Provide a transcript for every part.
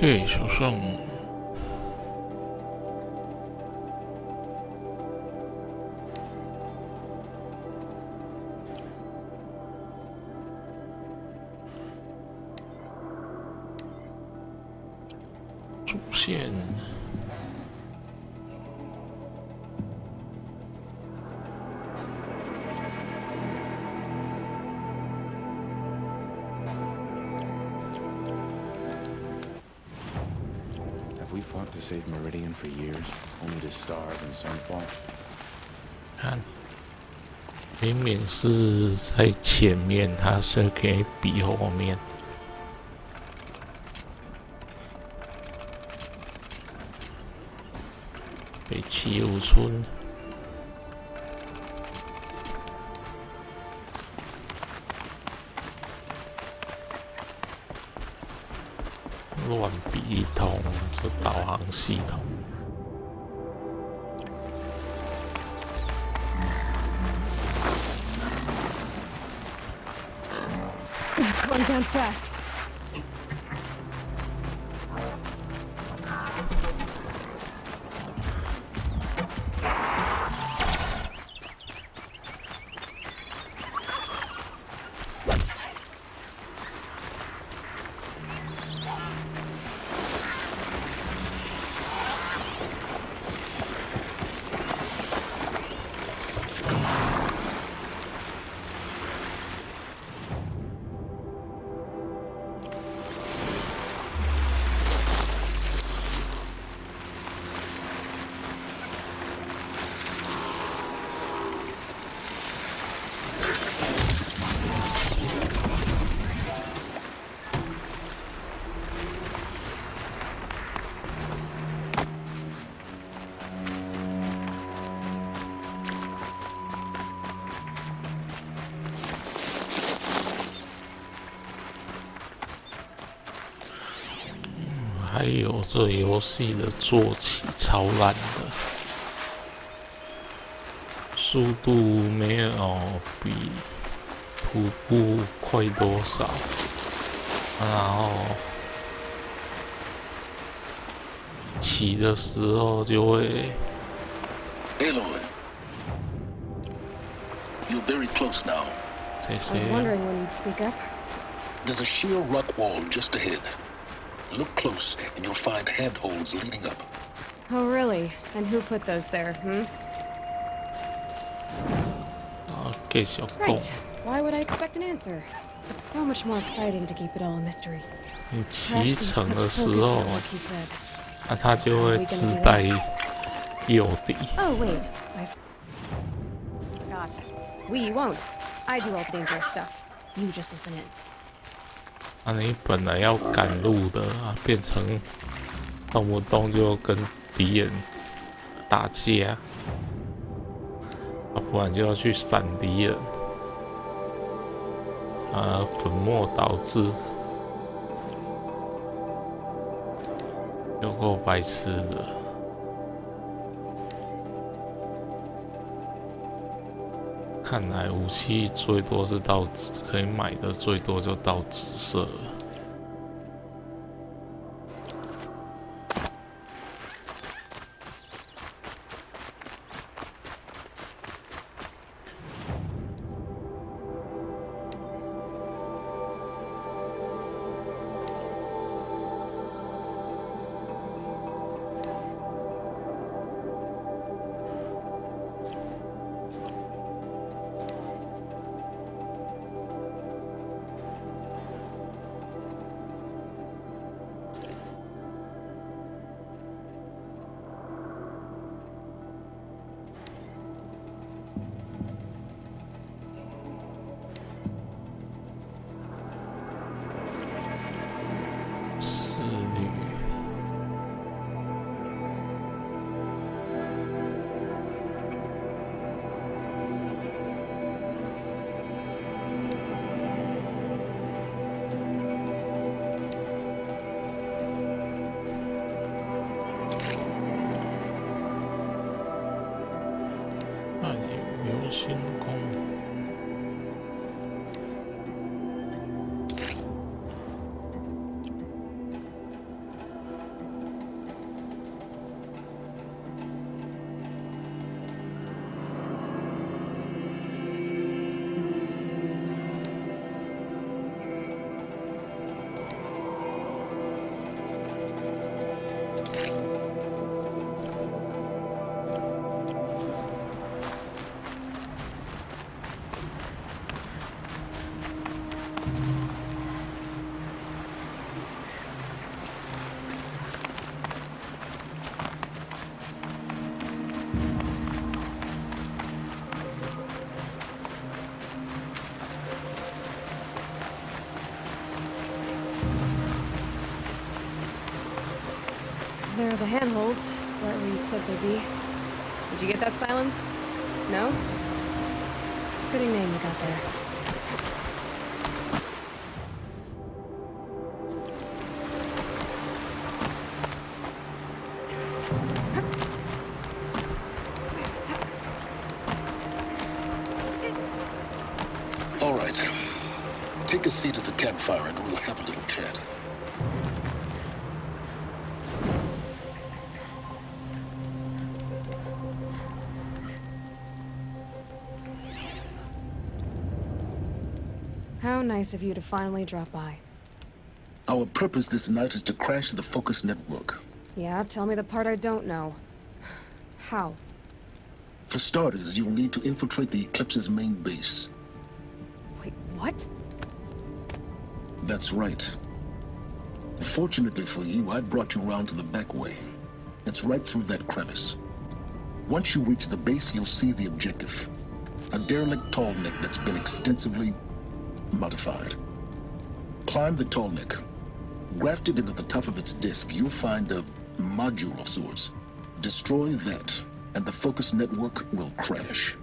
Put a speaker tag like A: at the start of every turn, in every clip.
A: 对，手上主线。
B: We fought to save Meridian for years, only to starve in sunfall.
A: 看，明明是在前面，它是可以比后面。北齐武村。乱比一通，这导航系统。
C: Going down fast.
A: 还有这游戏的坐骑超烂的，速度没有比瀑布快多少，然后骑的时候就会。
D: Aloy, you're very close now.
C: I was wondering when you'd speak up.
D: There's a sheer rock wall just ahead. Look close, and you'll find handholds leading up.
C: Oh, really? And who put those there, hmm?
A: 继续讲。
C: Right. Why would I expect an answer? It's so much more exciting to keep it all a mystery.
A: 你骑乘的时
C: Focus
A: 候
C: on，what he said.
A: 它就会自带诱敌。
C: Oh, wait. I forgot. We won't. I do all the dangerous stuff. You just listen in.
A: 你本来要赶路的变成动不动就跟敌人打架，不然就要去闪敌人，粉末导致，有够白痴的。看来武器最多是到可以买的最多就到紫色了。
C: There are the handholds, right where you'd said they'd be. Did you get that, Silence? No? Fitting name you got there.
D: All right. Take a seat at the campfire and we'll have a little chat.
C: How nice of you to finally drop by.
D: Our purpose this night is to crash the Focus network.
C: Yeah, tell me the part I don't know. How?
D: For starters, you'll need to infiltrate the Eclipse's main base.
C: Wait, what?
D: That's right. Fortunately for you, I brought you around to the back way. It's right through that crevice. Once you reach the base, you'll see the objective. A derelict tall neck that's been extensively modified. Climb the tall neck. Grafted into the top of its disk, you'll find a module of sorts. Destroy that, and the Focus network will crash.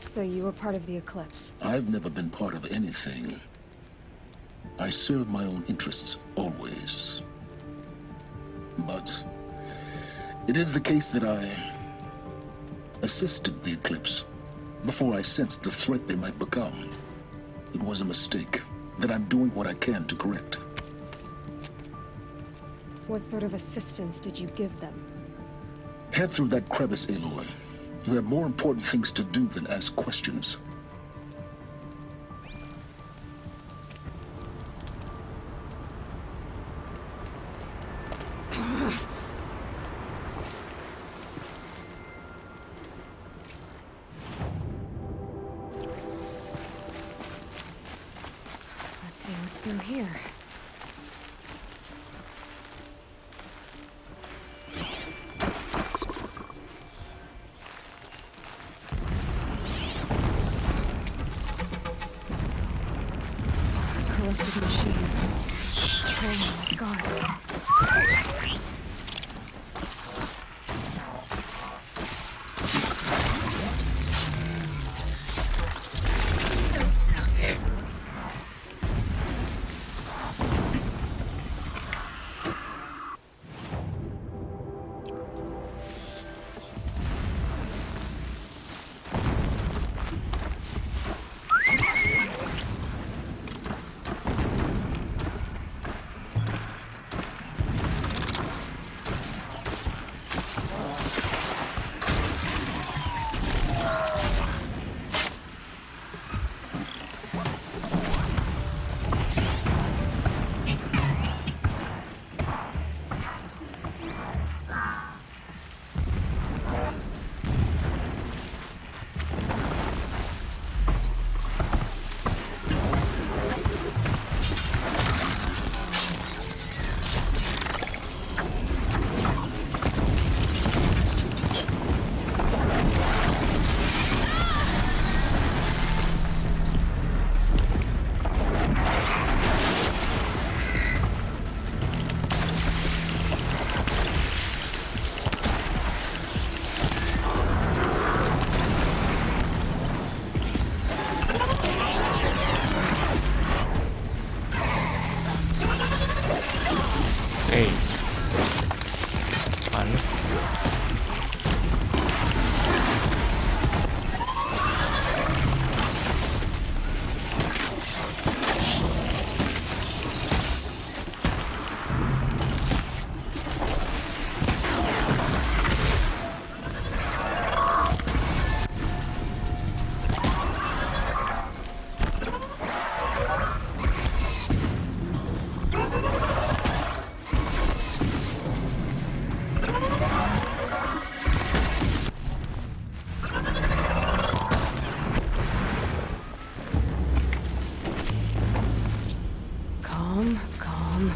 C: So you were part of the Eclipse.
D: I've never been part of anything. I serve my own interests, always. But it is the case that I assisted the Eclipse before I sensed the threat they might become. It was a mistake that I'm doing what I can to correct.
C: What sort of assistance did you give them?
D: Head through that crevice, Aloy. You have more important things to do than ask questions.
C: Let's see what's through here. Collected machines. Training like guards.
A: Hey. Fun.
C: Calm, calm.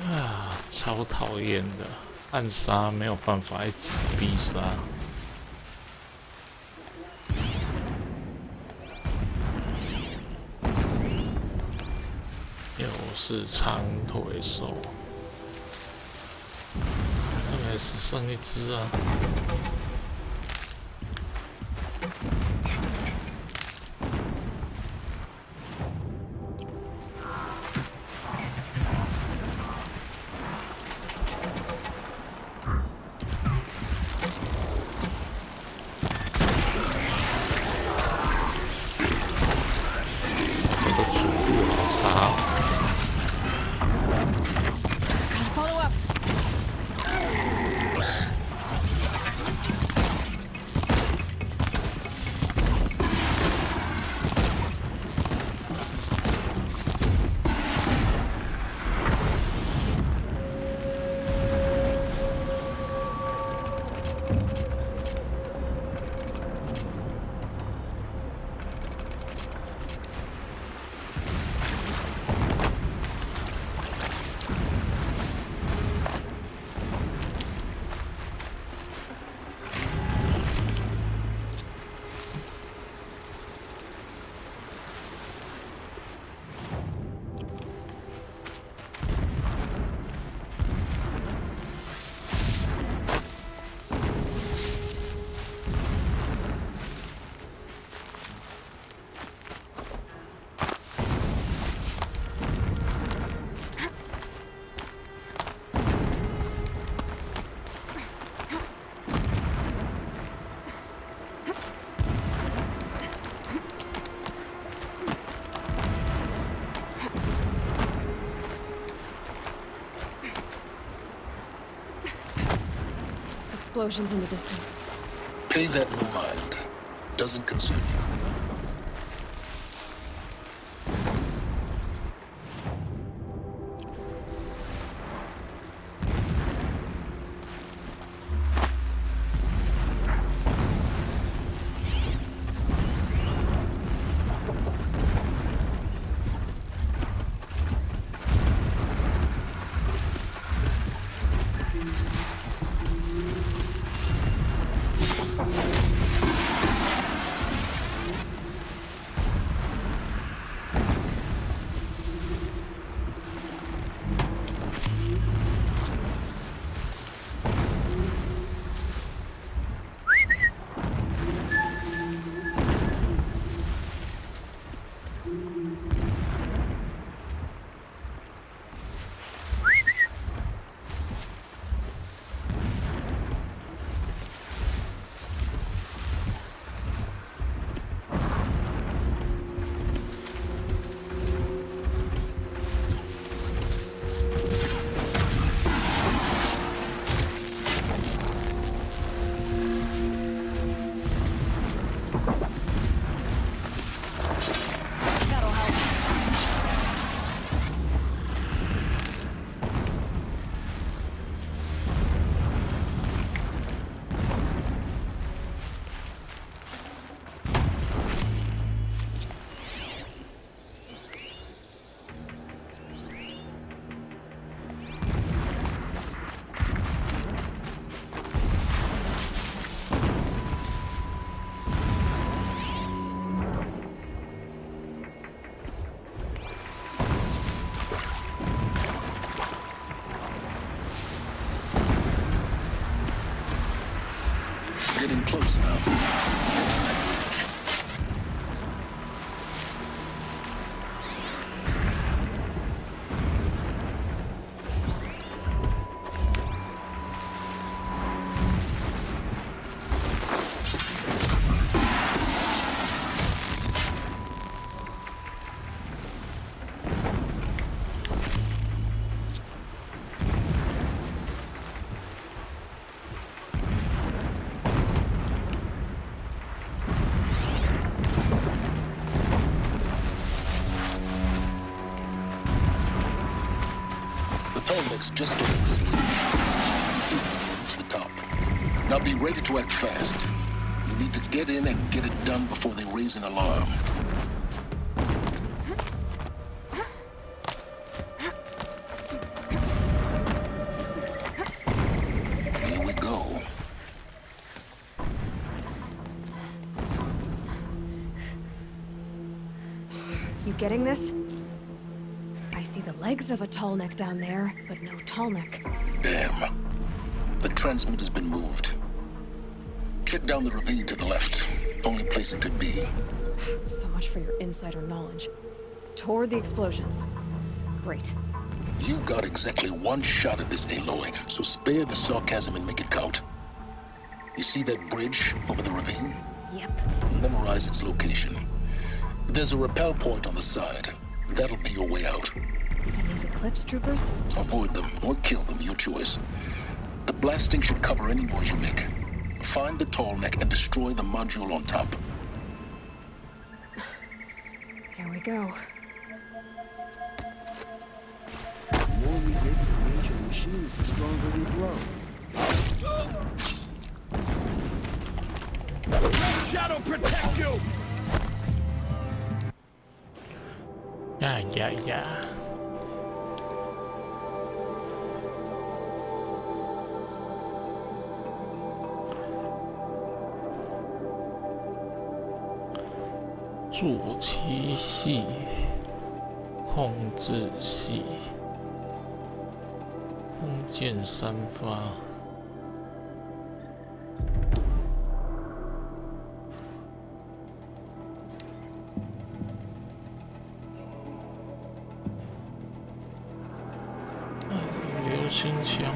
A: Ah, 超讨厌的。暗杀没有办法一直必杀。又是长腿兽，应该只剩一只啊。这个速度好差。
C: Follow up. Explosions in the distance.
D: Pay that no mind. Doesn't concern you. Getting close now. Just to the top. Now be ready to act fast. You need to get in and get it done before they raise an alarm.
C: getting this? I see the legs of a tall neck down there, but no tall neck.
D: Damn. The transmitter's been moved. Check down the ravine to the left. Only place it could be.
C: So much for your insider knowledge. Toward the explosions. Great.
D: You got exactly one shot at this, Aloy, so spare the sarcasm and make it count. You see that bridge over the ravine?
C: Yep.
D: Memorize its location. There's a rappel point on the side. That'll be your way out.
C: And these Eclipse troopers?
D: Avoid them or kill them, your choice. The blasting should cover any noise you make. Find the tall neck and destroy the module on top.
C: Here we go.
E: The more we hit the nature of the machines, the stronger we grow.
F: Shadow protect you!
A: Yeah. 坐骑系、控制系、空箭三发。流星枪。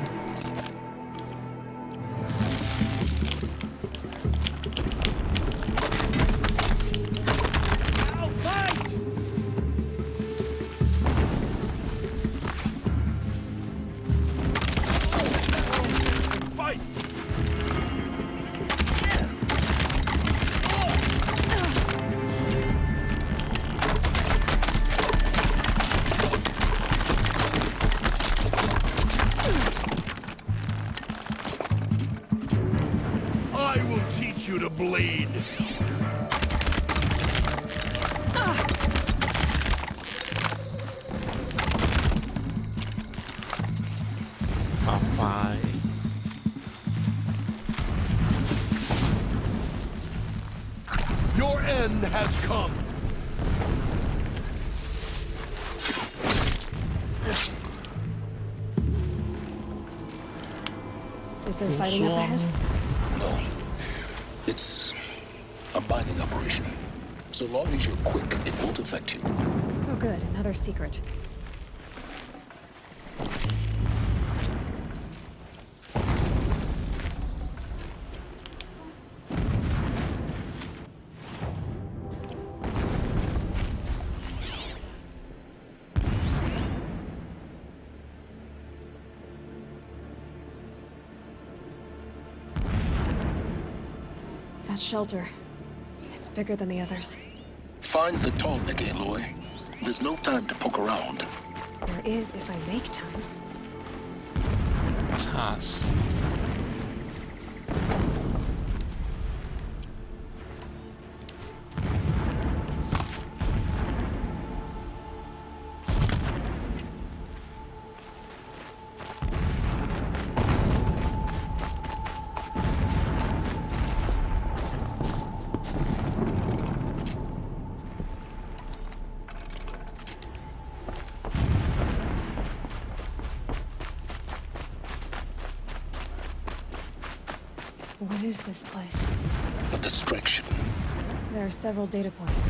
F: I will teach you to bleed.
A: Bye.
F: Your end has come.
C: Is there fighting up ahead?
D: No. It's a mining operation. So long as you're quick, it won't affect you.
C: Oh good, another secret. That shelter. It's bigger than the others.
D: Find the tall neck, Aloy. There's no time to poke around.
C: There is if I make time.
A: 差死。
C: What is this place?
D: A distraction.
C: There are several data points.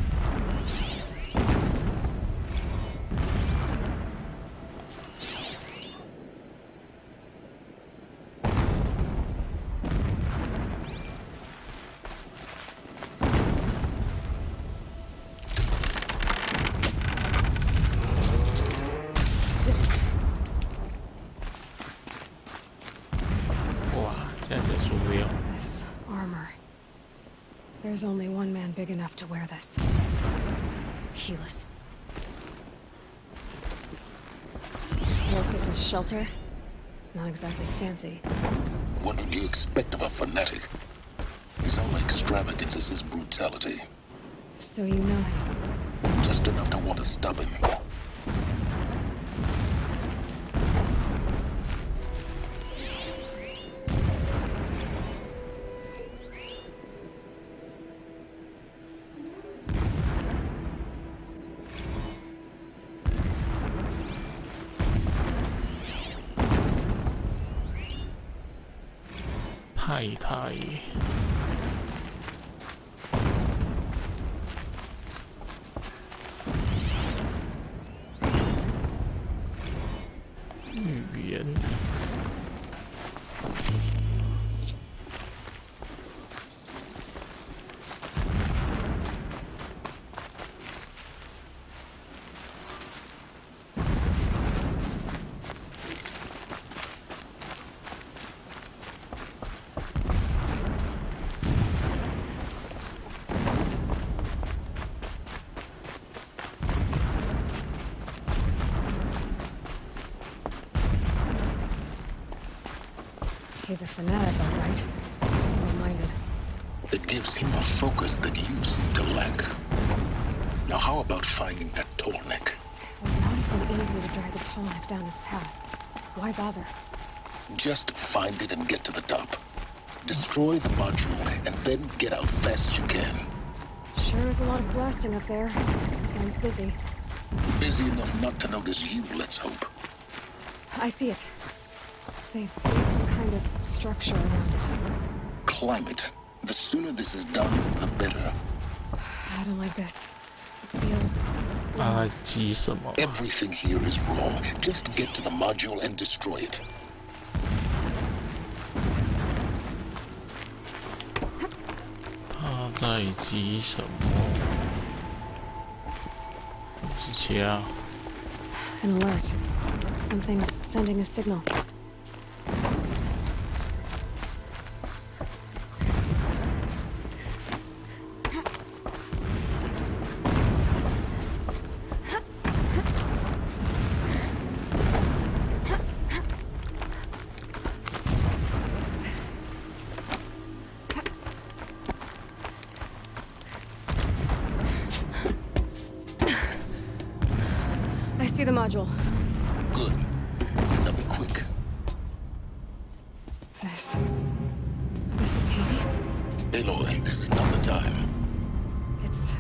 C: This armor. There's only one man big enough to wear this. Helis. This is his shelter. Not exactly fancy.
D: What would you expect of a fanatic? His only extravagance is his brutality.
C: So you know him.
D: Just enough to want to stop him.
A: 太太。语言。
C: He's a fanatic, all right. Single-minded.
D: It gives him a focus that you seem to lack. Now how about finding that tall neck?
C: It would not have been easy to drag the tall neck down his path. Why bother?
D: Just find it and get to the top. Destroy the module and then get out fast as you can.
C: Sure is a lot of blasting up there. Sounds busy.
D: Busy enough not to notice you, let's hope.
C: I see it. They've built some kind of structure around it.
D: Climb it. The sooner this is done, the better.
C: I don't like this. It feels...
A: 他急什么？
D: Everything here is wrong. Just get to the module and destroy it.
A: 他在急什么？是掐。
C: An alert. Something's sending a signal. I see the module.
D: Good. Now be quick.
C: This is Hades?
D: Aloy, this is not the time.
C: It's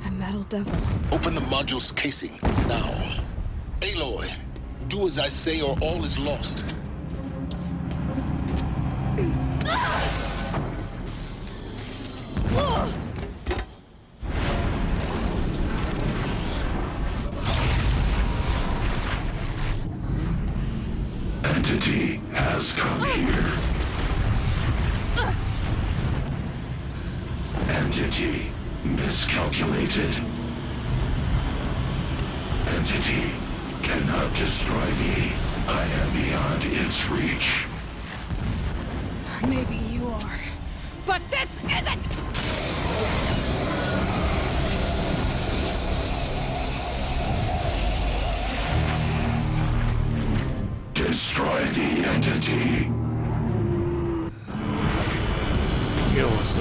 C: a metal devil.
D: Open the module's casing, now. Aloy, do as I say or all is lost.
G: Entity has come here. Entity miscalculated. Entity cannot destroy me. I am beyond its reach.
C: Maybe you are. But this isn't!
G: Destroy the entity.
A: 又是。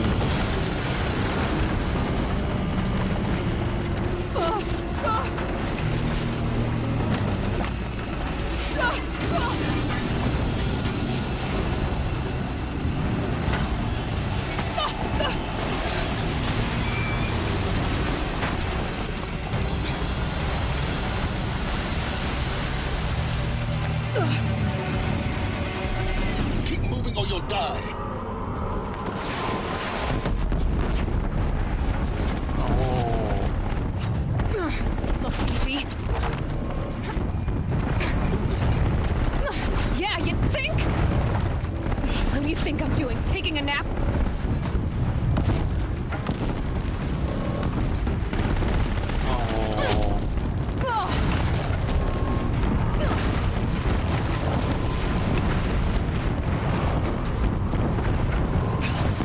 D: Keep moving or you'll die.
C: This looks easy. Yeah, you think? What do you think I'm doing? Taking a nap?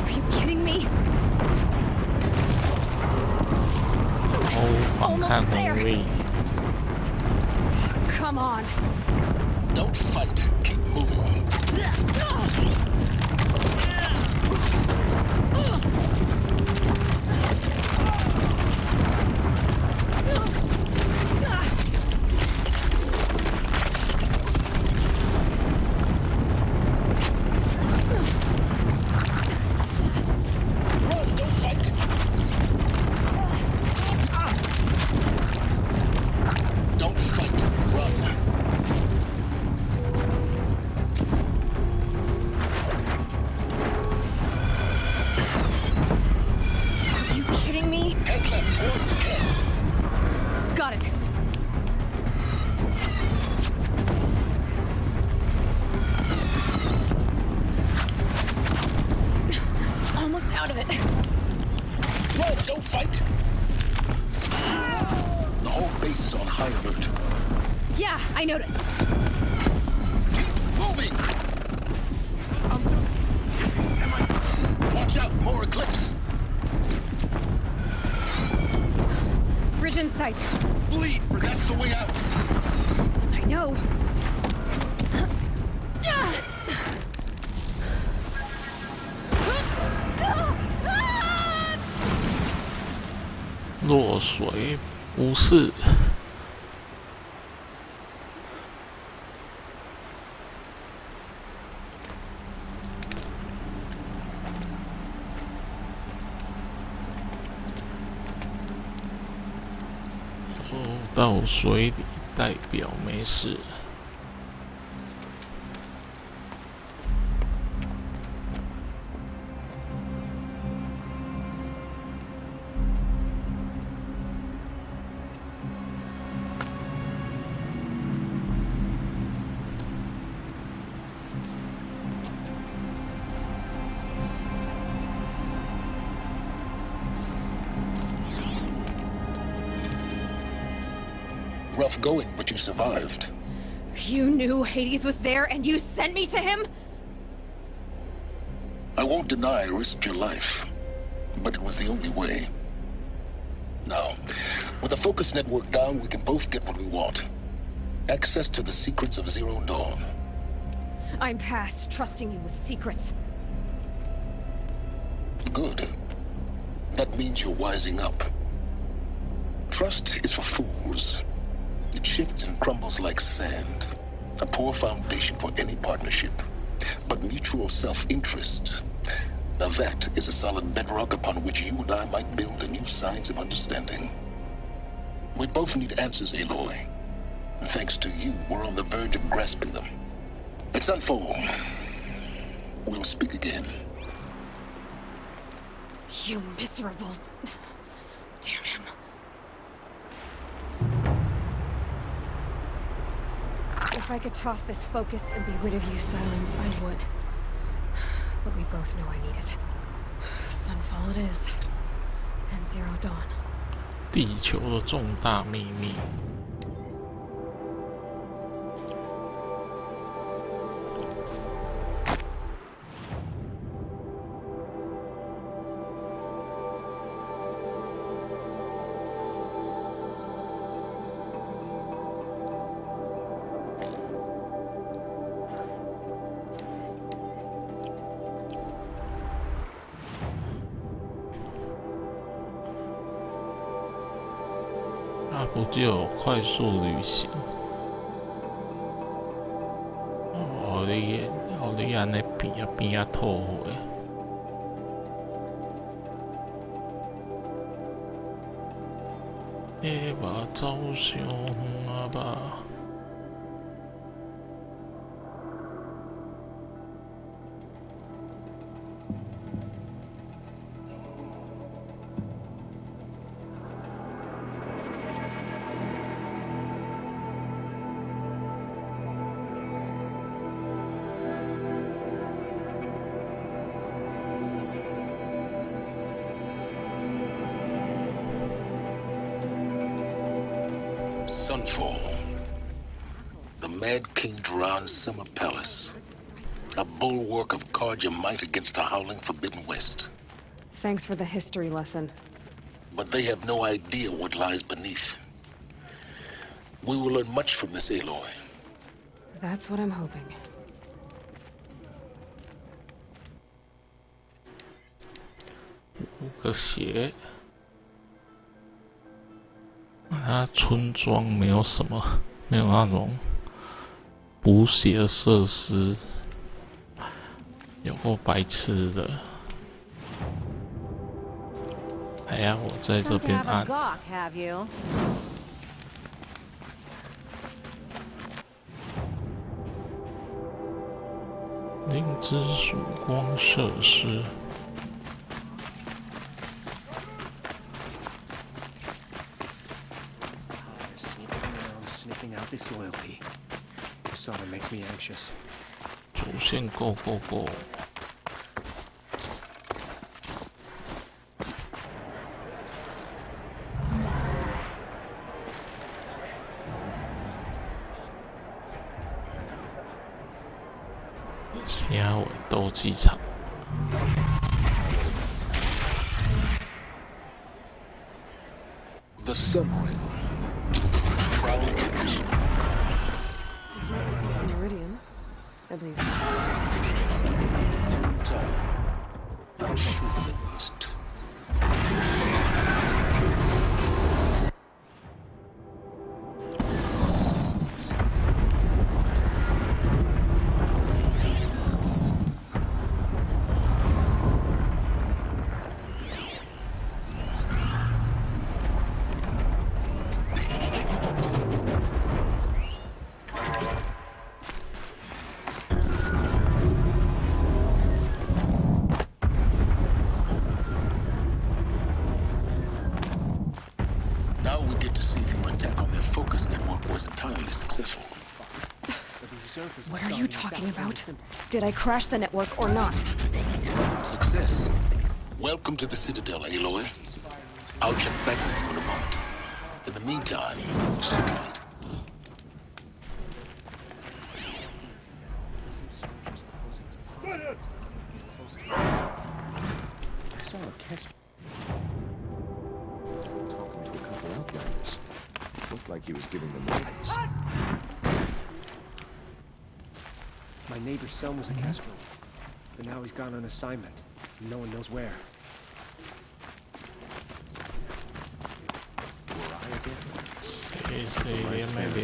C: Are you kidding me?
A: 反抗能力。
C: Come on.
D: Don't fight. Keep moving. Run, don't fight. Don't fight. Run.
C: I noticed.
D: Moving! Watch out, more eclipse!
C: Bridge in sight.
D: Bleed, for that's the way out!
C: I know.
A: 落水不是。走到水里代表没事。
D: Rough going, but you survived.
C: You knew Hades was there and you sent me to him?
D: I won't deny I risked your life, but it was the only way. Now, with the focus network down, we can both get what we want. Access to the secrets of Zero Dawn.
C: I'm past trusting you with secrets.
D: Good. That means you're wising up. Trust is for fools. It shifts and crumbles like sand. A poor foundation for any partnership. But mutual self-interest, now that is a solid bedrock upon which you and I might build a new science of understanding. We both need answers, Aloy. And thanks to you, we're on the verge of grasping them. It's unfold. We'll speak again.
C: You miserable... Damn him. If I could toss this focus and be rid of you, Silence, I would. But we both know I need it. Sunfall it is. And Zero Dawn.
A: 地球的重大秘密。那不就有快速旅行？你安尼边啊吐回。目走上远啊吧。
D: Sunfall. The Mad King Duran's summer palace. A bulwark of Carja might against the howling Forbidden West.
C: Thanks for the history lesson.
D: But they have no idea what lies beneath. We will learn much from this, Aloy.
C: That's what I'm hoping.
A: 5个血。它村庄没有什么，没有那种补血设施，有够白痴的。哎呀，我在这边按。灵之曙光设施。
E: Disloyalty. This sort of makes me anxious.
A: 主线 go go go。虾尾斗鸡场。
D: The submarine. Proud tradition.
C: It's not like this Meridian. At least.
D: I'm sure it isn't. Now we get to see if your attack on their focus network was entirely successful.
C: What are you talking about? Did I crash the network or not?
D: Success. Welcome to the Citadel, Aloy. I'll check back with you in a moment. In the meantime, circulate.
E: I saw a Kester talking to a couple outlanders. Looked like he was giving them orders.
H: My neighbor's son was a Kestrel, but now he's gone on assignment, and no one knows where.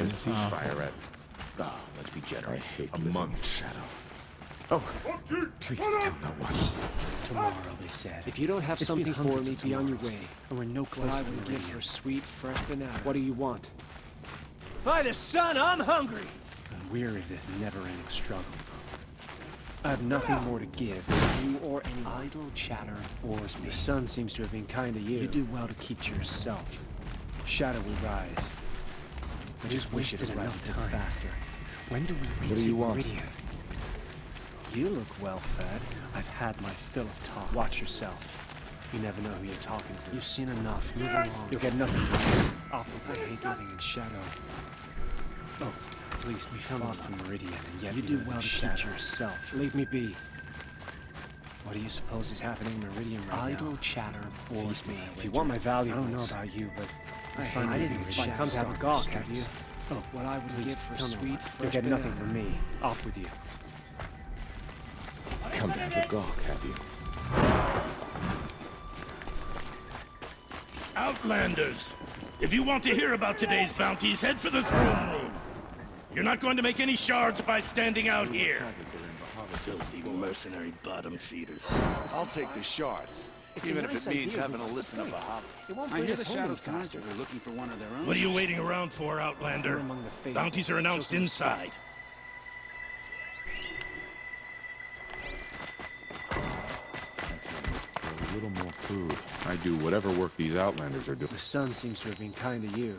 E: Ceasefire at... let's be generous. A month. Shadow. Oh, please tell no one.
H: Tomorrow, they said. If you don't have something for me, be on your way, and we're no closer. What I would give for sweet, fresh banana. What do you want? By the sun, I'm hungry! I'm weary of this never-ending struggle. I have nothing more to give. You or any idle chatter bores me. The sun seems to have been kind to you. You do well to keep to yourself. Shadow will rise. I just wish it was enough time faster. When do we reach Meridian? You look well fed. I've had my fill of talk. Watch yourself. You never know who you're talking to. You've seen enough. Move along. You'll get nothing off of I hate living in shadow. Oh, please, we fought from Meridian, and yet you do well to keep to yourself. Leave me be. What do you suppose is happening in Meridian right now? Idle chatter bores me. If you want my valuables, I don't know about you, but I didn't come to have a gawk, have you? Oh, what I would give for sweet, fresh you'll get nothing from me. Off with you.
E: Come to have a gawk, have you?
F: Outlanders! If you want to hear about today's bounties, head for the throne room. You're not going to make any shards by standing out here. Filthy mercenary bottom feeders.
B: I'll take the shards, even if it means having to listen to Bahamut.
I: I hear the Shadow faster. They're looking for one of their own.
F: What are you waiting around for, Outlander? Bounties are announced inside.
B: A little more food. I do whatever work these Outlanders are doing.
H: The sun seems to have been kind to you.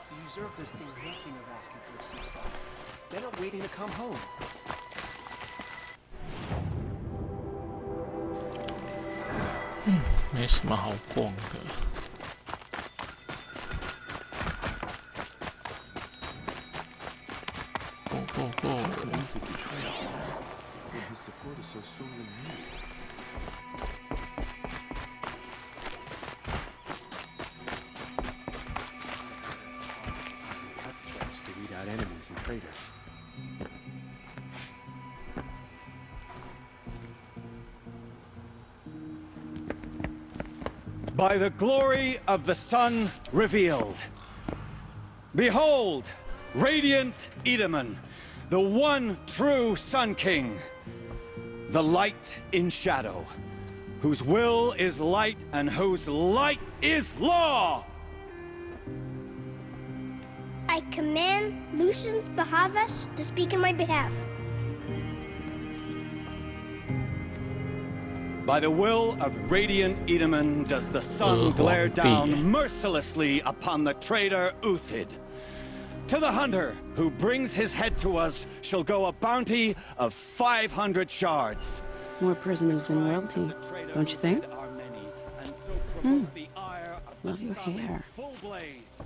H: The usurpers think nothing of asking for a ceasefire. They're not waiting to come home.
A: Hmm, 没什么好逛的。Go.
E: His support is so sorely needed.
H: To weed out enemies and traitors.
J: By the glory of the sun revealed. Behold, radiant Edaman, the one true Sun King, the light in shadow, whose will is light and whose light is law!
K: I command Lucius Bahavas to speak in my behalf.
J: By the will of radiant Edaman does the sun glare down mercilessly upon the traitor Uthid. To the hunter who brings his head to us shall go a bounty of 500 shards.
L: More prisoners than royalty, don't you think?
J: And so provoke the ire of
L: Love your hair.
J: Full blaze.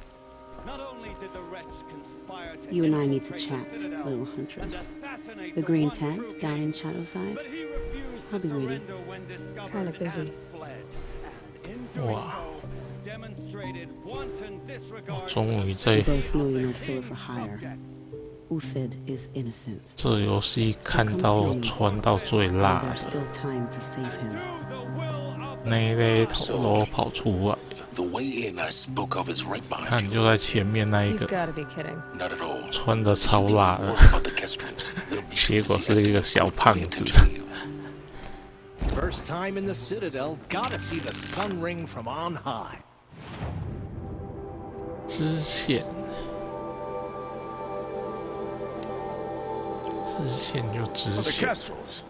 J: Not only did the wretch conspire to
L: You and I need to
J: infiltrate the
L: chat,
J: Citadel
L: little
J: and
L: huntress.
J: assassinate
L: The green
J: one true
L: tent down in
J: king,
L: Shadowside.
J: but he refused
L: I'll
J: to
L: be waiting.
J: surrender when discovered
C: Kinda busy.
J: and fled. And in doing
A: Wow.
J: so, demonstrated wanton disregard
A: 终于
L: We
A: 在
L: both know you're no killer for hire. Uthid is innocent.
A: 这游戏看到穿到最辣
L: There's
A: 的
L: still time to save him.
A: 那一类头都跑出来，
D: The way in I spoke of is right behind
A: 看
D: you.
A: 就在前面那一
C: You've
A: 个
C: got to be kidding.
D: Not at all.
A: 穿的超辣的，
D: What about the Kestrels? They'll be
A: 结果
D: busy
A: 是一个
D: acting
A: 小
D: like
A: 胖
D: paying
A: 子。
D: attention to you.
I: First time in the Citadel, gotta see the sun ring from on high.
A: 支线就支
I: The
A: 线，
I: Kestrels.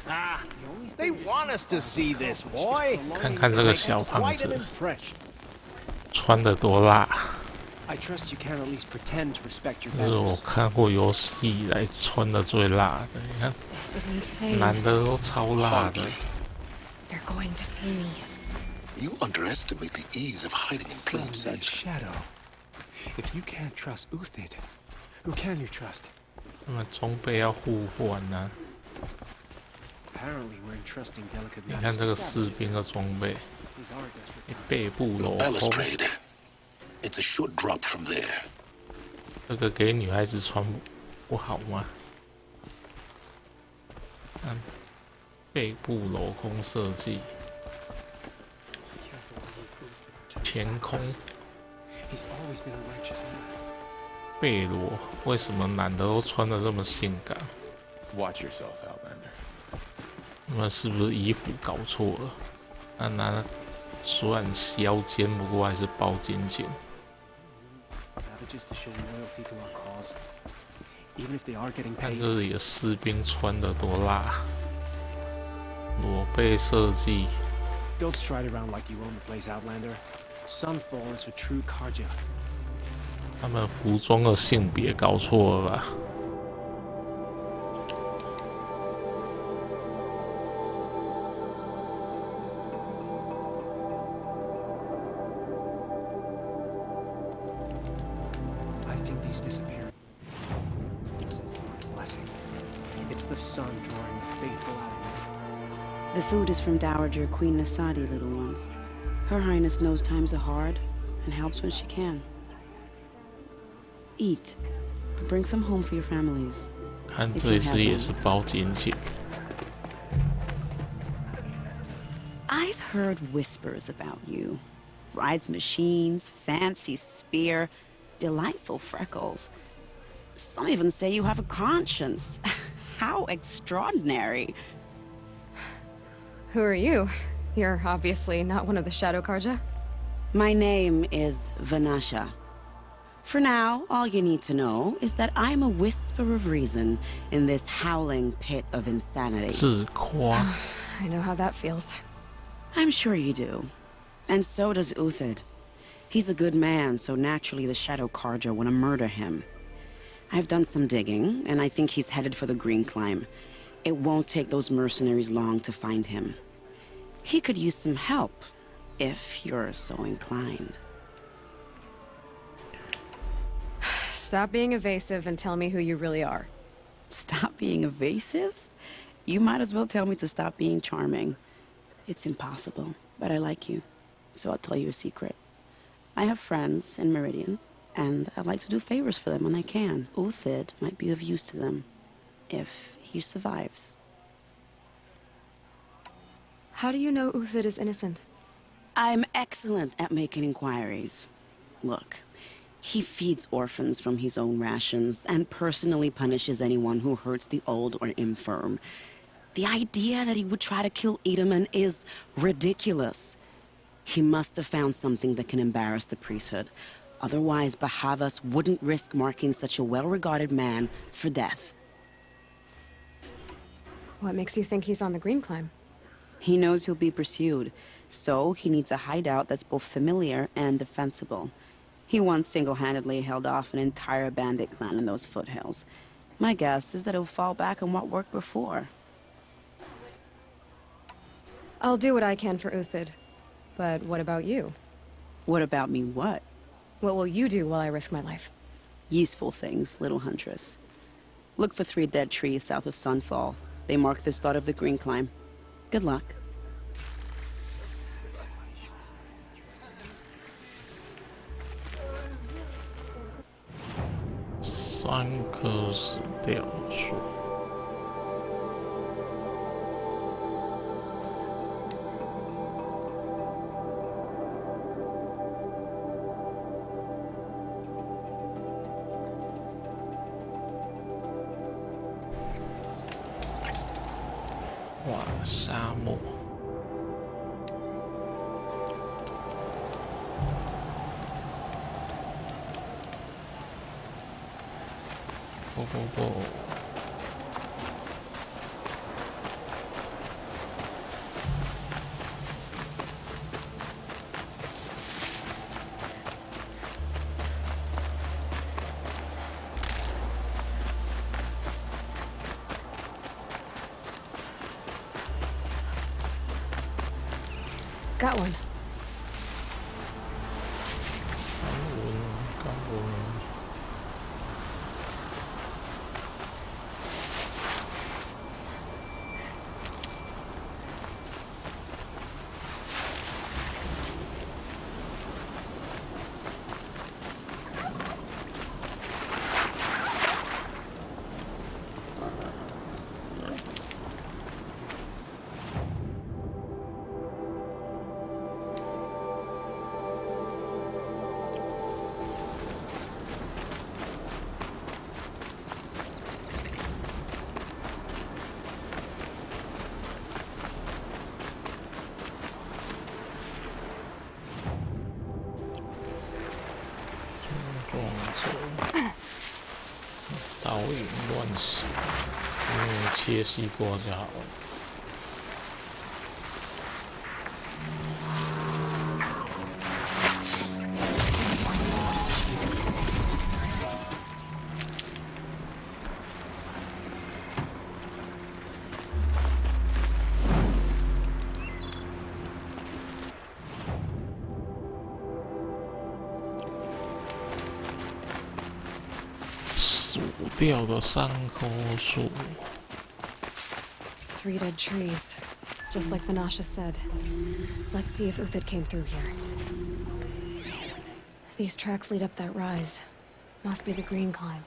I: Ah, they want us to see this, boy.
A: 看看这个
I: Makes
A: 小胖
I: quite an
A: 子
I: impression.
A: 穿的多辣。
H: I trust you can at least pretend to respect your
A: 这是我
H: values.
A: 看过有史以来穿的最辣的。你看，
C: This is insane.
A: 男的都超辣的。
C: They're going to see me.
D: You underestimate the ease of hiding in plain
H: That
D: sight.
H: shadow. If you can't trust Uthid, who can you trust?
A: 那么装备要互换呢、
H: Apparently, we're entrusting delicate
A: 你
H: matters
A: 看这
H: to
A: 个士
H: savages.
A: 兵的装备，
H: These are desperate
A: 你
H: times.
A: 背部镂空，
D: Balustrade. It's a short drop from there.
A: 这个给女孩子穿不好吗？看背部镂空设计， 前空
H: He's always been a righteous man.
A: 背裸，为什么男的都穿的这么性感？
E: Watch yourself, Outlander.
A: 他们是不是衣服搞错了？那男虽然削肩，不过还是包紧紧。
H: Savages to show loyalty to our cause. Even if they are getting
A: 看
H: paid.
A: 这里的士兵穿的多辣，裸背设计。
H: Don't stride around like you own the place, Outlander. Sunfall is for true Karja.
A: 他们服装的性别搞错了吧？
H: I think these disappearances are a blessing. It's the sun drawing the faithful out.
L: The food is from Dowager Queen Nasadi, little ones. Her Highness knows times are hard and helps when she can. Eat. Bring some home for your families.
A: 看这一只也是包紧紧。
L: I've heard whispers about you. Rides machines, fancy spear, delightful freckles. Some even say you have a conscience. How extraordinary.
C: Who are you? You're obviously not one of the Shadow Karja.
L: My name is Vanasha. For now, all you need to know is that I'm a whisper of reason in this howling pit of insanity.
A: 自夸，
C: I know how that feels.
L: I'm sure you do. And so does Uthid. He's a good man, so naturally the Shadow Karja want to murder him. I've done some digging, and I think he's headed for the Green Climb. It won't take those mercenaries long to find him. He could use some help, if you're so inclined.
C: Stop being evasive and tell me who you really are.
L: Stop being evasive? You might as well tell me to stop being charming. It's impossible, but I like you, so I'll tell you a secret. I have friends in Meridian, and I like to do favors for them when I can. Uthid might be of use to them, if he survives.
C: How do you know Uthid is innocent?
L: I'm excellent at making inquiries. Look, he feeds orphans from his own rations and personally punishes anyone who hurts the old or infirm. The idea that he would try to kill Edelman is ridiculous. He must have found something that can embarrass the priesthood. Otherwise, Bahavas wouldn't risk marking such a well-regarded man for death.
C: What makes you think he's on the Green Climb?
L: He knows he'll be pursued, so he needs a hideout that's both familiar and defensible. He once single-handedly held off an entire bandit clan in those foothills. My guess is that he'll fall back on what worked before.
C: I'll do what I can for Uthid. But what about you?
L: What about me what?
C: What will you do while I risk my life?
L: Useful things, little huntress. Look for 3 dead trees south of Sunfall. They mark the start of the green climb. Good luck.
A: 3棵死掉的树。哇，沙漠。不。
C: Got one.
A: 刚文。导引乱使，切西瓜就好了。数掉的3棵树。
C: 3 dead trees, just like Vanasha said. Let's see if Uthid came through here. These tracks lead up that rise. Must be the green climb.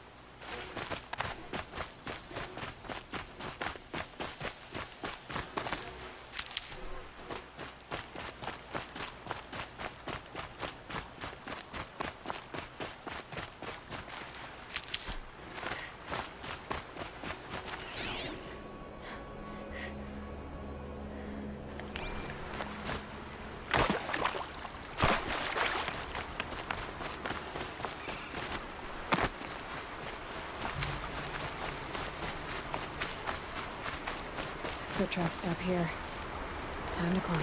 C: Foot tracks stop here. Time to climb.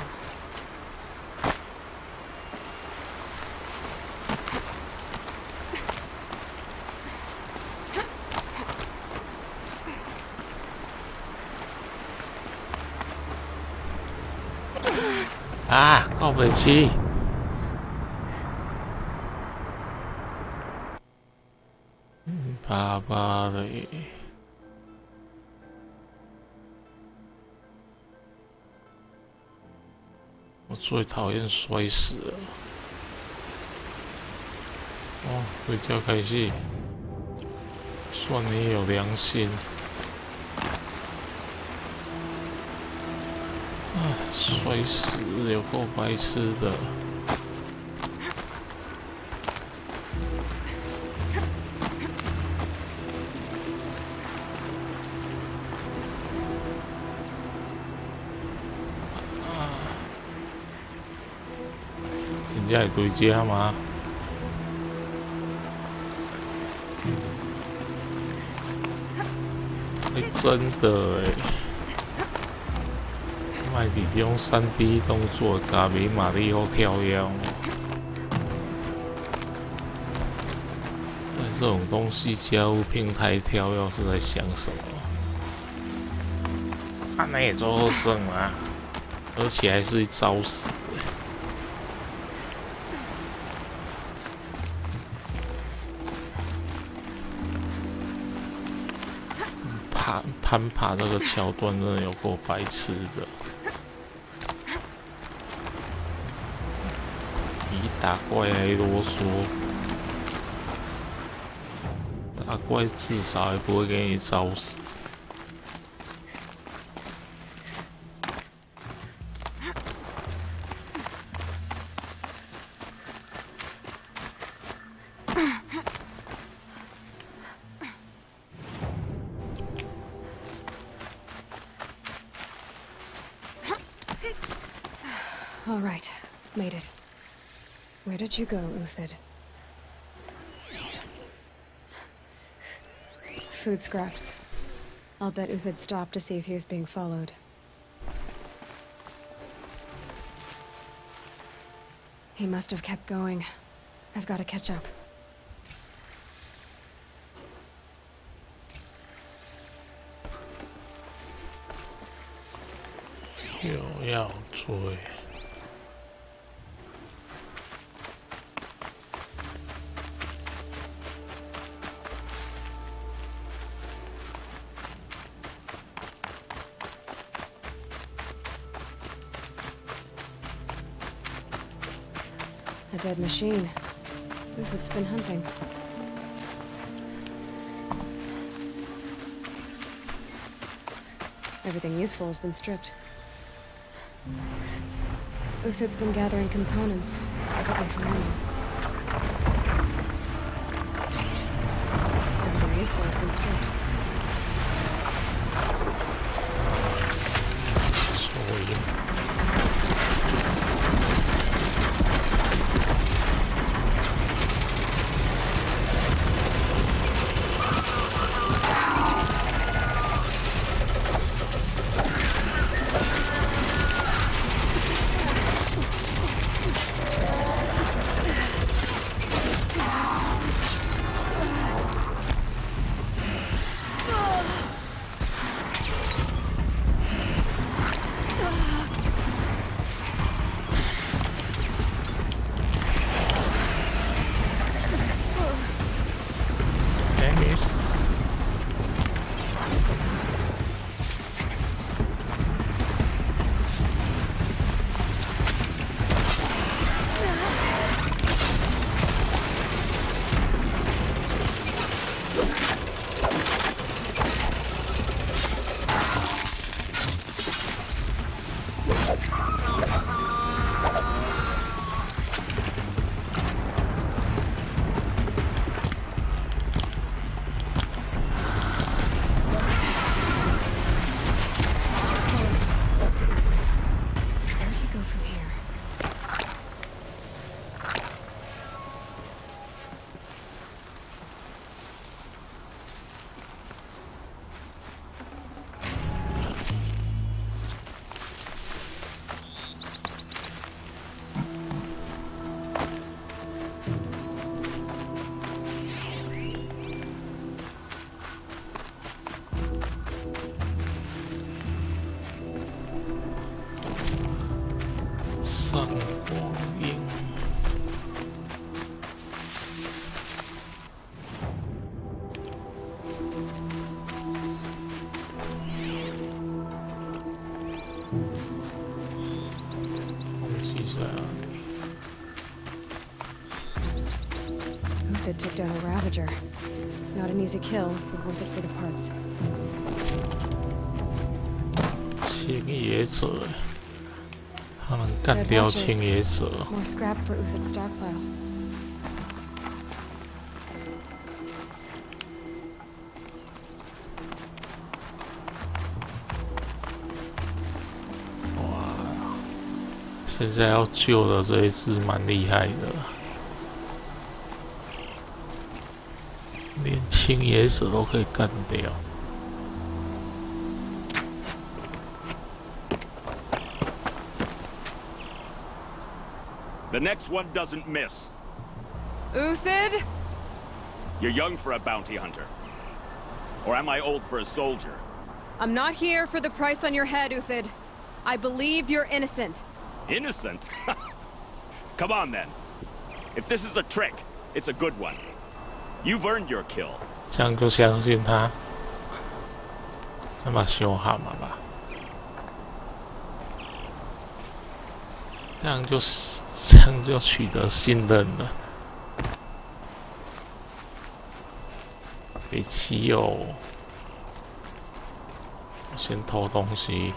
A: Ah, 靠北七。巴巴的耶。我最讨厌摔死了。哦，回家开戏，算你有良心。啊，摔死有够白痴的。人家会对家吗？真的哎，卖伫这种3D 动作，加美马力好跳跃。但这种东西加入平台跳跃是在想什么？那也做后胜啊，而且还是一招死。攀爬这个桥段真的有够白痴的。比打怪还啰嗦，打怪至少也不会给你招死。
C: All right, made it. Where did you go, Uthid? Food scraps. I'll bet Uthid stopped to see if he was being followed. He must have kept going. I've got to catch up.
A: 又要追。
C: A dead machine. Uthid's been hunting. Everything useful has been stripped. Uthid's been gathering components. Probably for money. Everything useful has been stripped.
A: 所以。上光影。记在哪里
C: Uthid took down a Ravager. Not an easy kill, but worth it for the parts.
A: 青野者，他能干掉青野者。
C: More scrap for Uthid's stockpile.
A: 现在要救的这一只蛮厉害的，连青野者都可以干掉。
J: The next one doesn't miss.
C: Uthid?
J: You're young for a bounty hunter. Or am I old for a soldier?
C: I'm not here for the price on your head, Uthid. I believe you're innocent.
J: Innocent? Come on then. If this is a trick, it's a good one. You've earned your kill.
A: 这样就相信他。再把修好嘛吧，这样就取得信任了。北七友，我先偷东西。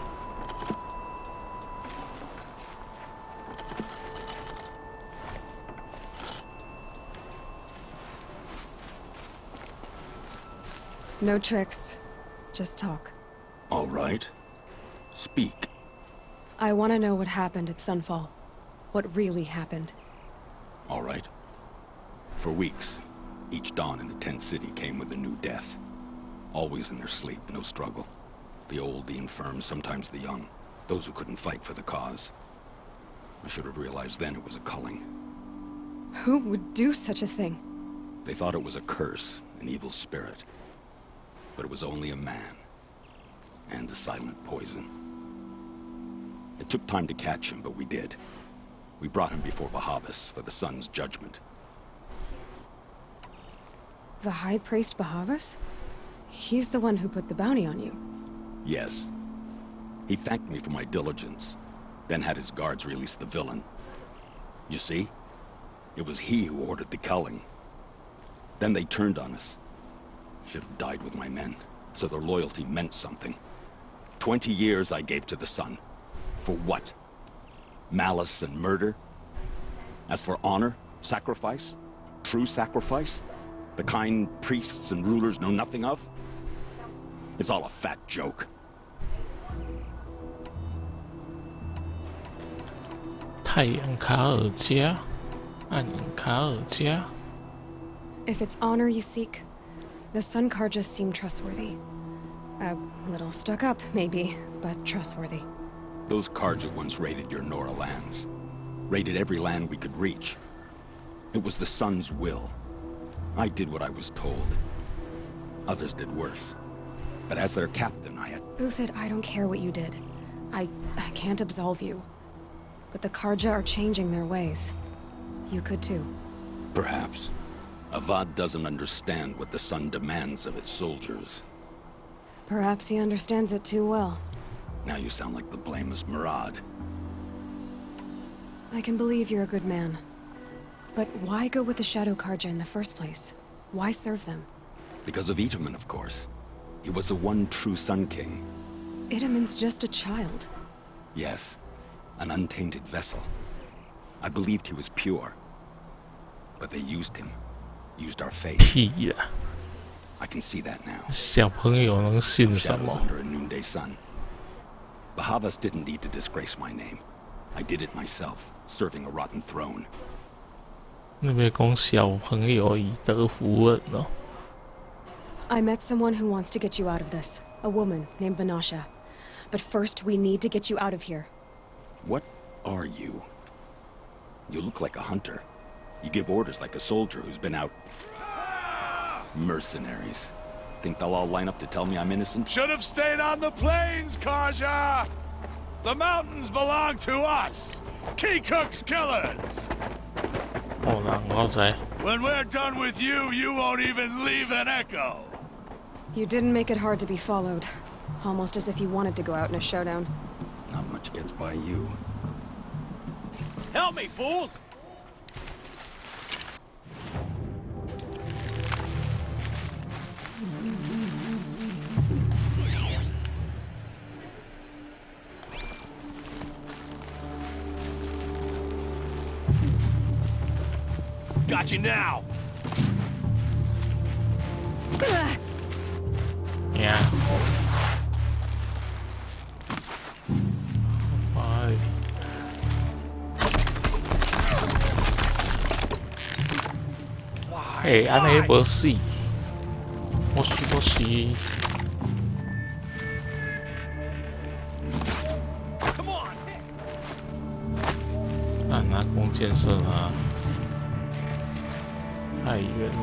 C: No tricks. Just talk.
G: All right. Speak.
C: I want to know what happened at Sunfall. What really happened.
G: All right. For weeks, each dawn in the tent city came with a new death. Always in their sleep, no struggle. The old, the infirm, sometimes the young. Those who couldn't fight for the cause. I should have realized then it was a culling.
C: Who would do such a thing?
G: They thought it was a curse, an evil spirit. But it was only a man. And a silent poison. It took time to catch him, but we did. We brought him before Bahavas for the sun's judgment.
C: The High Priest Bahavas? He's the one who put the bounty on you.
G: Yes. He thanked me for my diligence, then had his guards release the villain. You see? It was he who ordered the culling. Then they turned on us. Should have died with my men, so their loyalty meant something. 20 years I gave to the sun. For what? Malice and murder? As for honor, sacrifice, true sacrifice, the kind priests and rulers know nothing of? It's all a fat joke.
A: 太阳卡尔加，暗影卡尔加。
C: If it's honor you seek, the Sun Karjas seem trustworthy. A little stuck up, maybe, but trustworthy.
G: Those Karja once raided your Nora lands. Raided every land we could reach. It was the Sun's will. I did what I was told. Others did worse. But as their captain, I had...
C: Uthid, I don't care what you did. I can't absolve you. But the Karja are changing their ways. You could too.
G: Perhaps. Avad doesn't understand what the Sun demands of its soldiers.
C: Perhaps he understands it too well.
G: Now you sound like the blameless Murad.
C: I can believe you're a good man. But why go with the Shadow Karja in the first place? Why serve them?
G: Because of Itaman, of course. He was the one true Sun King.
C: Itaman's just a child.
G: Yes. An untainted vessel. I believed he was pure. But they used him. Used our faith.
A: 屁呀！
G: I can see that now.
A: 小朋友能信什
G: Shadows
A: 么？
G: under a noonday sun. Bahavas didn't need to disgrace my name. I did it myself, serving a rotten throne.
A: 那边讲小朋友以德服人哦。
C: I met someone who wants to get you out of this. A woman named Vanasha. But first, we need to get you out of here.
G: What are you? You look like a hunter. You give orders like a soldier who's been out... Mercenaries. Think they'll all line up to tell me I'm innocent?
F: Should have stayed on the plains, Karja! The mountains belong to us! Keycook's killers!
A: 哦，然后再
F: When we're done with you, you won't even leave an echo!
C: You didn't make it hard to be followed. Almost as if you wanted to go out in a showdown.
G: Not much gets by you.
F: Help me, fools! Got you now!
A: Yeah. Bye. Hey, unable see. Moshi.
F: Come on!
A: 拿弓箭射他，太远了。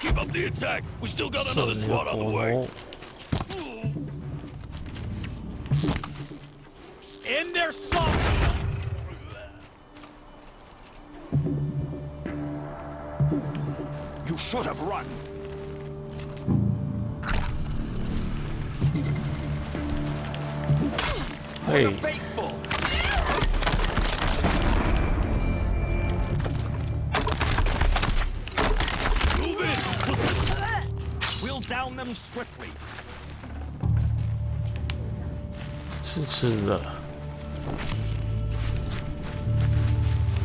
F: Keep up the attack! We still got another squad on the way! In their song!
J: should have run. For the faithful.
F: Move it!
J: We'll down them swiftly.
A: 刺刺的。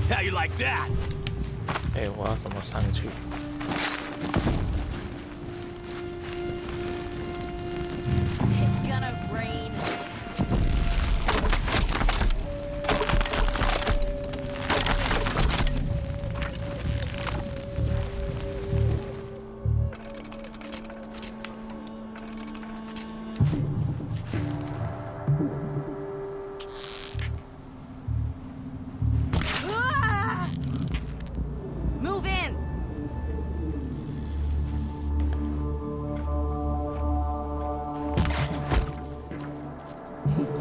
F: How you like that?
A: 哎，我要怎么上去？
C: It's gonna rain. Move in.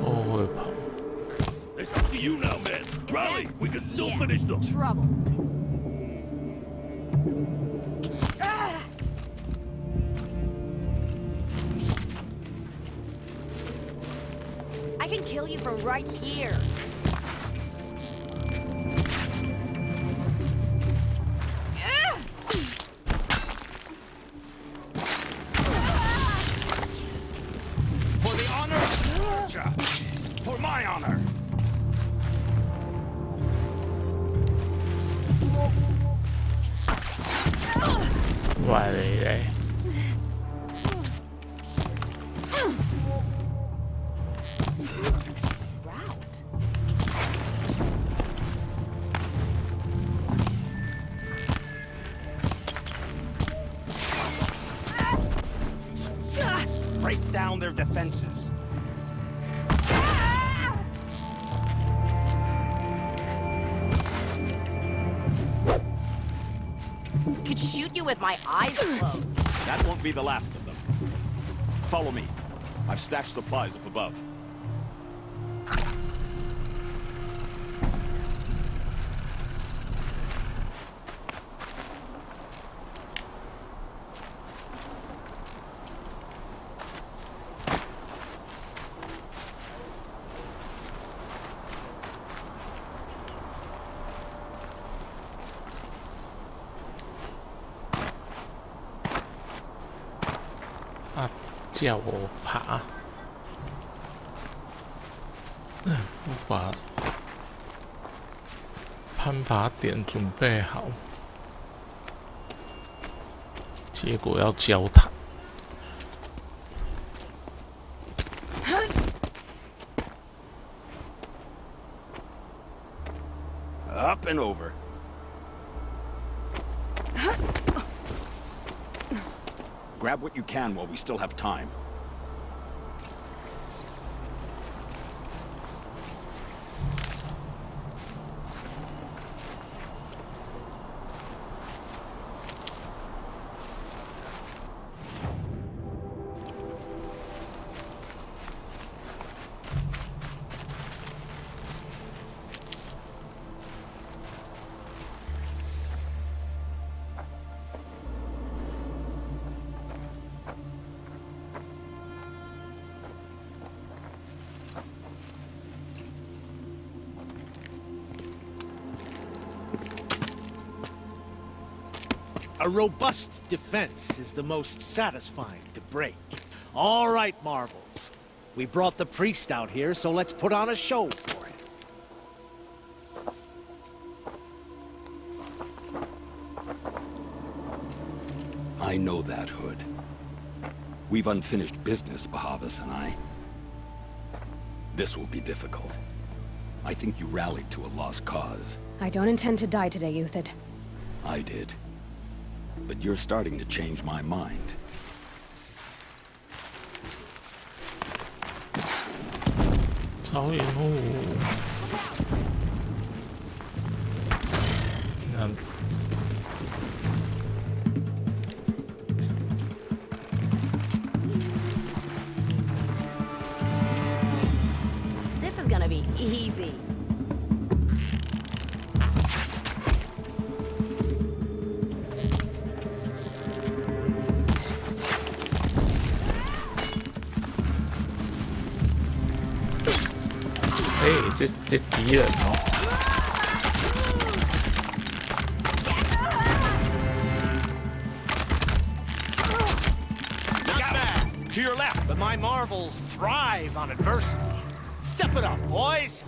A: 我会跑。
F: It's up to you now, man. Rally, we can still finish them.
C: Trouble. I can kill you from right here.
J: For the honor of Georgia. For my honor.
A: Vãi đây đây.
C: Route.
J: Break down their defenses.
C: Could shoot you with my eyes closed.
G: That won't be the last of them. Follow me. I've stashed supplies up above.
A: Ah, 叫我爬。我把攀爬点准备好，结果要交谈。
G: Up and over. Grab what you can while we still have time.
I: A robust defense is the most satisfying to break. All right, Marbles. We brought the priest out here, so let's put on a show for him.
G: I know that, Hood. We've unfinished business, Bahavas and I. This will be difficult. I think you rallied to a lost cause.
C: I don't intend to die today, Euthyd.
G: I did. But you're starting to change my mind.
C: This is gonna be easy.
A: 这敌人哦。
I: Not bad. To your left, but my marvels thrive on adversity. Step it up, boys.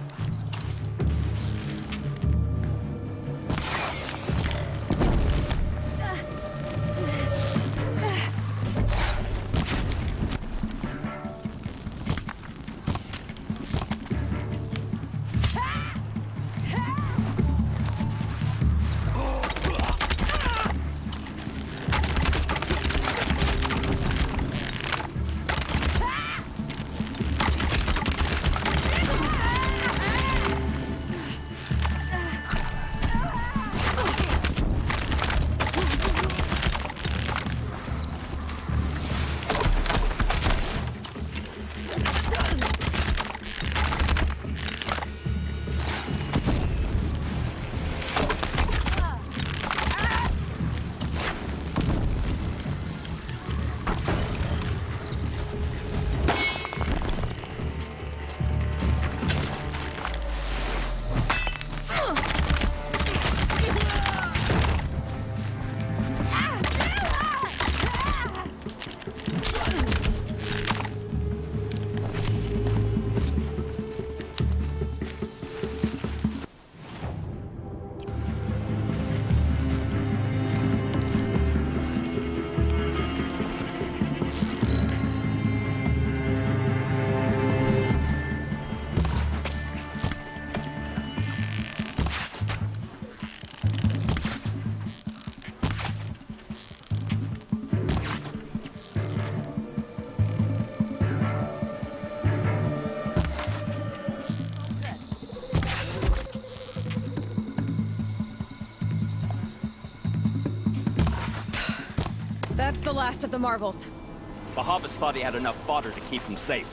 C: That's the last of the marvels.
J: Bahavas thought he had enough fodder to keep him safe.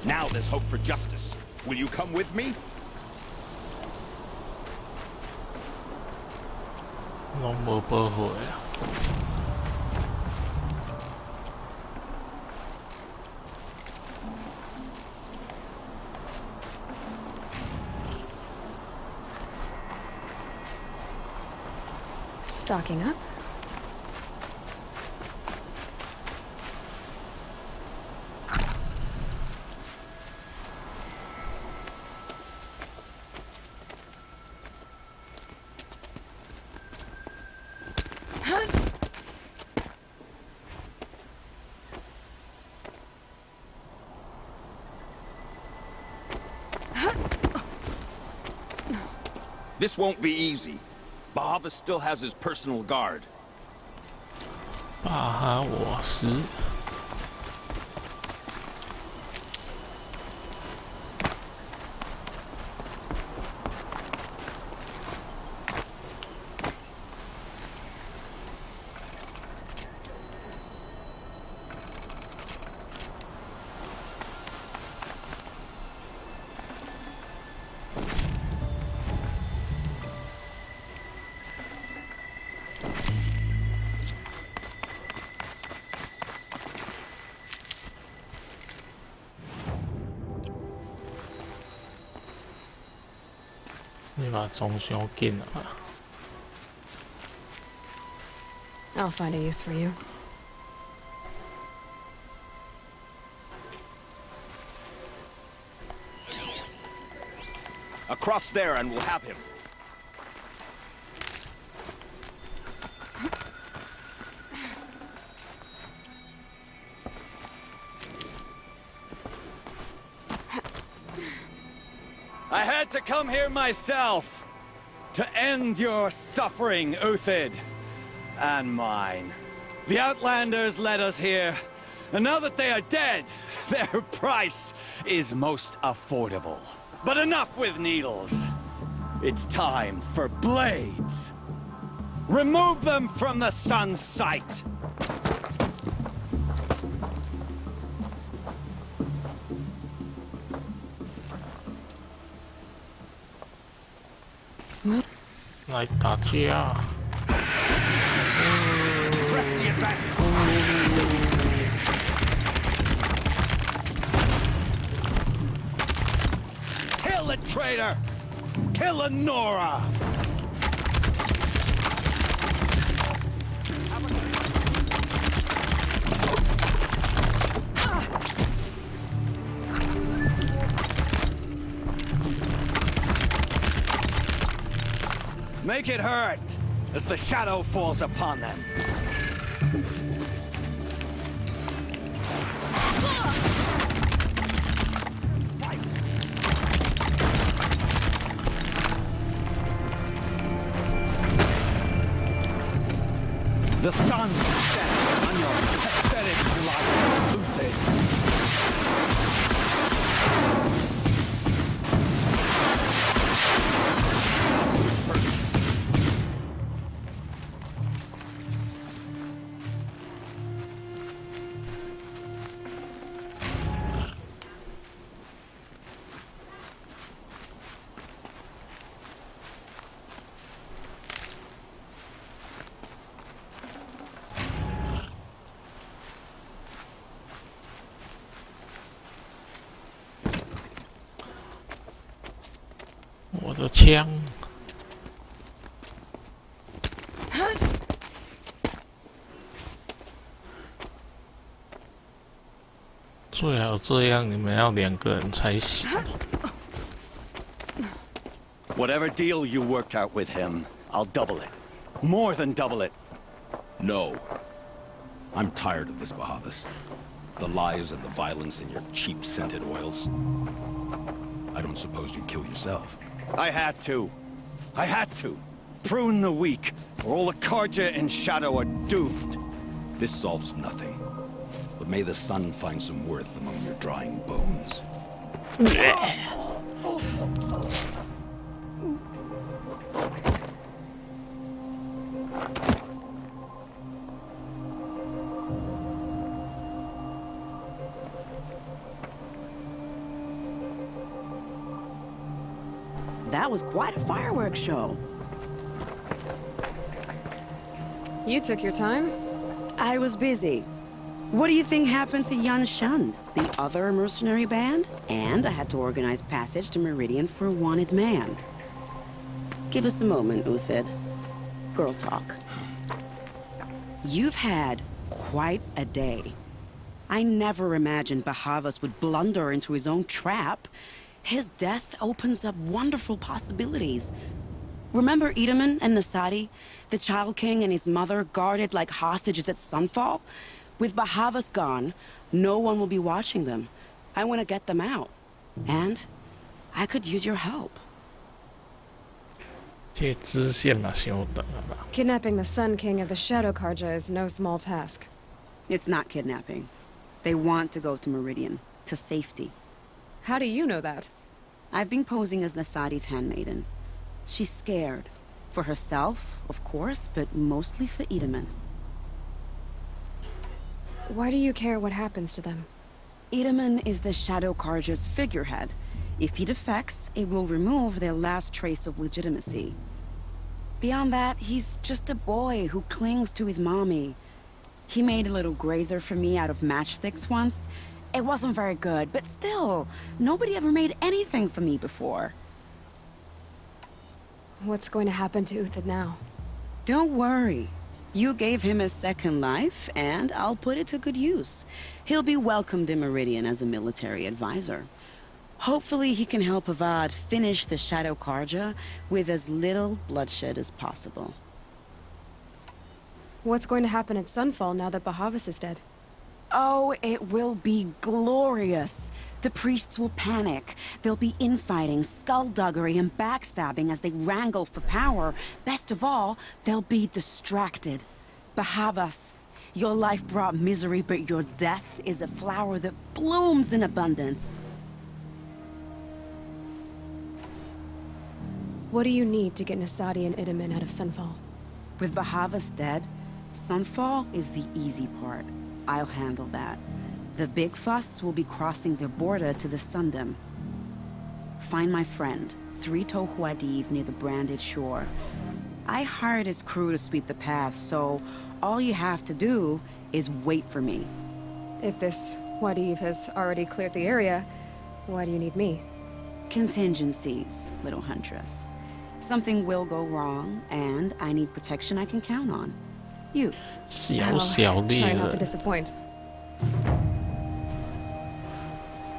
J: Now there's hope for justice. Will you come with me?
A: 拢无保护的啊。
C: Stocking up.
J: This won't be easy. Bahavas still has his personal guard.
A: 巴哈瓦斯。你嘛总伤紧啊！
C: I'll find a use for you.
J: Across there and we'll have him.
M: I had to come here myself to end your suffering, Uthid, and mine. The Outlanders led us here, and now that they are dead, their price is most affordable. But enough with needles. It's time for blades. Remove them from the sun's sight.
C: What?
A: 来打架！
I: Press the advantage.
M: Kill traitor! Kill Nora! Make it hurt as the shadow falls upon them. The sun sets on your pathetic life, Luthid.
A: 我的枪，最好这样，你们要2个人才行。
M: Whatever deal you worked out with him, I'll double it. More than double it.
G: No. I'm tired of this, Bahavas. The lies and the violence and your cheap scented oils. I don't suppose you'd kill yourself.
M: I had to. I had to. Prune the weak, or all the Karja in Shadow are doomed.
G: This solves nothing. But may the sun find some worth among your drying bones.
L: That was quite a fireworks show.
C: You took your time?
L: I was busy. What do you think happened to Yan Shund, the other mercenary band? And I had to organize passage to Meridian for a wanted man. Give us a moment, Uthid. Girl talk. You've had quite a day. I never imagined Bahavas would blunder into his own trap. His death opens up wonderful possibilities. Remember Edaman and Nasadi? The Child King and his mother guarded like hostages at Sunfall? With Bahavas gone, no one will be watching them. I want to get them out. And I could use your help.
C: Kidnapping the Sun King of the Shadow Karja is no small task.
L: It's not kidnapping. They want to go to Meridian, to safety.
C: How do you know that?
L: I've been posing as Nasadi's handmaiden. She's scared. For herself, of course, but mostly for Edaman.
C: Why do you care what happens to them?
L: Edaman is the Shadow Karja's figurehead. If he defects, it will remove their last trace of legitimacy. Beyond that, he's just a boy who clings to his mommy. He made a little grazer for me out of matchsticks once. It wasn't very good, but still, nobody ever made anything for me before.
C: What's going to happen to Uthid now?
L: Don't worry. You gave him a second life, and I'll put it to good use. He'll be welcomed in Meridian as a military advisor. Hopefully he can help Avad finish the Shadow Karja with as little bloodshed as possible.
C: What's going to happen at Sunfall now that Bahavas is dead?
L: Oh, it will be glorious. The priests will panic. There'll be infighting, skullduggery, and backstabbing as they wrangle for power. Best of all, they'll be distracted. Bahavas, your life brought misery, but your death is a flower that blooms in abundance.
C: What do you need to get Nasadi and Edaman out of Sunfall?
L: With Bahavas dead, Sunfall is the easy part. I'll handle that. The big fuss will be crossing the border to the Sundom. Find my friend, 3 Tohuadiv near the branded shore. I hired his crew to sweep the path, so all you have to do is wait for me.
C: If this Wadiv has already cleared the area, why do you need me?
L: Contingencies, little huntress. Something will go wrong, and I need protection I can count on. You.
A: 小小猎
C: Try not to
A: 人，
C: disappoint.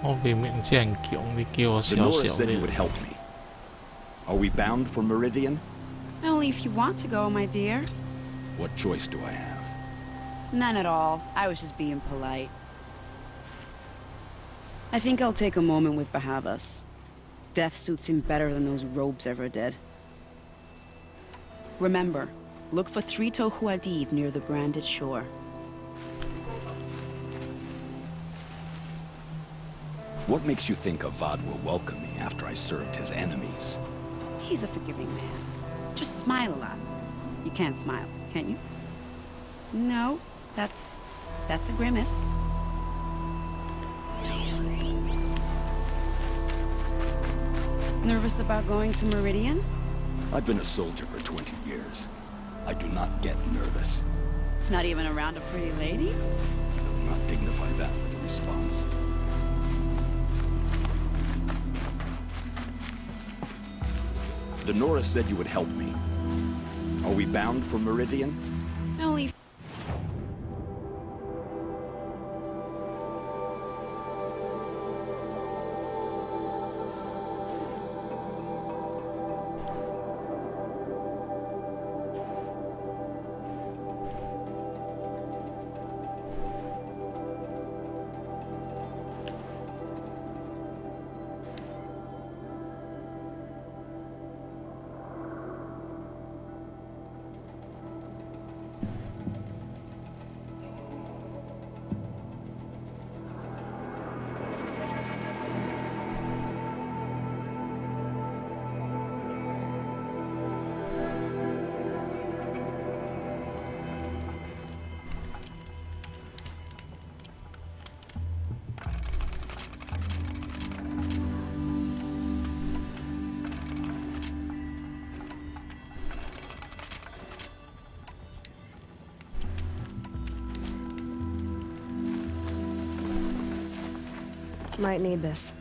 A: 我明明这样强，你叫我
G: The
A: 小
G: Nora
A: 小
G: said
A: 猎
G: you would
A: 人。
G: help me. Are we bound for Meridian?
L: Only if you want to go, my dear.
G: What choice do I have?
L: None at all. I was just being polite. I think I'll take a moment with Bahavas. Death suits him better than those robes ever did. Remember, look for 3 Tohuadiv near the branded shore.
G: What makes you think Avad will welcome me after I served his enemies?
L: He's a forgiving man. Just smile a lot. You can't smile, can't you? No, that's a grimace. Nervous about going to Meridian?
G: I've been a soldier for 20 years. I do not get nervous.
L: Not even around a pretty lady?
G: I will not dignify that with a response. The Nora said you would help me. Are we bound for Meridian?
L: Only
C: Might need this.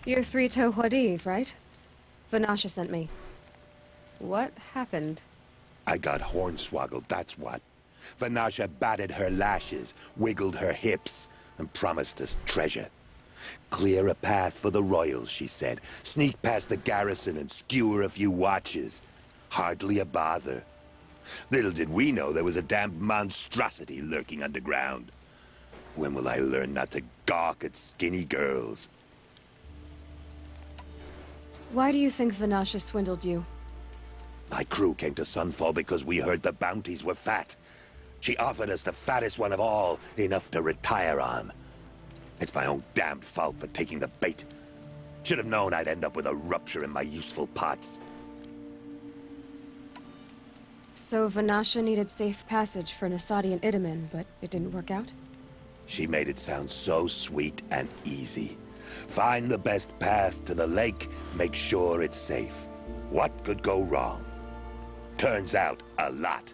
C: You're 3 Tohuadiv, right? Vanasha sent me. What happened?
N: I got hornswoggled, that's what. Vanasha batted her lashes, wiggled her hips, and promised us treasure. Clear a path for the royals, she said. Sneak past the garrison and skewer a few watches. Hardly a bother. Little did we know there was a damned monstrosity lurking underground. When will I learn not to gawk at skinny girls?
C: Why do you think Vanasha swindled you?
N: My crew came to Sunfall because we heard the bounties were fat. She offered us the fattest one of all, enough to retire on. It's my own damned fault for taking the bait. Should have known I'd end up with a rupture in my useful pots.
C: So Vanasha needed safe passage for Nasadi and Idaman, but it didn't work out?
N: She made it sound so sweet and easy. Find the best path to the lake, make sure it's safe. What could go wrong? Turns out, a lot.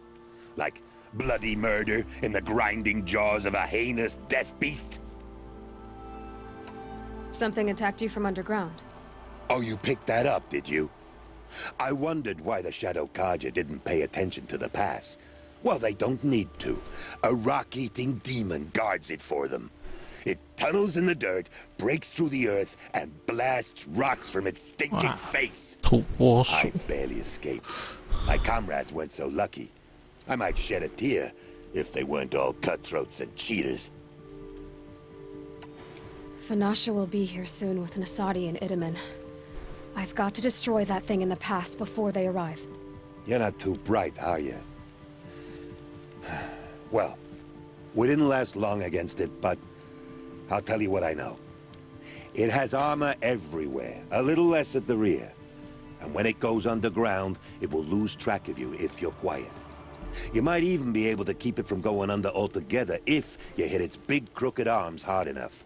N: Like bloody murder in the grinding jaws of a heinous death beast.
C: Something attacked you from underground.
N: Oh, you picked that up, did you? I wondered why the Shadow Kaja didn't pay attention to the pass. Well, they don't need to. A rock-eating demon guards it for them. It tunnels in the dirt, breaks through the earth, and blasts rocks from its stinking face. I barely escaped. My comrades weren't so lucky. I might shed a tear if they weren't all cutthroats and cheaters.
C: Vanasha will be here soon with Nasadi and Idaman. I've got to destroy that thing in the pass before they arrive.
N: You're not too bright, are you? Well, we didn't last long against it, but I'll tell you what I know. It has armor everywhere, a little less at the rear. And when it goes underground, it will lose track of you if you're quiet. You might even be able to keep it from going under altogether if you hit its big crooked arms hard enough.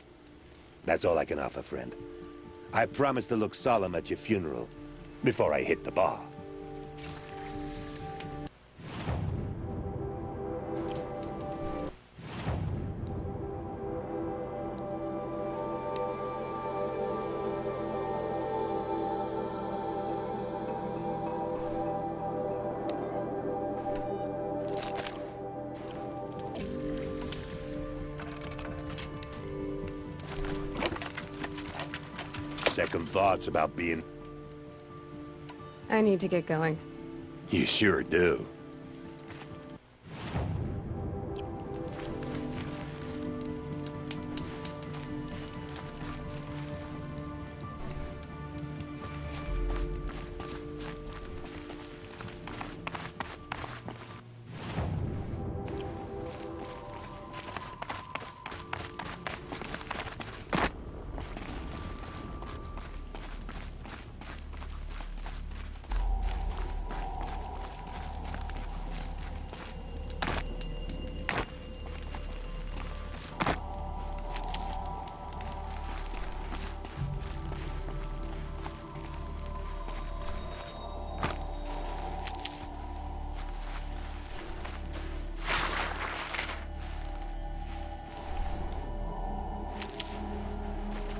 N: That's all I can offer, friend. I promise to look solemn at your funeral before I hit the bar. Second thoughts about being...
C: I need to get going.
N: You sure do.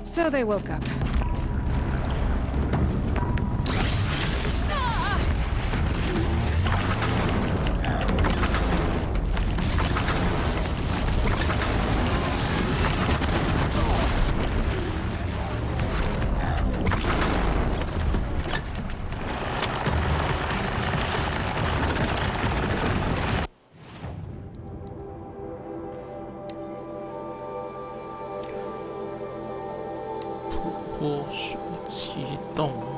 C: So they woke up.
A: 波速启动。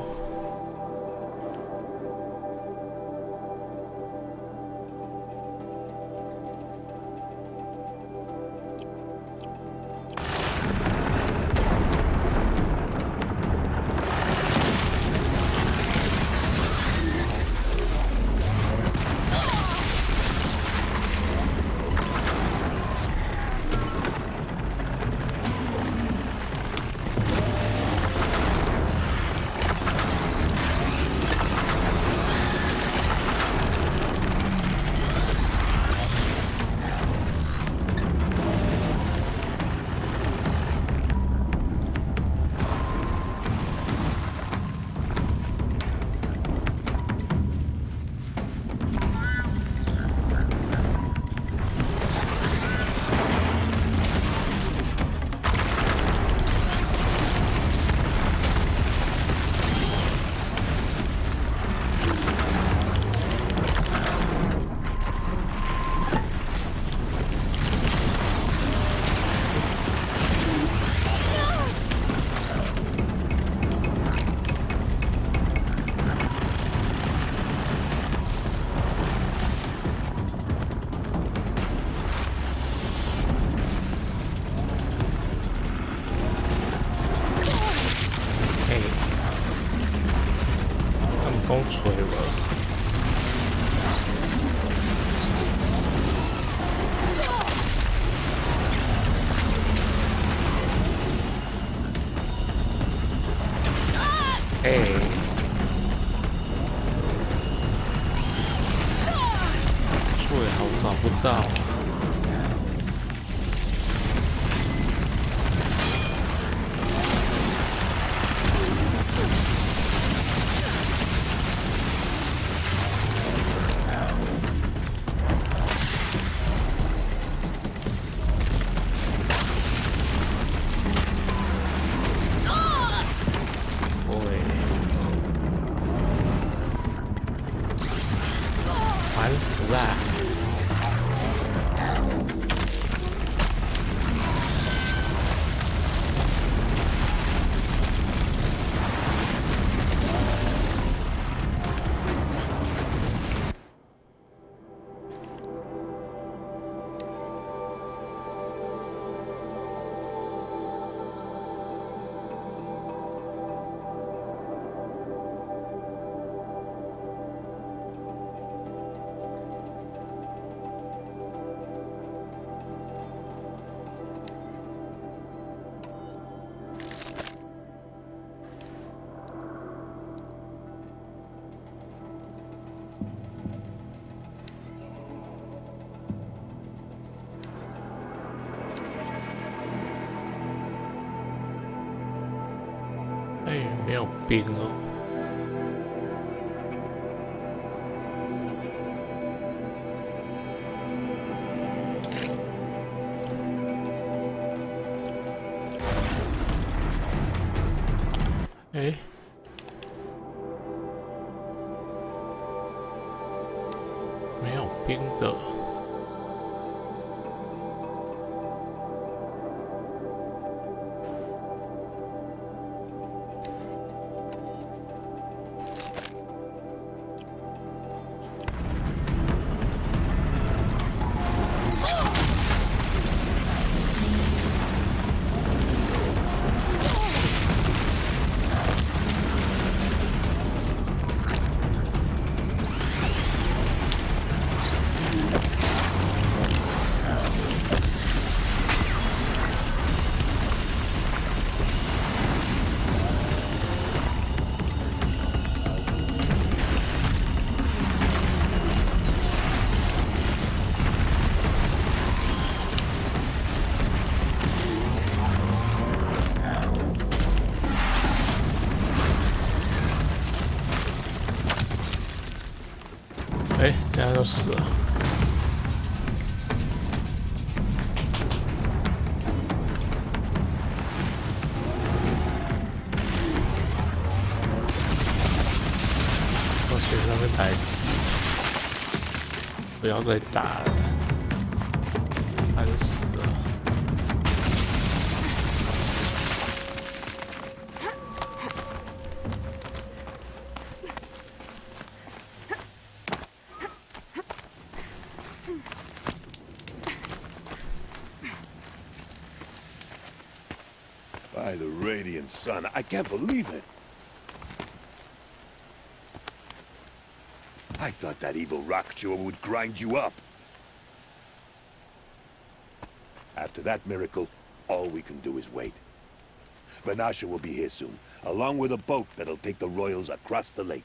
A: 风吹了。最好找不到。烦死啊！没有兵哦。哎，没有兵的。哎，大家都死了。我选上面台，不要再打了，烦死了。
N: By the radiant sun, I can't believe it. I thought that evil rock jaw would grind you up. After that miracle, all we can do is wait. Vanasha will be here soon, along with a boat that'll take the royals across the lake.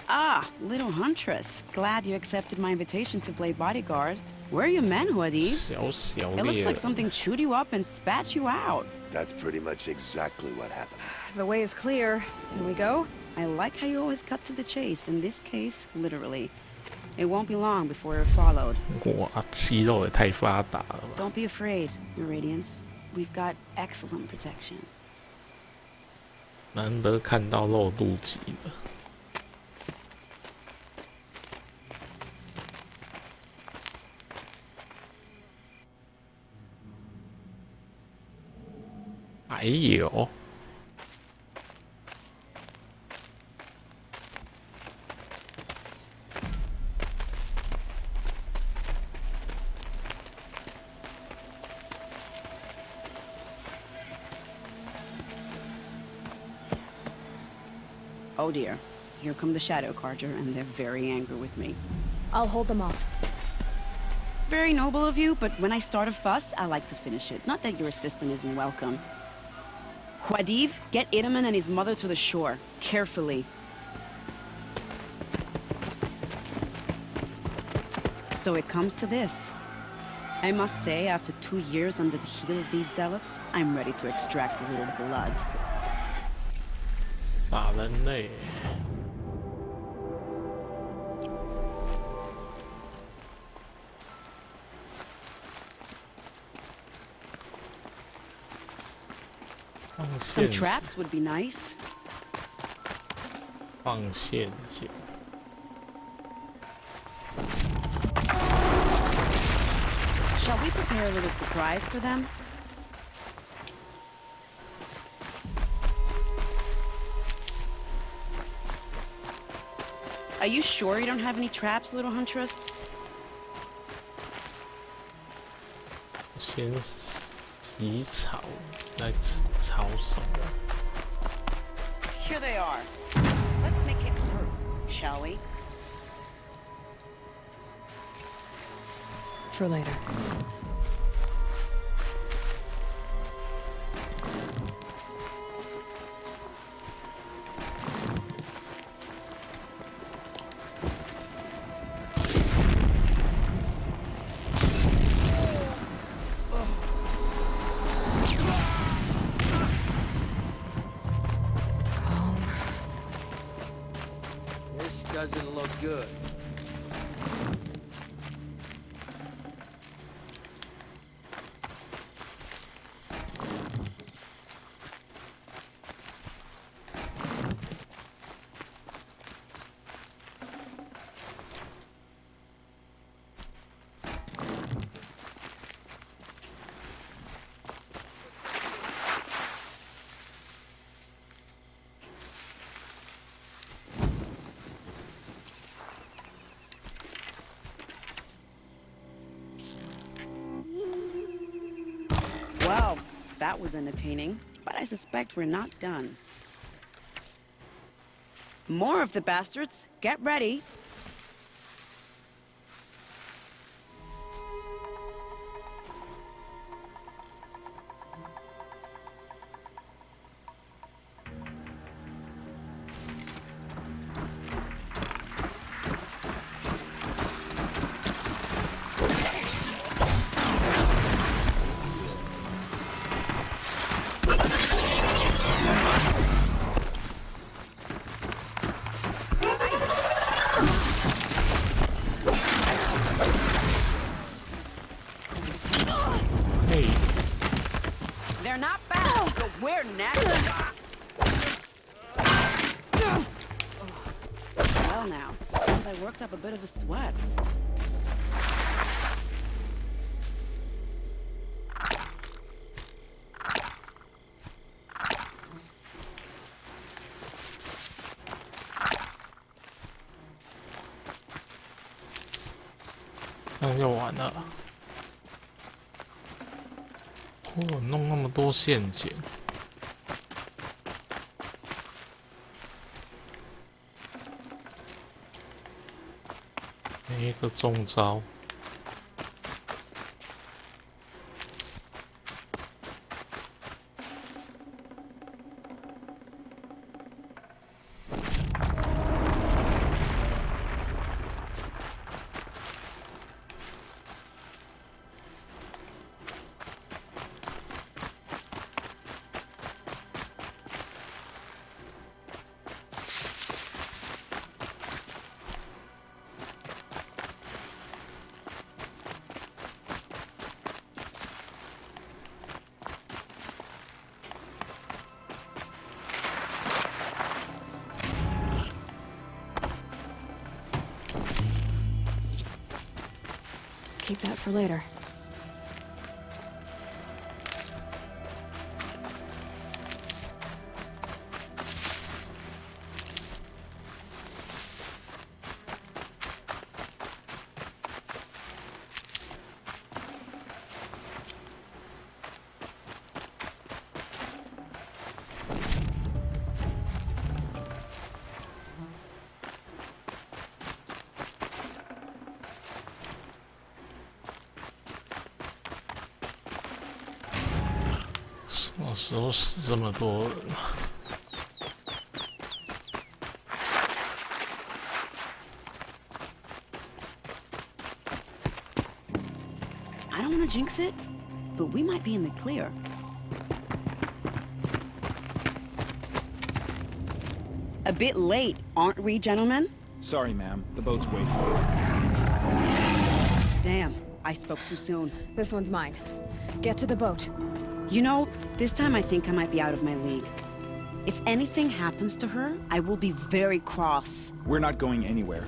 L: Ah, little huntress. Glad you accepted my invitation to play bodyguard. Where are your men, Huadi? It looks like something chewed you up and spat you out.
N: That's pretty much exactly what happened.
C: The way is clear. Can we go?
L: I like how you always cut to the chase. In this case, literally. It won't be long before you're followed.
A: 哇，肌肉也太发达了吧！
L: Don't be afraid, Your Radiance. We've got excellent protection.
A: 难得看到露肚脐的。还有。
L: Oh dear. Here come the Shadow Carja, and they're very angry with me.
C: I'll hold them off.
L: Very noble of you, but when I start a fuss, I like to finish it. Not that your assistant isn't welcome. Huadiv, get Itaman and his mother to the shore. Carefully. So it comes to this. I must say, after 2 years under the heel of these zealots, I'm ready to extract a little blood.
A: 打人类。
L: Some traps would be nice.
A: 放陷阱。
L: Shall we prepare a little surprise for them? Are you sure you don't have any traps, little huntress?
A: 先洗草，在草什么？
L: Here they are. Let's make it through, shall we?
C: For later.
H: Good.
L: Well, that was entertaining, but I suspect we're not done. More of the bastards. Get ready.
A: Hey.
L: They're not bad, but we're next. Well now, seems I worked up a bit of a sweat.
A: 那就完了。哦，弄那么多陷阱。每一个中招。
C: Keep that for later.什么时候死这么多人啊？
L: I don't want to jinx it, but we might be in the clear. A bit late, aren't we, gentlemen?
O: Sorry, ma'am. The boat's waiting.
L: Damn, I spoke too soon.
C: This one's mine. Get to the boat.
L: You know, this time I think I might be out of my league. If anything happens to her, I will be very cross.
O: We're not going anywhere.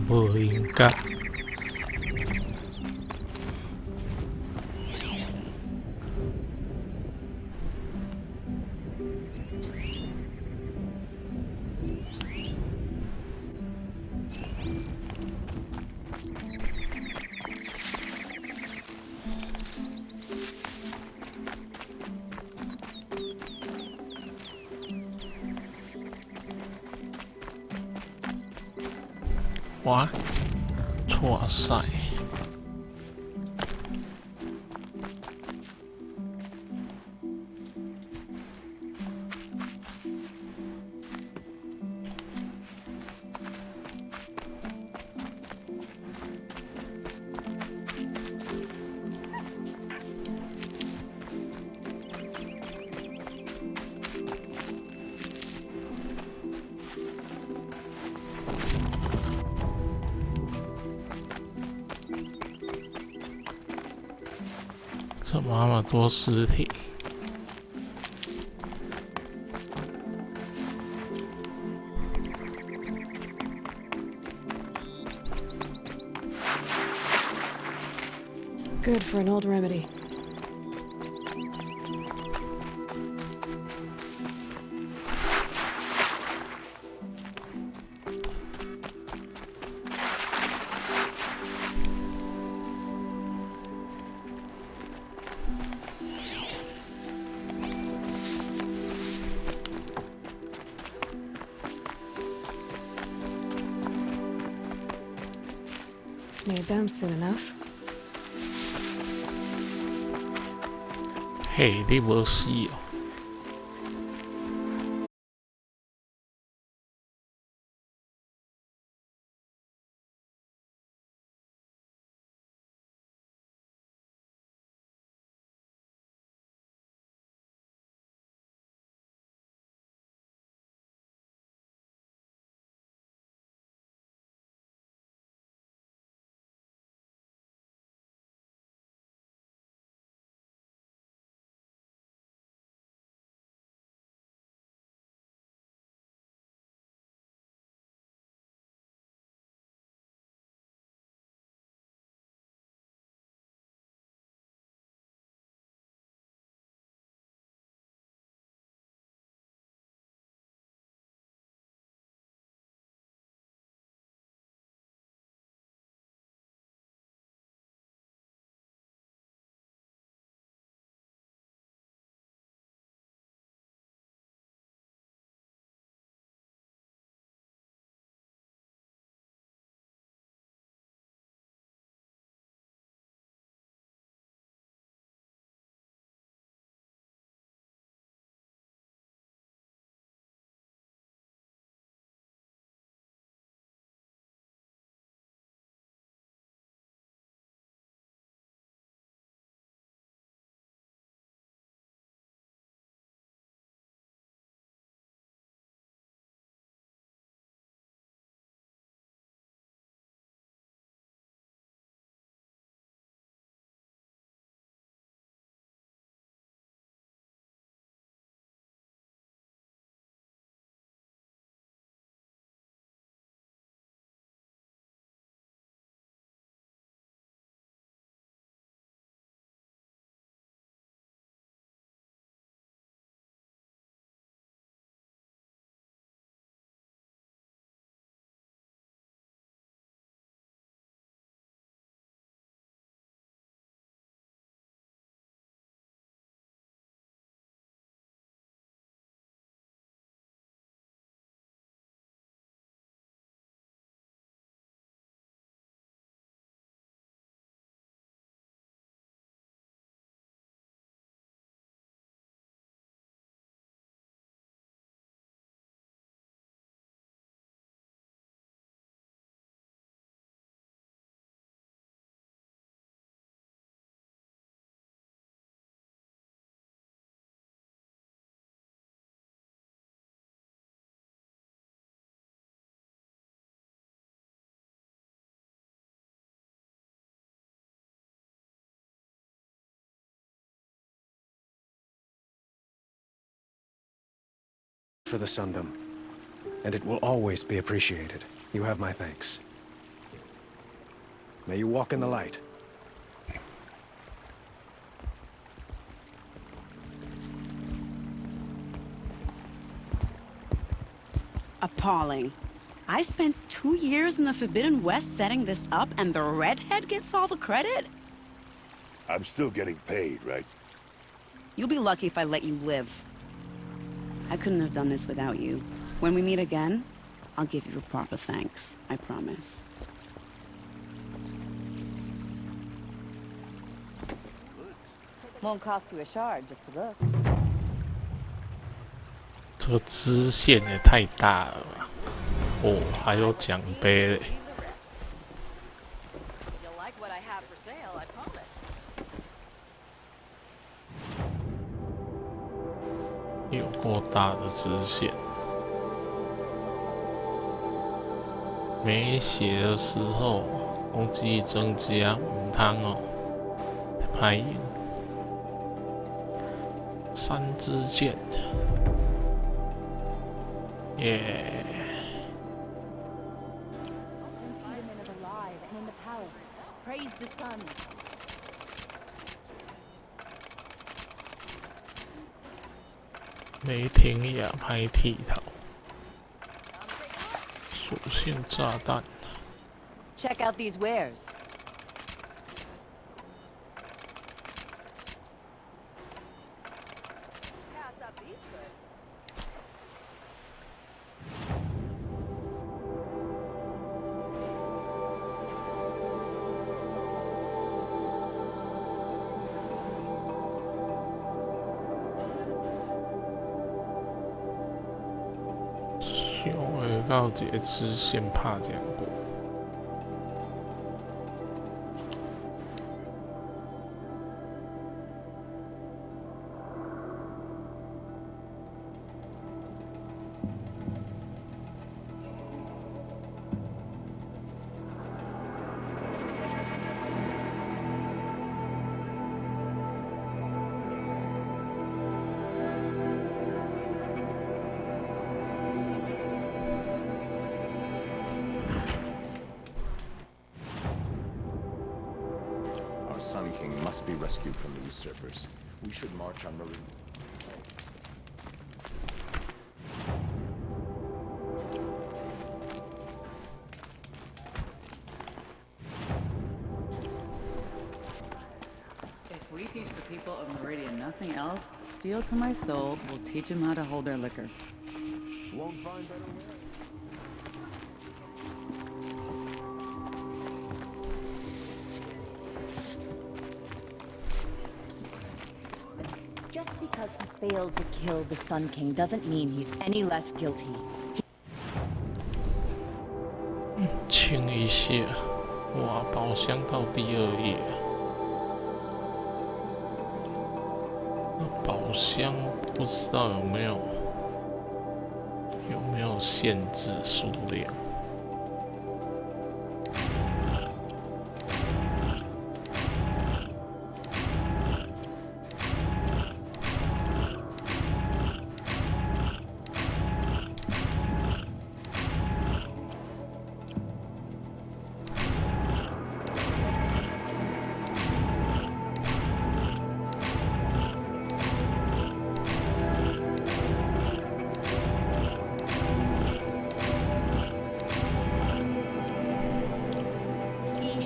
A: 不应该。哇，哇塞！怎么那么多尸体？Good
C: for an old remedy. Need them soon enough.
A: 嘿，你无死哦！
H: for the Sundom, and it will always be appreciated. You have my thanks. May you walk in the light.
L: Appalling. I spent 2 years in the Forbidden West setting this up, and the redhead gets all the credit?
N: I'm still getting paid, right?
L: You'll be lucky if I let you live. I couldn't have done this without you. When we meet again, I'll give you a proper thanks. I promise.
P: Won't cost you a shard just to look.
A: 这个支线也太大了吧！哦，还有奖杯嘞。有够大的支线。没血的时候，攻击力增加5汤哦，拍影。3支箭。 Yeah.
P: Alive and in the palace. Praise the sun.
A: 雷霆亚拍剃头，属性炸弹。
P: Check out these wares.
A: 小的到一个支线拍这样过。
B: Sun King must be rescued from the usurpers. We should march on Marine.
Q: If we teach the people of Meridian nothing else, steel to my soul will teach them how to hold their liquor.
B: Won't find better way.
P: Just because he failed to kill the Sun King doesn't mean he's any less guilty.
A: 清一下，哇，宝箱到第2页。那宝箱不知道有没有限制数量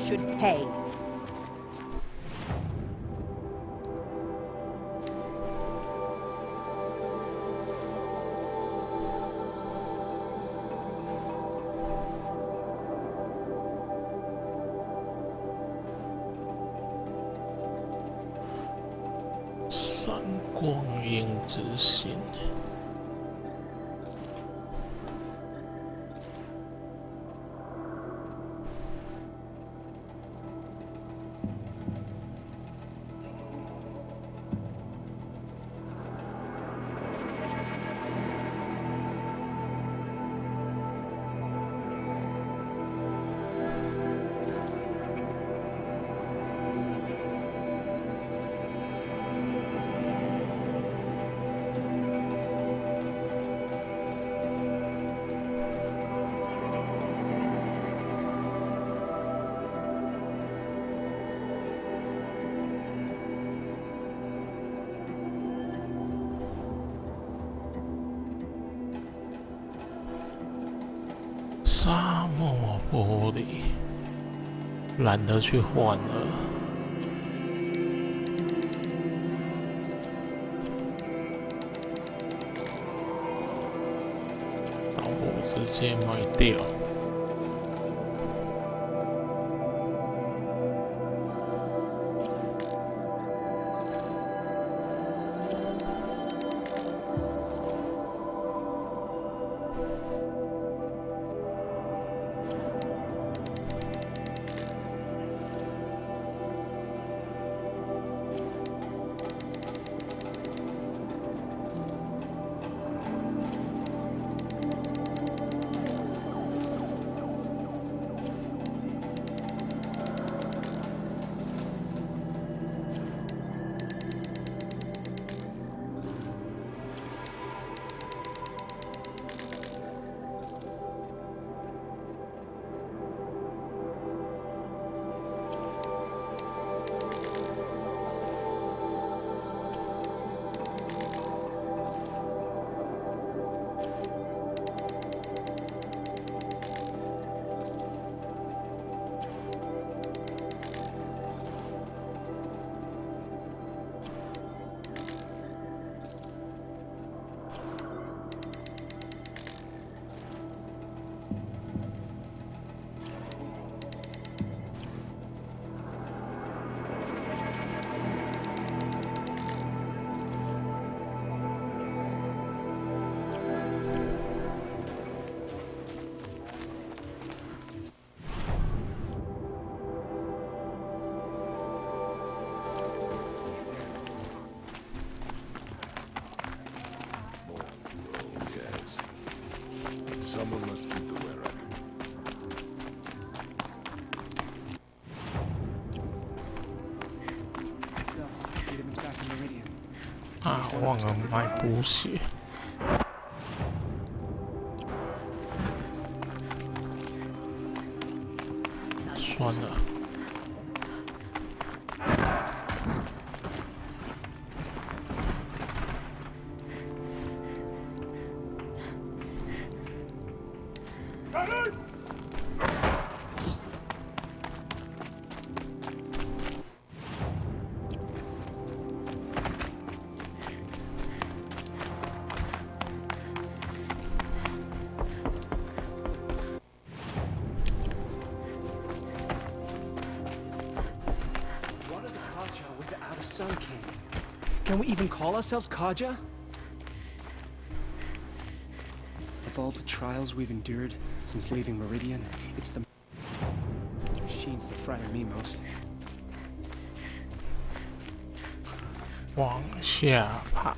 A: ？Should
P: pay.
A: 《闪光影之心》。玻璃，懒得去换了。倒不直接卖掉。
E: Someone must keep the wear record.
A: 啊，忘了买补血。算了。
H: Sun King. Can we even call ourselves Kaja? Of all the trials we've endured since leaving Meridian, it's the machines that frighten me most.
A: 往下爬。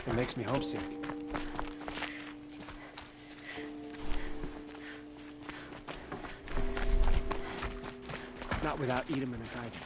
H: It makes me homesick. Not without Edelman and guidance.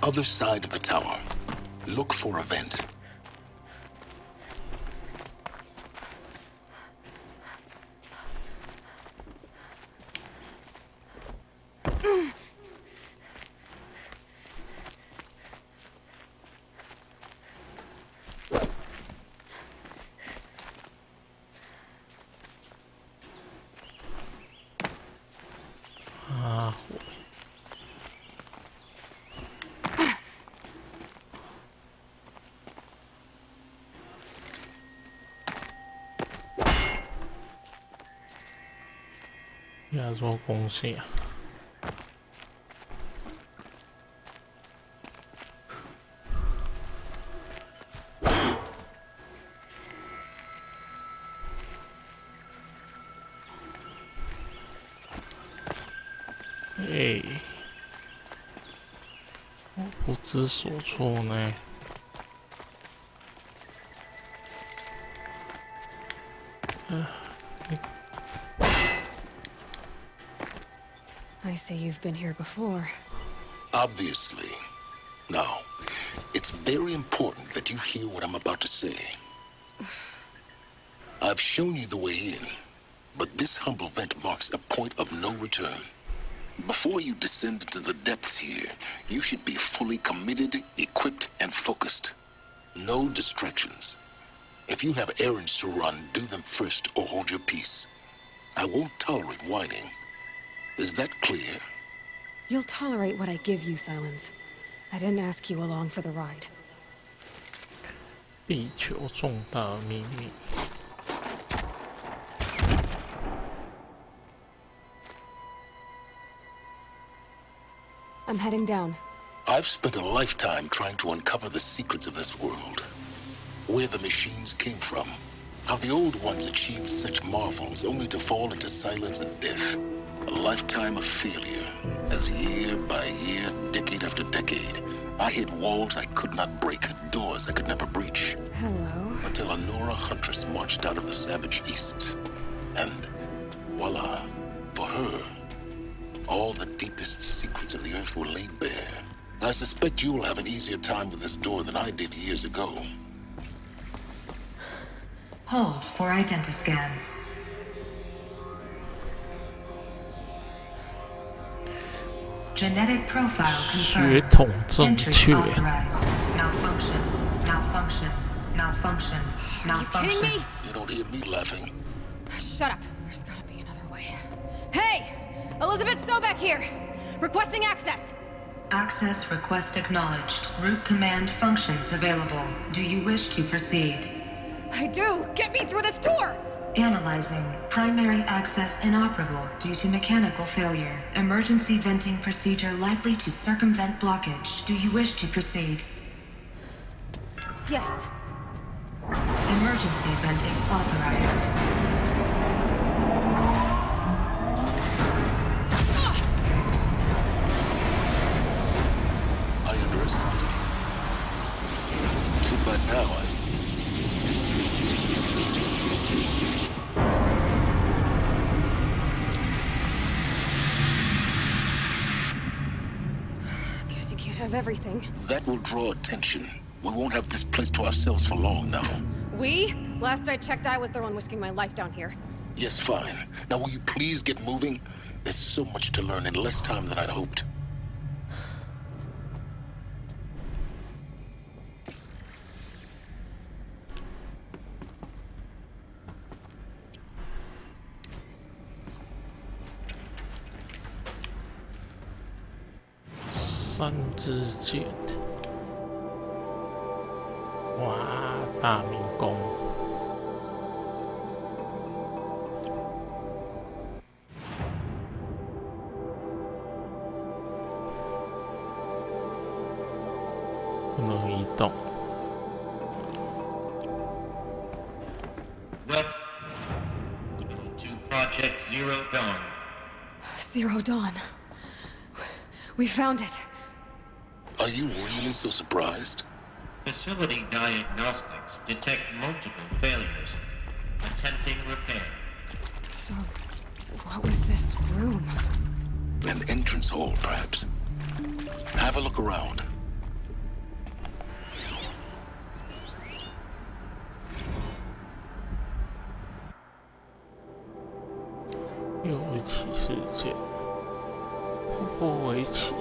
D: Other side of the tower. Look for a vent.
A: Ah. 压缩弓线。哎，我不知所措呢。
C: I see you've been here before.
D: Obviously. Now, it's very important that you hear what I'm about to say. I've shown you the way in, but this humble vent marks a point of no return. Before you descend into the depths here, you should be fully committed, equipped, and focused. No distractions. If you have errands to run, do them first or hold your peace. I won't tolerate whining. Is that clear?
C: You'll tolerate what I give you, Silence. I didn't ask you along for the ride.
A: 地球重大秘密。
C: I'm heading down.
D: I've spent a lifetime trying to uncover the secrets of this world. Where the machines came from. How the old ones achieved such marvels only to fall into silence and death. A lifetime of failure. As year by year, decade after decade, I hit walls I could not break, doors I could never breach.
C: Hello.
D: Until a Nora huntress marched out of the savage east. And voila, for her, all the deepest secrets of the earth were laid bare. I suspect you'll have an easier time with this door than I did years ago.
R: Hold for identiscan. Genetic profile confirmed.
A: 血统正
R: Entry
A: 确。
R: authorized. Malfunction. Malfunction. Malfunction.
C: Are you kidding
R: Malfunction.
C: me?
D: You don't hear me laughing.
C: Shut up. There's gotta be another way. Hey! Elizabeth Sobek here! Requesting access!
R: Access request acknowledged. Root command functions available. Do you wish to proceed?
C: I do! Get me through this door!
R: Analyzing. Primary access inoperable due to mechanical failure. Emergency venting procedure likely to circumvent blockage. Do you wish to proceed?
C: Yes.
R: Emergency venting authorized.
D: I underestimated you. Too bad now
C: Guess you can't have everything.
D: That will draw attention. We won't have this place to ourselves for long now.
C: We? Last I checked, I was the one risking my life down here.
D: Yes, fine. Now will you please get moving? There's so much to learn in less time than I'd hoped.
A: 三支箭，哇，大明宫，不能移动。
S: Welcome to Project Zero Dawn.
C: Zero Dawn. We found it.
D: Are you really so surprised?
S: Facility diagnostics detect multiple failures. Attempting repair.
C: So, what was this room?
D: An entrance hall, perhaps. Have a look around.
A: 又一起事件，不为起。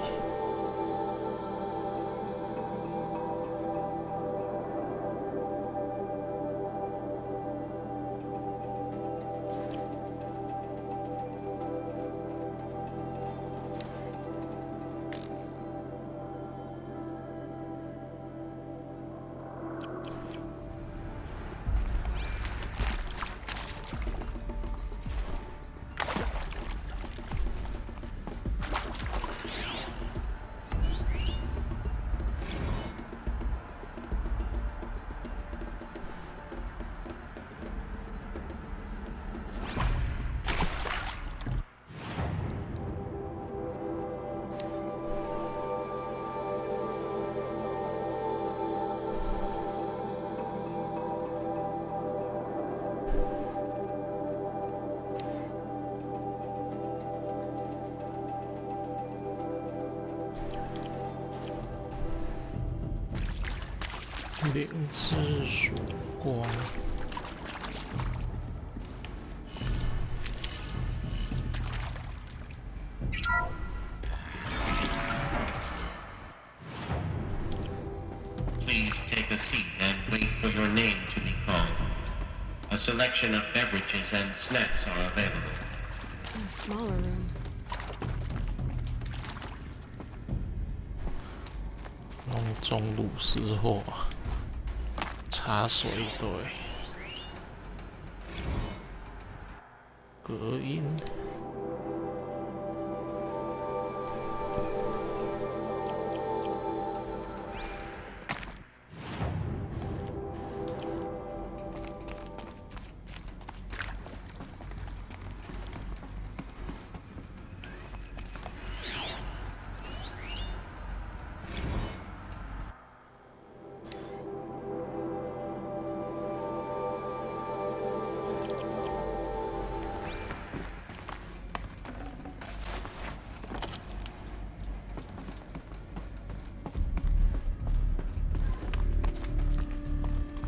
A: 灵之曙光。
S: Please take a seat and wait for your name to be called. A selection of beverages and snacks are available.
C: In a smaller room.
A: 弄中路失货，茶水队，隔音。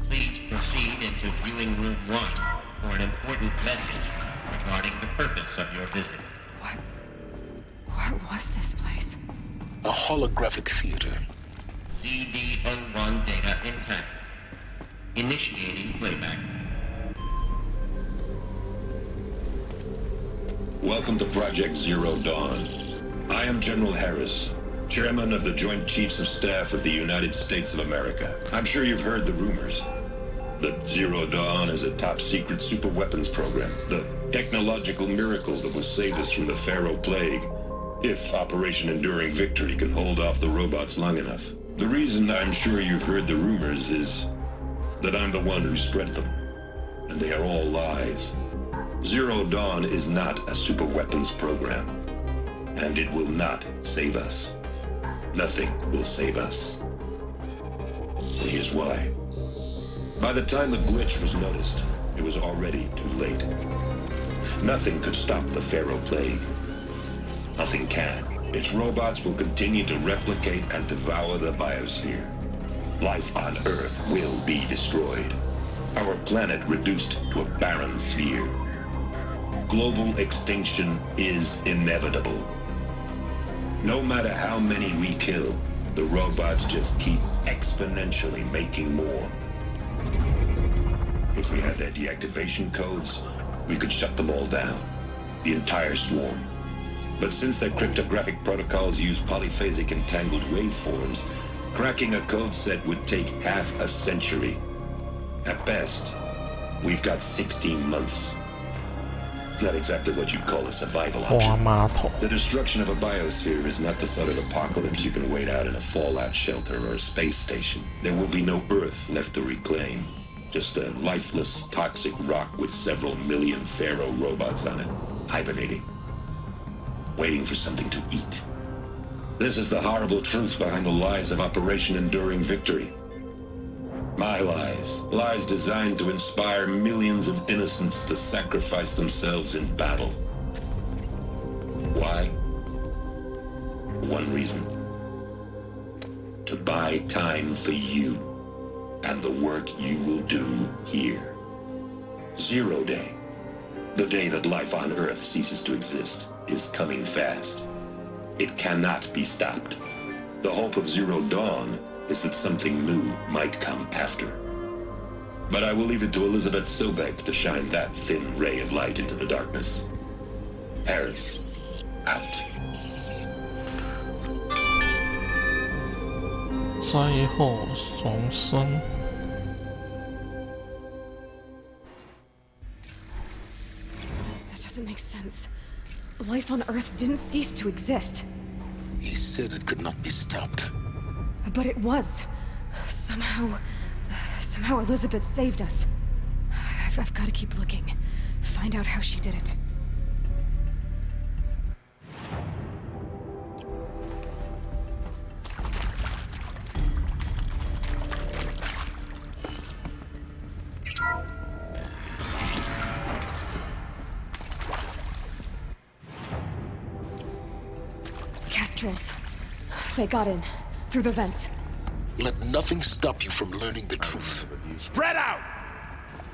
S: Please proceed into viewing room 1 for an important message regarding the purpose of your visit.
C: What was this place?
D: A holographic theater.
S: CD01 data intact. Initiating playback.
N: Welcome to Project Zero Dawn. I am General Harris, Chairman of the Joint Chiefs of Staff of the United States of America. I'm sure you've heard the rumors that Zero Dawn is a top-secret super-weapons program, the technological miracle that will save us from the Pharaoh Plague, if Operation Enduring Victory can hold off the robots long enough. The reason I'm sure you've heard the rumors is that I'm the one who spread them, and they are all lies. Zero Dawn is not a super-weapons program, and it will not save us. Nothing will save us. And here's why. By the time the glitch was noticed, it was already too late. Nothing could stop the Pharaoh Plague. Nothing can. Its robots will continue to replicate and devour the biosphere. Life on Earth will be destroyed. Our planet reduced to a barren sphere. Global extinction is inevitable. No matter how many we kill, the robots just keep exponentially making more. If we had their deactivation codes, we could shut them all down, the entire swarm. But since their cryptographic protocols use polyphasic entangled waveforms, cracking a code set would take half a century. At best, we've got 16 months. Not exactly what you'd call a survival option. The destruction of a biosphere is not the sort of apocalypse you can wait out in a fallout shelter or a space station. There will be no Earth left to reclaim. Just a lifeless, toxic rock with several million Pharaoh robots on it, hibernating, waiting for something to eat. This is the horrible truth behind the lies of Operation Enduring Victory. My lies. Lies designed to inspire millions of innocents to sacrifice themselves in battle. Why? One reason. To buy time for you and the work you will do here. Zero Day, the day that life on Earth ceases to exist, is coming fast. It cannot be stopped. The hope of Zero Dawn is that something new might come after. But I will leave it to Elizabeth Sobek to shine that thin ray of light into the darkness. Harris, out.
A: 灾后重生。
C: That doesn't make sense. Life on Earth didn't cease to exist.
D: He said it could not be stopped.
C: But it was. Somehow Elizabeth saved us. I've got to keep looking. Find out how she did it. Kestrels. They got in. Through the vents.
D: Let nothing stop you from learning the truth.
F: Spread out!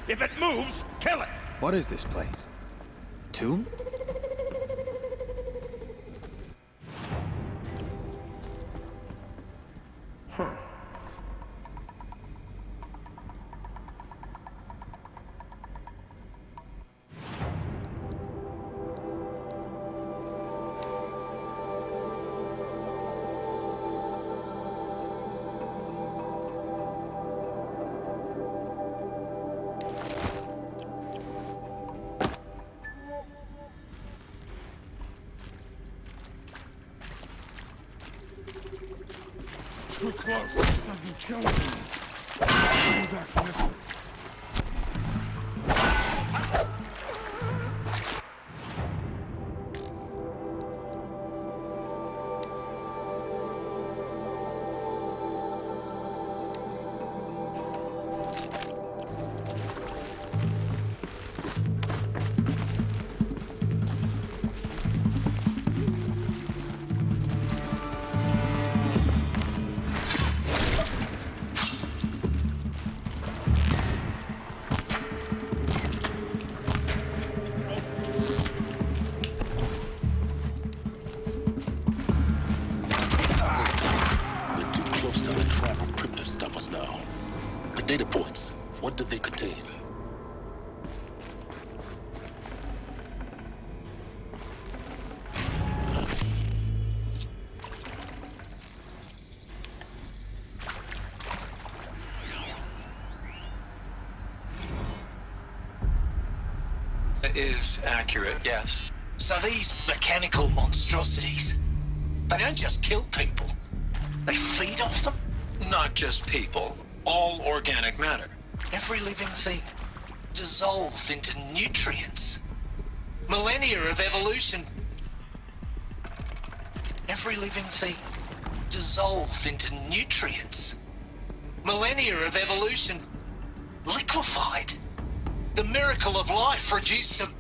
F: If it moves, kill it!
E: What is this place? Tomb?
F: Too close. It doesn't kill me. I'll be back from this one.
D: Data points. What did they contain?
T: It is accurate, yes. So these mechanical monstrosities, they don't just kill people. They feed off them? Not just people. All organic matter. Every living thing dissolved into nutrients. Millennia of evolution. Every living thing dissolved into nutrients. Millennia of evolution liquefied. The miracle of life produced some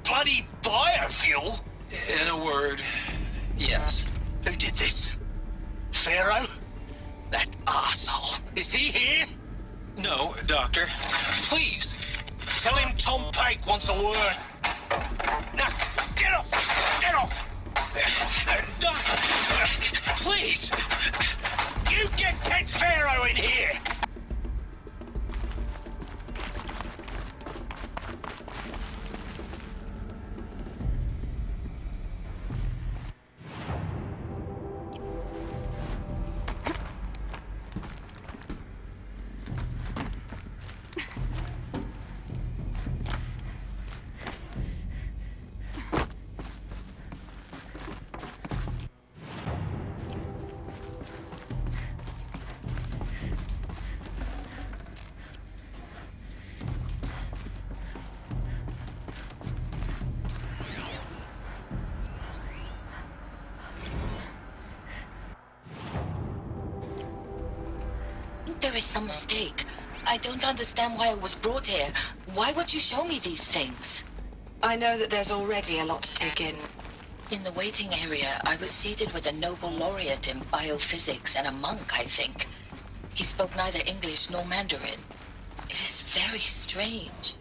T: bloody biofuel. In a word, yes. Who did this? Pharaoh? That arsehole. Is he here? No, Doctor. Please, tell him Tom Pike wants a word. Now, get off! Get off! Doctor, please! You get Ted Pharaoh in here!
U: There is some mistake. I don't understand why I was brought here. Why would you show me these things?
V: I know that there's already a lot to take in.
U: In the waiting area, I was seated with a Nobel laureate in biophysics and a monk, I think. He spoke neither English nor Mandarin. It is very strange.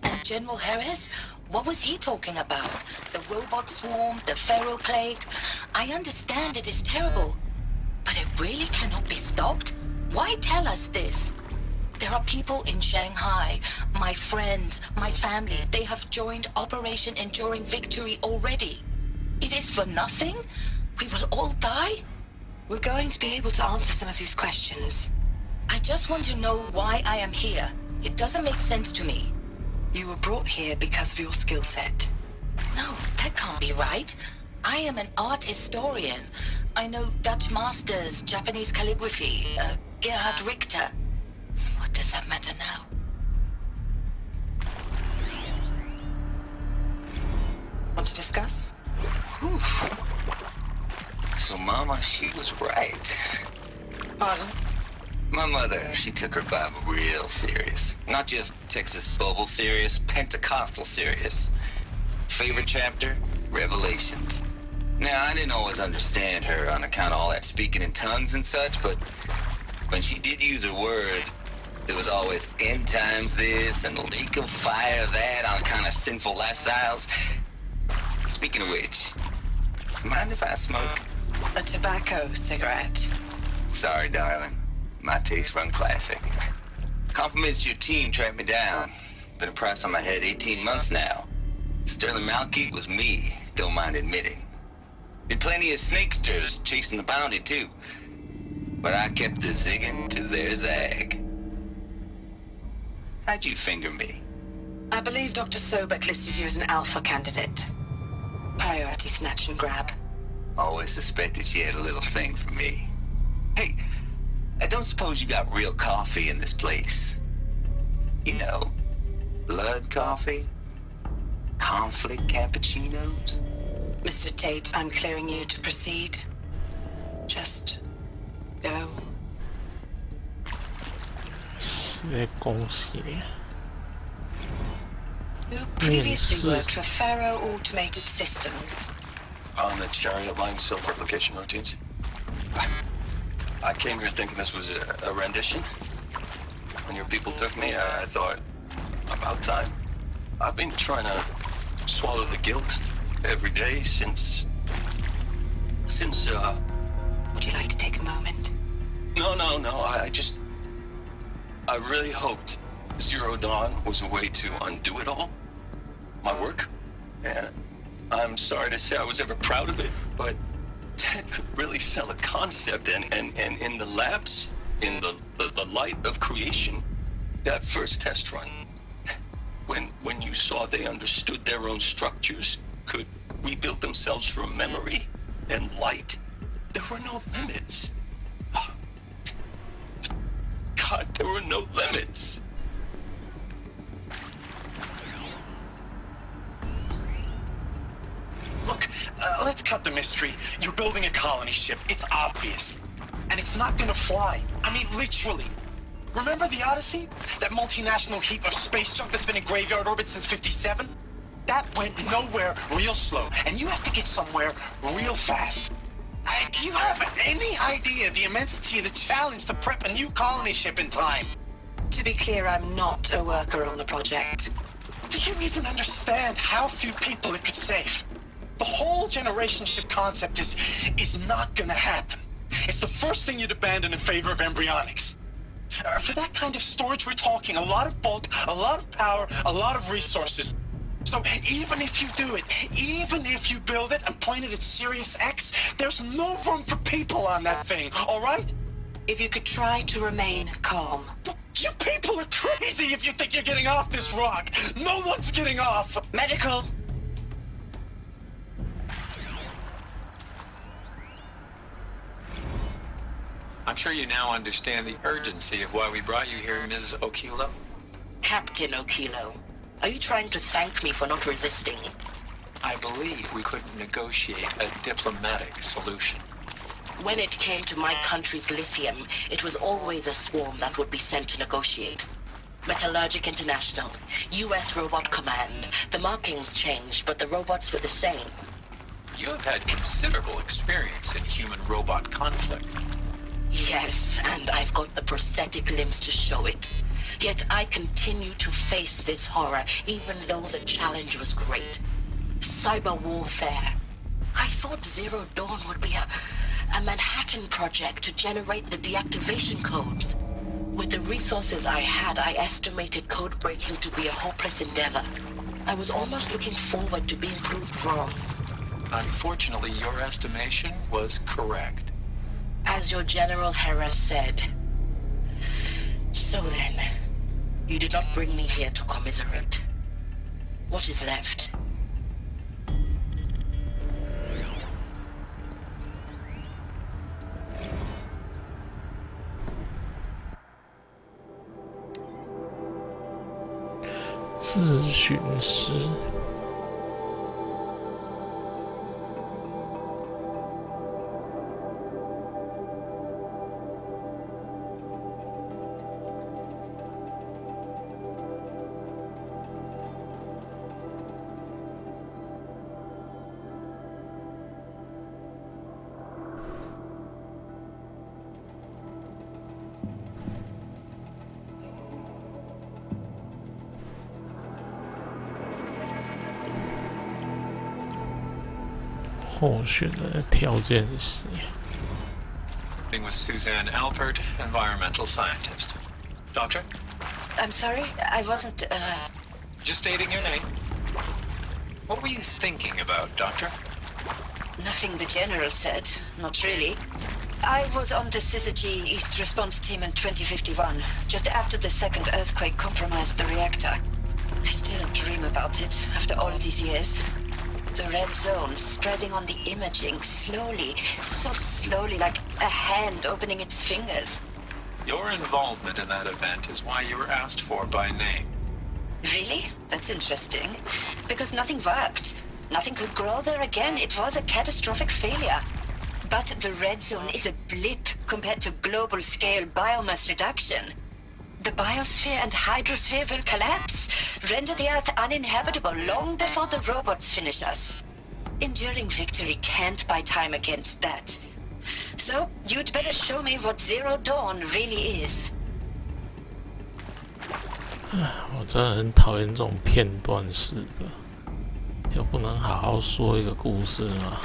U: And General Harris? What was he talking about? The robot swarm, the Pharaoh plague? I understand it is terrible, but it really cannot be stopped? Why tell us this? There are people in Shanghai, my friends, my family. They have joined Operation Enduring Victory already. It is for nothing? We will all die?
V: We're going to be able to answer some of these questions.
U: I just want to know why I am here. It doesn't make sense to me.
V: You were brought here because of your skill set.
U: No, that can't be right. I am an art historian. I know Dutch masters, Japanese calligraphy, Gerhard Richter. What does that matter now?
V: Want to discuss?
T: Whew. So Mama, she was right.
V: Pardon?
T: My mother, she took her Bible real serious. Not just Texas Bible serious, Pentecostal serious. Favorite chapter? Revelations.
J: Now, I didn't always understand her on account of all that speaking in tongues and such, but when she did use her words, it was always end times this and lake of fire that on account of sinful lifestyles. Speaking of which, mind if I smoke?
V: A tobacco cigarette.
J: Sorry, darling. My taste run classic. Compliments to your team tracked me down. Been a price on my head 18 months now. Sterling Malkeet was me, don't mind admitting. Been plenty of snakesters chasing the bounty, too. But I kept the zigging to their zag. How'd you finger me?
V: I believe Dr. Sobek listed you as an alpha candidate. Priority snatch and grab.
J: Always suspected she had a little thing for me. Hey, I don't suppose you got real coffee in this place? You know, blood coffee? Conflict cappuccinos?
V: Mr. Tate, I'm clearing you to proceed. Just go.
A: 谢恭喜。
V: You previously worked for Faro Automated Systems.
K: On the Chariot Line self-replication routines. I came here thinking this was a rendition. When your people took me, I thought, about time. I've been trying to swallow the guilt every day since...
V: Would you like to take a moment?
K: No, I really hoped Zero Dawn was a way to undo it all. My work. And I'm sorry to say I was ever proud of it, but Ted could really sell a concept, and in the labs, in the light of creation, that first test run, when you saw they understood their own structures, could rebuild themselves from memory and light, there were no limits. God, there were no limits.
W: Look, let's cut the mystery. You're building a colony ship. It's obvious. And it's not gonna fly. I mean, literally. Remember the Odyssey? That multinational heap of space junk that's been in graveyard orbit since '57? That went nowhere real slow. And you have to get somewhere real fast. Do you have any idea the immensity of the challenge to prep a new colony ship in time?
V: To be clear, I'm not a worker on the project.
W: Do you even understand how few people it could save? The whole generation ship concept is not gonna happen. It's the first thing you'd abandon in favor of embryonics. For that kind of storage, we're talking a lot of bulk, a lot of power, a lot of resources. So even if you do it, even if you build it and point it at Sirius X, there's no room for people on that thing, all right?
V: If you could try to remain calm.
W: You people are crazy if you think you're getting off this rock. No one's getting off.
V: Medical.
X: I'm sure you now understand the urgency of why we brought you here, Ms. Okilo.
U: Captain Okilo, are you trying to thank me for not resisting?
X: I believe we couldn't negotiate a diplomatic solution.
U: When it came to my country's lithium, it was always a swarm that would be sent to negotiate. Metallurgic International, U.S. Robot Command. The markings changed, but the robots were the same.
X: You have had considerable experience in human-robot conflict.
U: Yes, and I've got the prosthetic limbs to show it. Yet I continue to face this horror, even though the challenge was great. Cyber warfare. I thought Zero Dawn would be a Manhattan project to generate the deactivation codes. With the resources I had, I estimated code breaking to be a hopeless endeavor. I was almost looking forward to being proved wrong.
X: Unfortunately, your estimation was correct.
U: As your General Hera said. So then, you did not bring me here to commiserate. What is left?
A: 咨询师。候选的条件是谁？
X: With Suzanne Alpert, environmental scientist. Doctor?
U: I'm sorry, I wasn't,
X: Just stating your name. What were you thinking about, Doctor?
U: Nothing the General said. Not really. I was on the Syzygy East Response Team in 2051, just after the second earthquake compromised the reactor. I still dream about it, after all these years. The red zone spreading on the imaging, slowly, so slowly, like a hand opening its fingers.
X: Your involvement in that event is why you were asked for by name.
U: Really? That's interesting. Because nothing worked. Nothing could grow there again. It was a catastrophic failure. But the red zone is a blip compared to global-scale biomass reduction. The biosphere and hydrosphere will collapse, render the Earth uninhabitable long before the robots finish us. Enduring victory can't buy time against that. So, you'd better show me what Zero Dawn really is.
A: 我真的很讨厌这种片段式的，就不能好好说一个故事吗？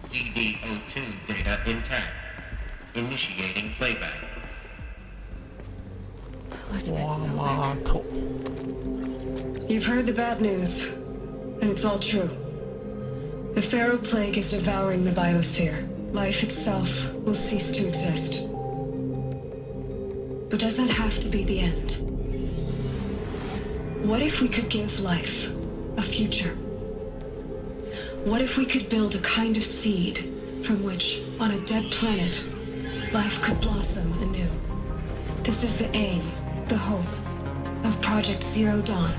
S: CD02 data intact. Initiating playback.
C: Elizabeth Sobek.
A: 妈头。
C: You've heard the bad news, and it's all true. The Pharaoh Plague is devouring the biosphere. Life itself will cease to exist. But does that have to be the end? What if we could give life a future? What if we could build a kind of seed from which, on a dead planet, life could blossom anew? This is the aim, the hope, of Project Zero Dawn.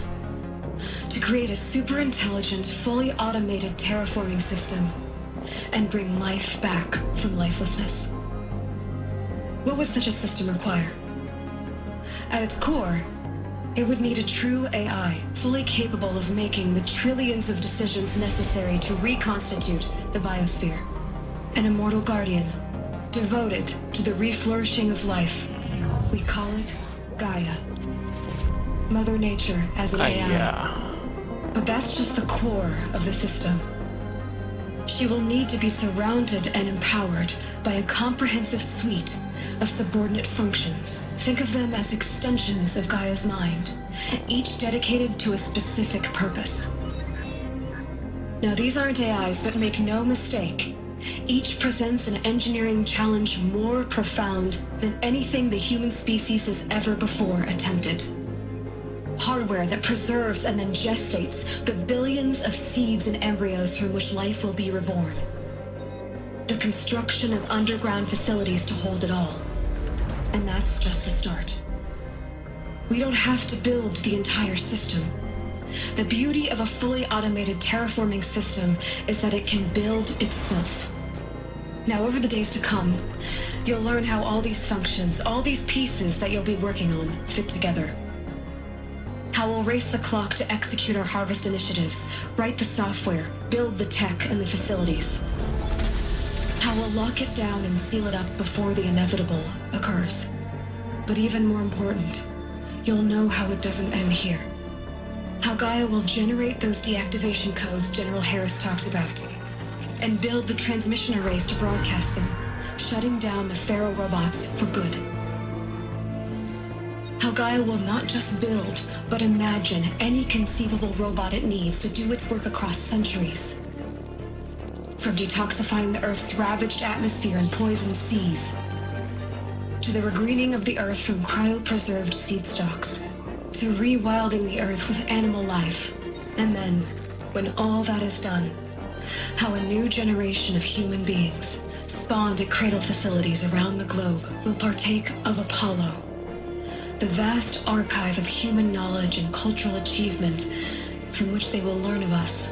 C: To create a super-intelligent, fully automated terraforming system and bring life back from lifelessness. What would such a system require? At its core, it would need a true AI, fully capable of making the trillions of decisions necessary to reconstitute the biosphere. An immortal guardian, devoted to the reflourishing of life. We call it Gaia. Mother Nature as an AI. But that's just the core of the system. She will need to be surrounded and empowered by a comprehensive suite of subordinate functions. Think of them as extensions of Gaia's mind, each dedicated to a specific purpose. Now, these aren't AIs, but make no mistake, each presents an engineering challenge more profound than anything the human species has ever before attempted. Hardware that preserves and then gestates the billions of seeds and embryos from which life will be reborn. The construction of underground facilities to hold it all. And that's just the start. We don't have to build the entire system. The beauty of a fully automated terraforming system is that it can build itself. Now, over the days to come, you'll learn how all these functions, all these pieces that you'll be working on, fit together. How we'll race the clock to execute our harvest initiatives, write the software, build the tech and the facilities. How we'll lock it down and seal it up before the inevitable occurs. But even more important, you'll know how it doesn't end here. How Gaia will generate those deactivation codes General Harris talked about, and build the transmission arrays to broadcast them, shutting down the Pharaoh robots for good. How Gaia will not just build, but imagine any conceivable robot it needs to do its work across centuries. From detoxifying the Earth's ravaged atmosphere and poisoned seas, to the regreening of the Earth from cryopreserved seed stalks, to rewilding the Earth with animal life. And then, when all that is done, how a new generation of human beings, spawned at cradle facilities around the globe, will partake of Apollo, the vast archive of human knowledge and cultural achievement from which they will learn of us,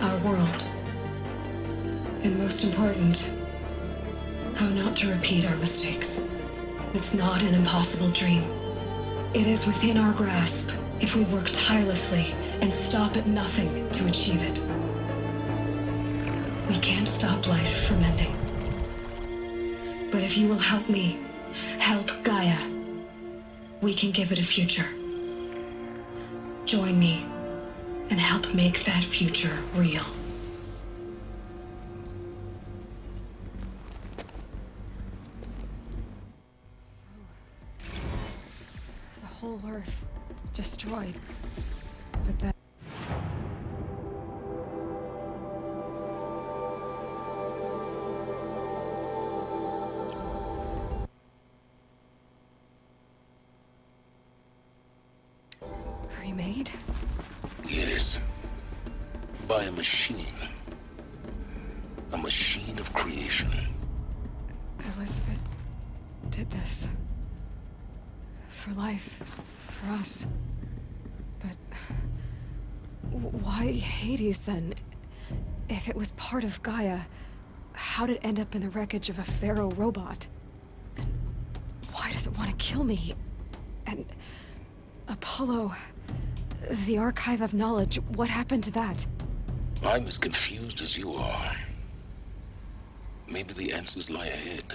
C: our world. And most important, how not to repeat our mistakes. It's not an impossible dream. It is within our grasp if we work tirelessly and stop at nothing to achieve it. We can't stop life from ending. But if you will help me, help Gaia, we can give it a future. Join me and help make that future real.
G: The whole Earth destroyed. But that... Remade?
D: Yes. By a machine. A machine of creation.
G: Elizabeth did this. For life. For us. But... why Hades, then? If it was part of Gaia, how'd it end up in the wreckage of a Pharaoh robot? And why does it want to kill me? And... Apollo... the Archive of Knowledge, what happened to that?
D: I'm as confused as you are. Maybe the answers lie ahead.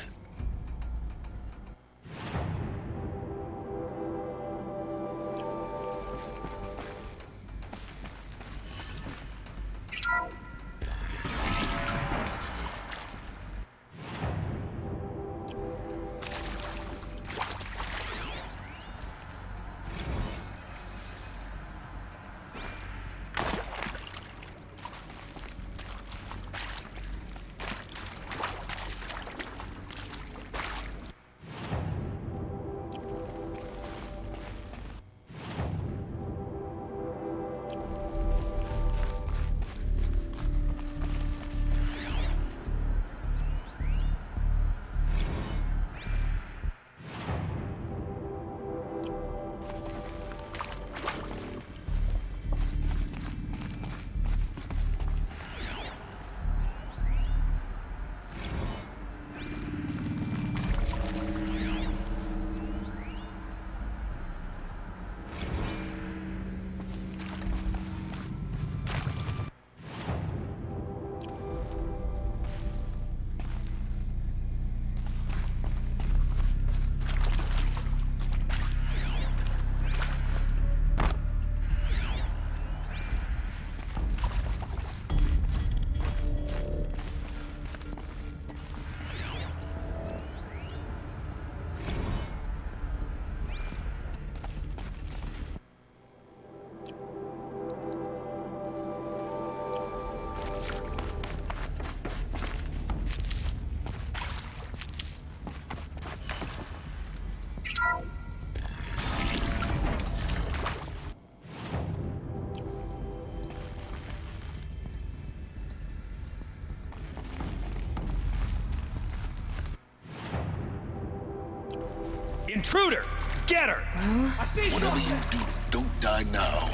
F: Intruder! Get her! I see
D: Whatever you do, don't die now.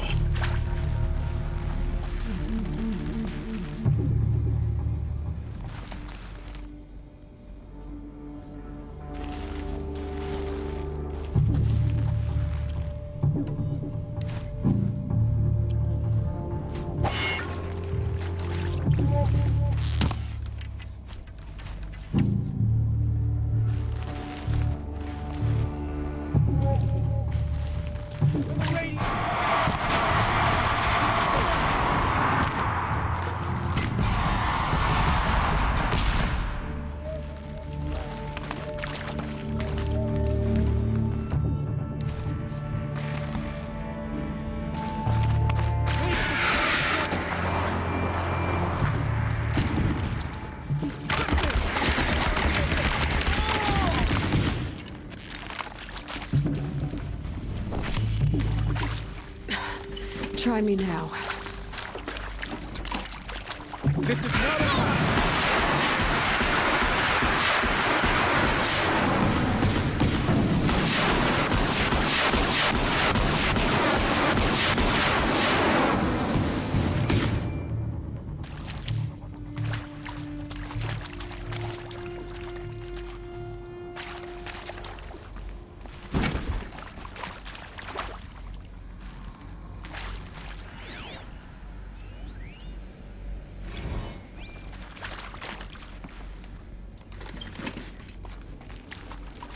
G: Try me now.
F: This is not a...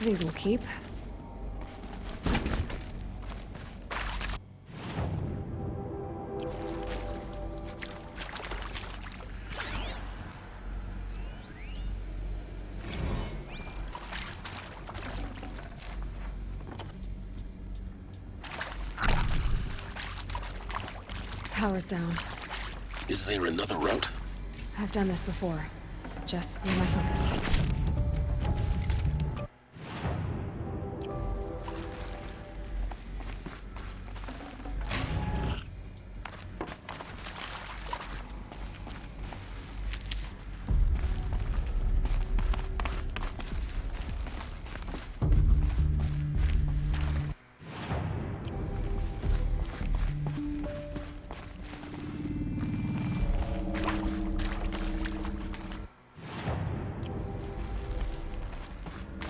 G: These will keep. power's down.
I: Is there another route?
G: I've done this before. Just need my focus.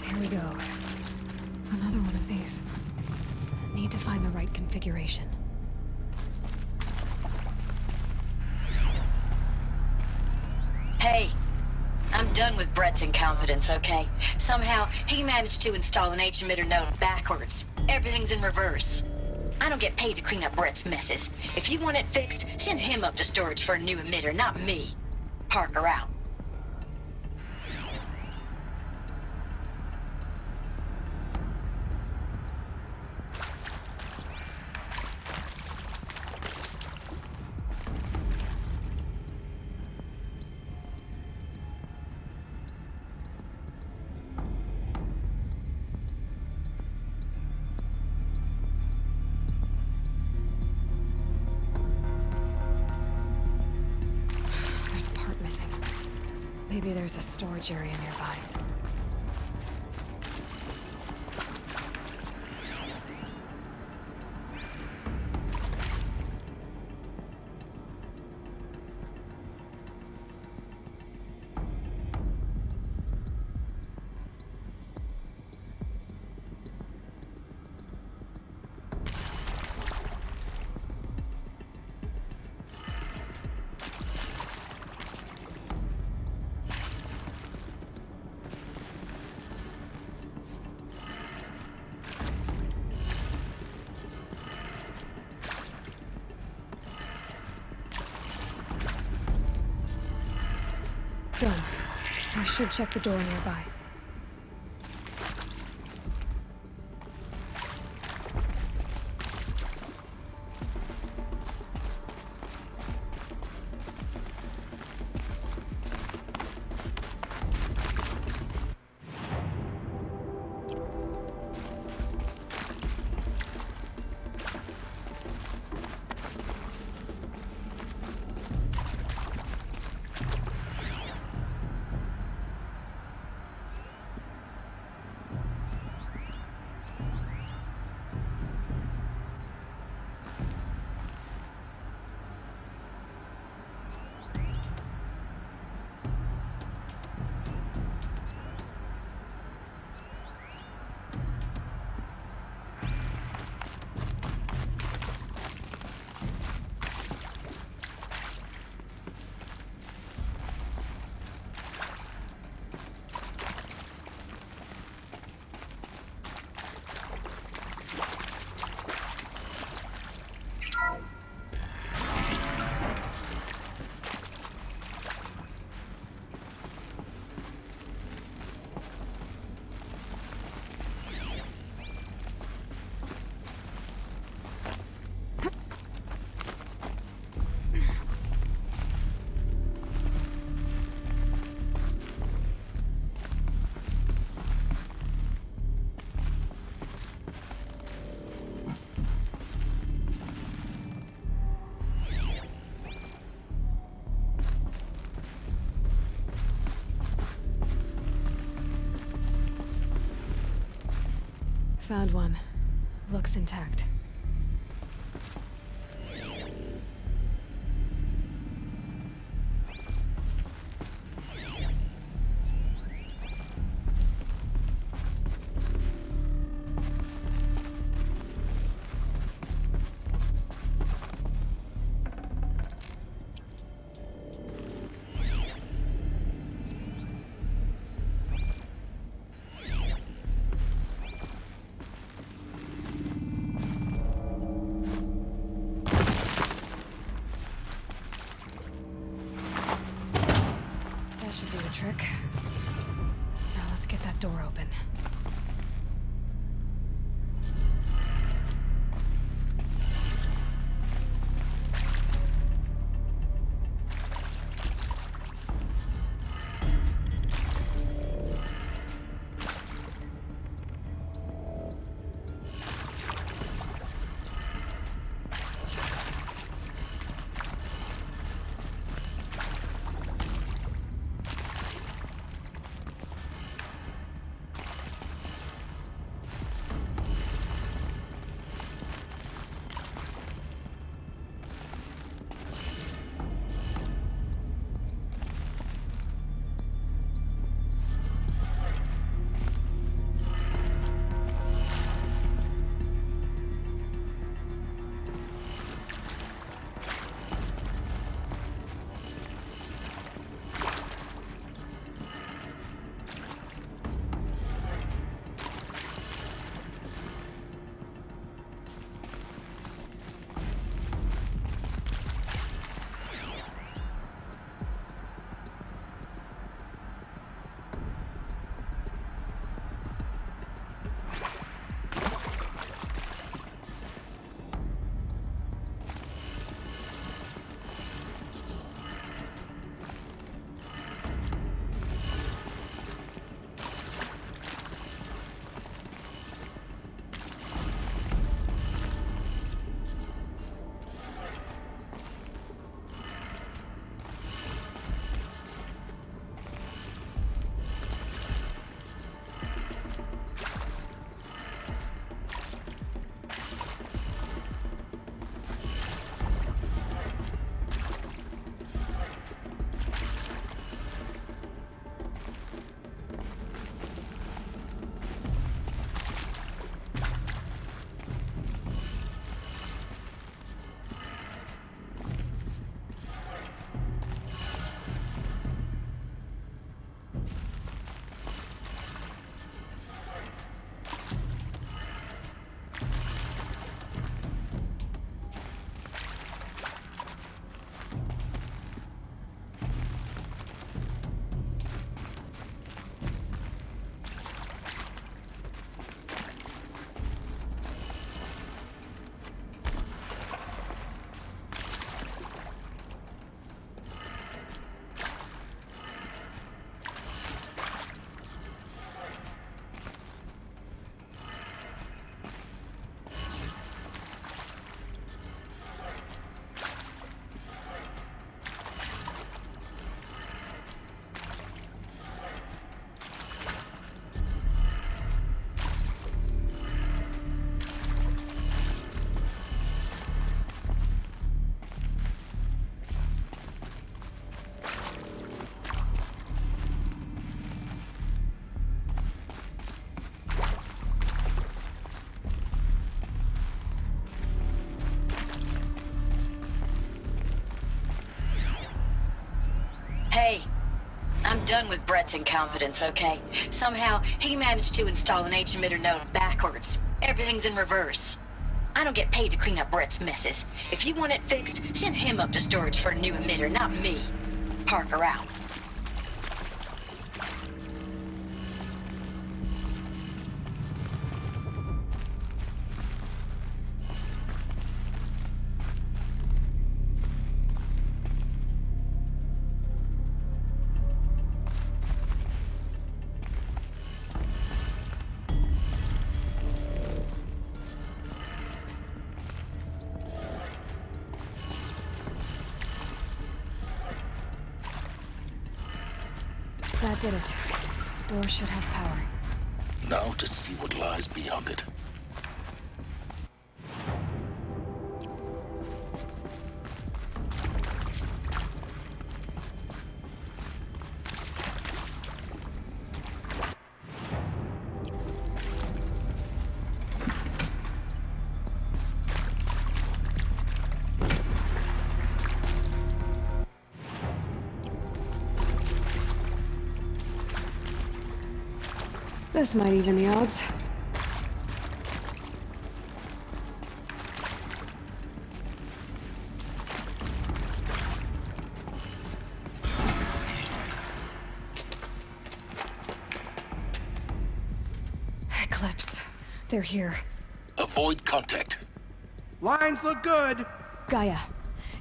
G: Here we go. Another one of these. Need to find the right configuration.
U: Hey, I'm done with Brett's incompetence, okay? Somehow, he managed to install an H-emitter node backwards. Everything's in reverse. I don't get paid to clean up Brett's messes. If you want it fixed, send him up to storage for a new emitter, not me. Parker out.
G: There's a part missing. Maybe there's a storage area nearby. Done. I should check the door nearby. Found one. Looks intact. Trick. Now let's get that door open.
U: Hey, I'm done with Brett's incompetence, okay? Somehow, he managed to install an H-emitter node backwards. Everything's in reverse. I don't get paid to clean up Brett's messes. If you want it fixed, send him up to storage for a new emitter, not me. Parker out.
G: That did it. Door should have power.
I: Now to see what lies beyond it.
G: This might even the odds. Eclipse. They're here.
I: Avoid contact.
H: Lines look good.
G: Gaia.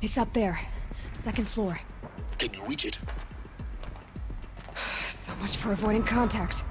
G: It's up there. Second floor.
I: Can you reach it?
G: So much for avoiding contact.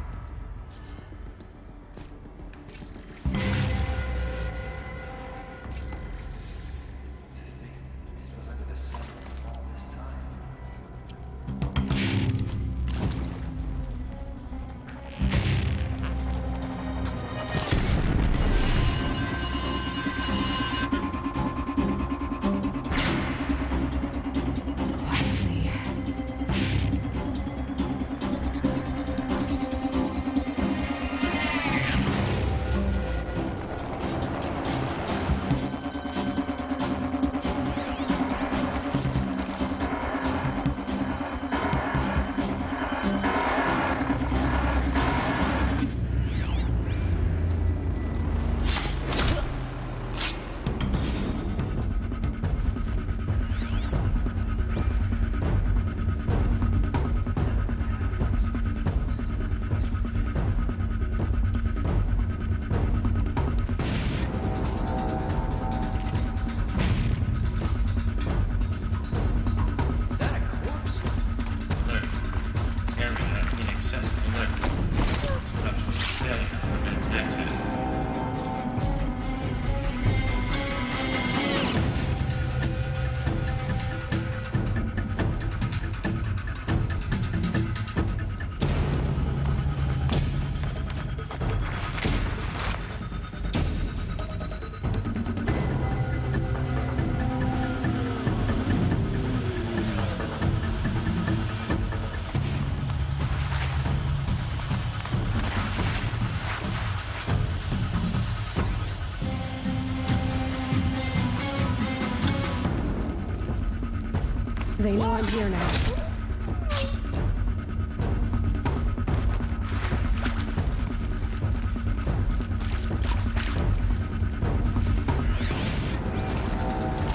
G: They know I'm here now.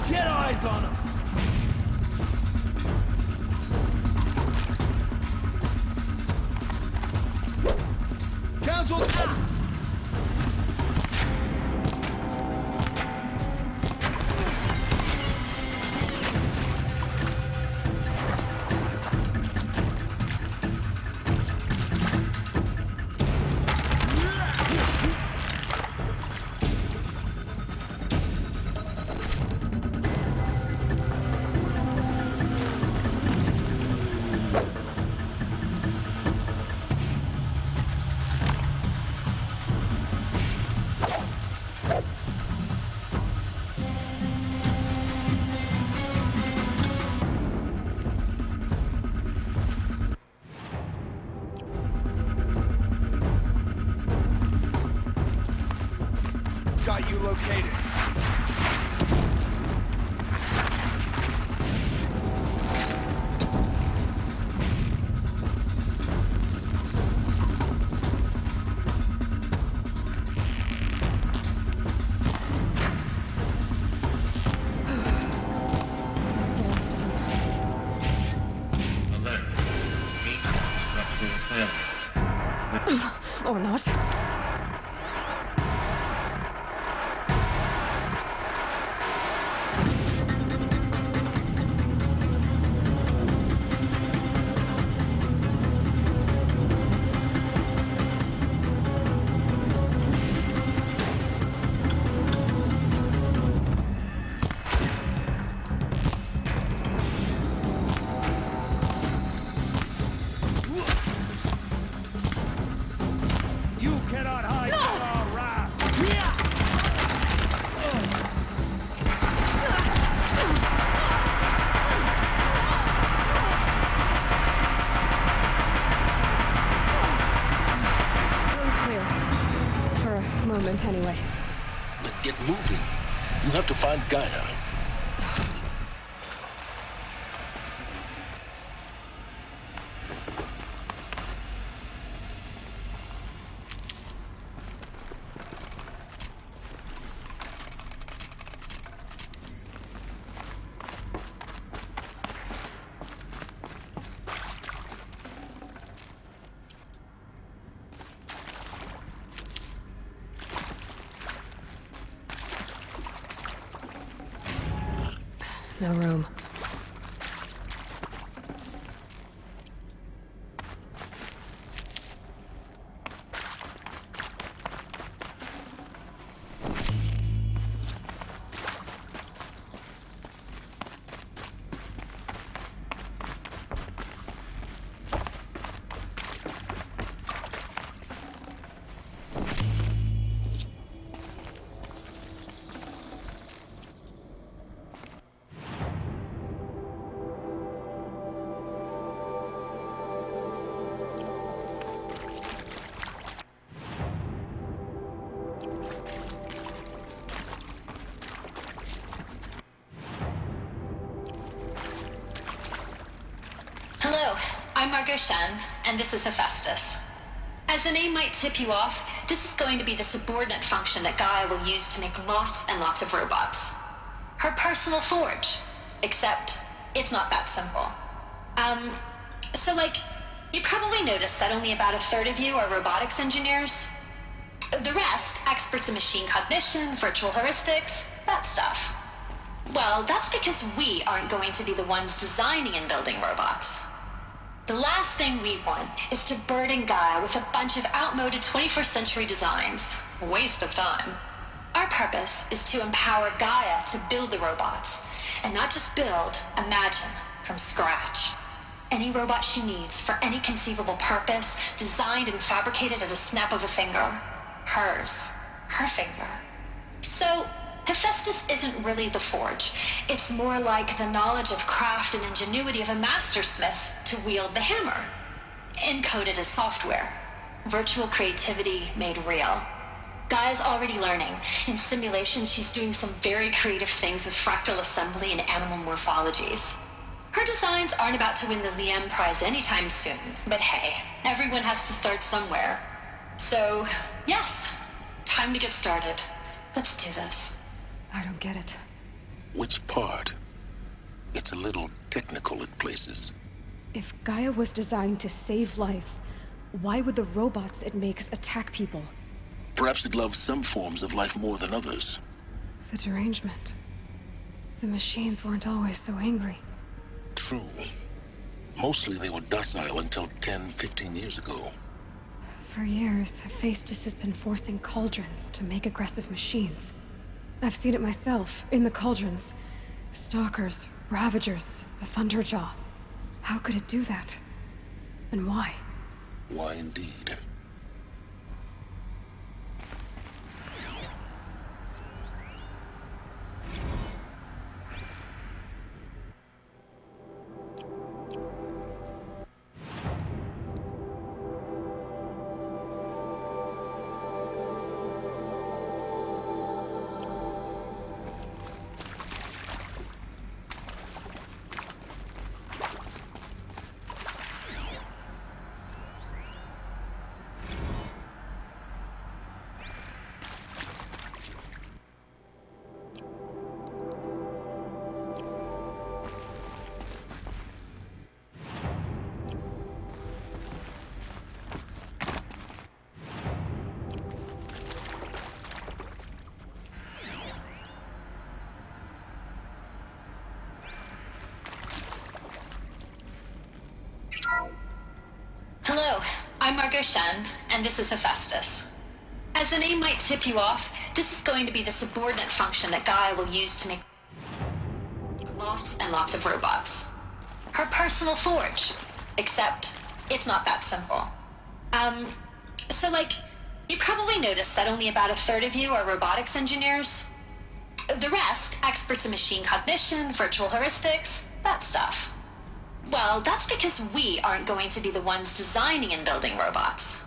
F: Get eyes on him! Council down!
E: Got you located.
G: Or not.
L: You cannot hide from our wrath!
G: Room's clear. For a moment, anyway.
I: Then get moving. You have to find Gaia.
G: No room.
M: Hello, I'm Margot Shen, and this is Hephaestus. As the name might tip you off, this is going to be the subordinate function that Gaia will use to make lots and lots of robots. Her personal forge. Except, it's not that simple. You probably noticed that only about a third of you are robotics engineers. The rest, experts in machine cognition, virtual heuristics, that stuff. Well, that's because we aren't going to be the ones designing and building robots. The last thing we want is to burden Gaia with a bunch of outmoded 21st century designs. Waste of time. Our purpose is to empower Gaia to build the robots, and not just build, imagine, from scratch. Any robot she needs for any conceivable purpose, designed and fabricated at a snap of a finger. Hers. Her finger. So, Hephaestus isn't really the forge. It's more like the knowledge of craft and ingenuity of a mastersmith to wield the hammer. Encoded as software. Virtual creativity made real. Gaia's already learning. In simulation, she's doing some very creative things with fractal assembly and animal morphologies. Her designs aren't about to win the Liam Prize anytime soon, but hey, everyone has to start somewhere. So, yes, time to get started. Let's do this.
G: I don't get it.
I: Which part? It's a little technical in places.
G: If Gaia was designed to save life, why would the robots it makes attack people?
I: Perhaps it loves some forms of life more than others.
G: The derangement. The machines weren't always so angry.
I: True. Mostly they were docile until 10, 15 years ago.
G: For years, Hephaestus has been forcing cauldrons to make aggressive machines. I've seen it myself, in the cauldrons. Stalkers, Ravagers, the Thunderjaw. How could it do that? And why?
I: Why indeed?
M: I'm Margot Shen, and this is Hephaestus. As the name might tip you off, this is going to be the subordinate function that Gaia will use to make lots and lots of robots. Her personal forge. Except, it's not that simple. So you probably noticed that only about a third of you are robotics engineers. The rest, experts in machine cognition, virtual heuristics, that stuff. Well, that's because we aren't going to be the ones designing and building robots.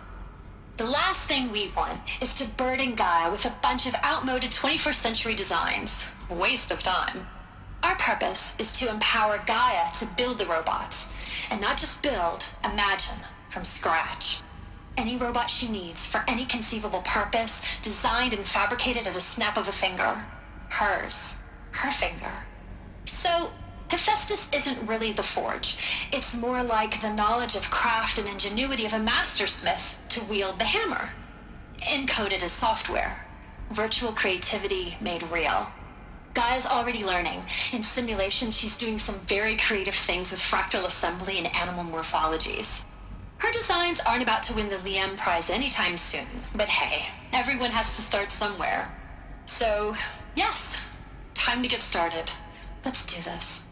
M: The last thing we want is to burden Gaia with a bunch of outmoded 21st century designs. Waste of time. Our purpose is to empower Gaia to build the robots, and not just build, imagine, from scratch. Any robot she needs for any conceivable purpose, designed and fabricated at a snap of a finger. Hers. Her finger. So, Hephaestus isn't really the forge. It's more like the knowledge of craft and ingenuity of a mastersmith to wield the hammer. Encoded as software. Virtual creativity made real. Gaia's already learning. In simulation, she's doing some very creative things with fractal assembly and animal morphologies. Her designs aren't about to win the Liam Prize anytime soon, but hey, everyone has to start somewhere. So, yes, time to get started. Let's do this.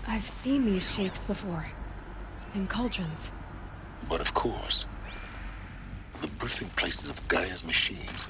G: I've seen these shapes before. In cauldrons.
I: But of course, the birthing places of Gaia's machines.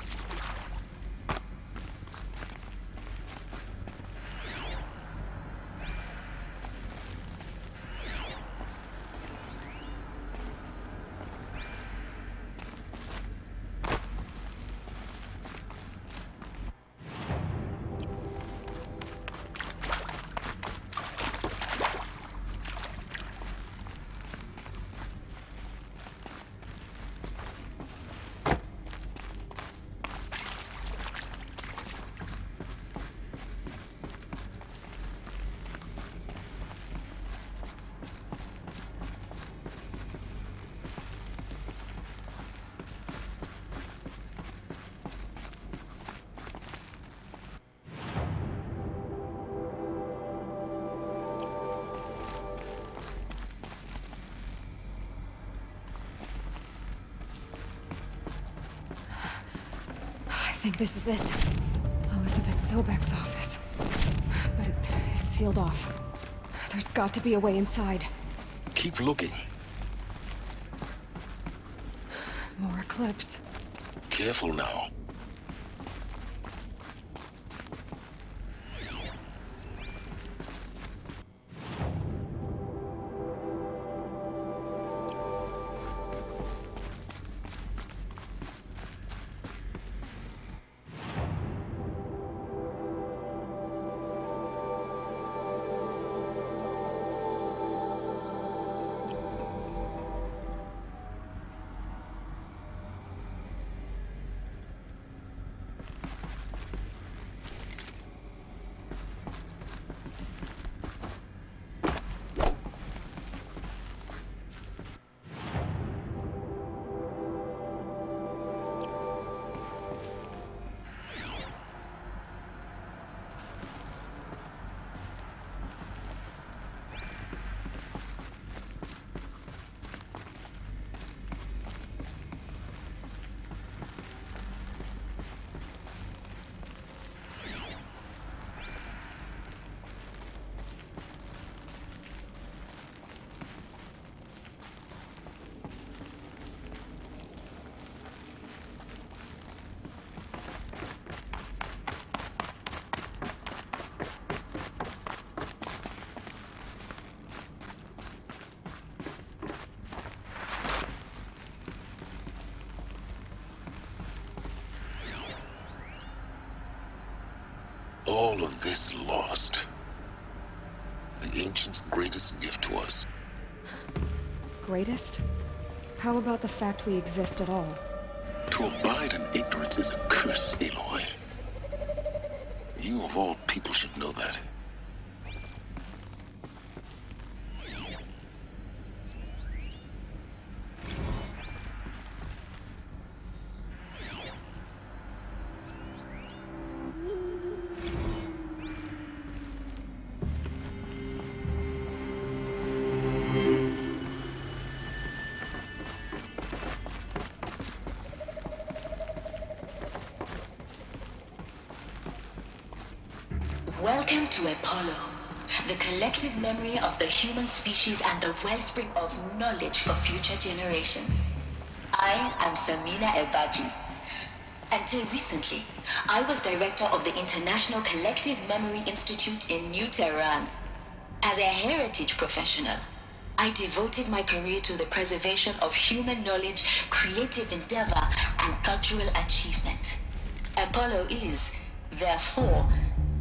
G: I think this is it. Elizabeth Sobek's office. But it's sealed off. There's got to be a way inside.
I: Keep looking.
G: More eclipse.
I: Careful now. All of this lost. The Ancients' greatest gift to us.
G: Greatest? How about the fact we exist at all?
I: To abide in ignorance is a curse, Aloy. You of all people should know that.
U: Welcome to Apollo, the collective memory of the human species and the wellspring of knowledge for future generations. I am Samina Ebaji. Until recently, I was director of the International Collective Memory Institute in New Tehran. As a heritage professional, I devoted my career to the preservation of human knowledge, creative endeavor, and cultural achievement. Apollo is, therefore,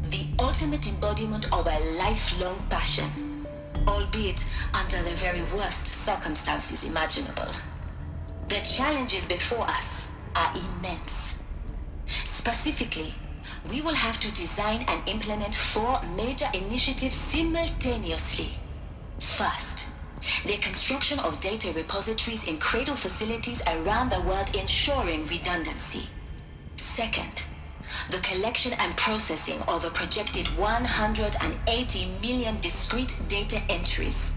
U: the ultimate embodiment of a lifelong passion, albeit under the very worst circumstances imaginable. The challenges before us are immense. Specifically, we will have to design and implement 4 major initiatives simultaneously. First, the construction of data repositories in cradle facilities around the world ensuring redundancy. Second, the collection and processing of a projected 180 million discrete data entries.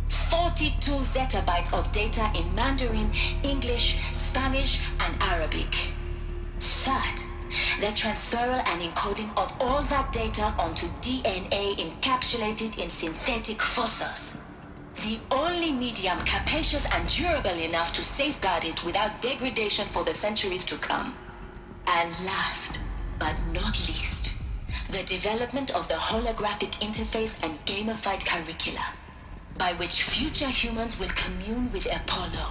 U: 42 zettabytes of data in Mandarin, English, Spanish, and Arabic. Third, the transferal and encoding of all that data onto DNA encapsulated in synthetic fossils. The only medium capacious and durable enough to safeguard it without degradation for the centuries to come. And last, but not least, the development of the holographic interface and gamified curricula, by which future humans will commune with Apollo,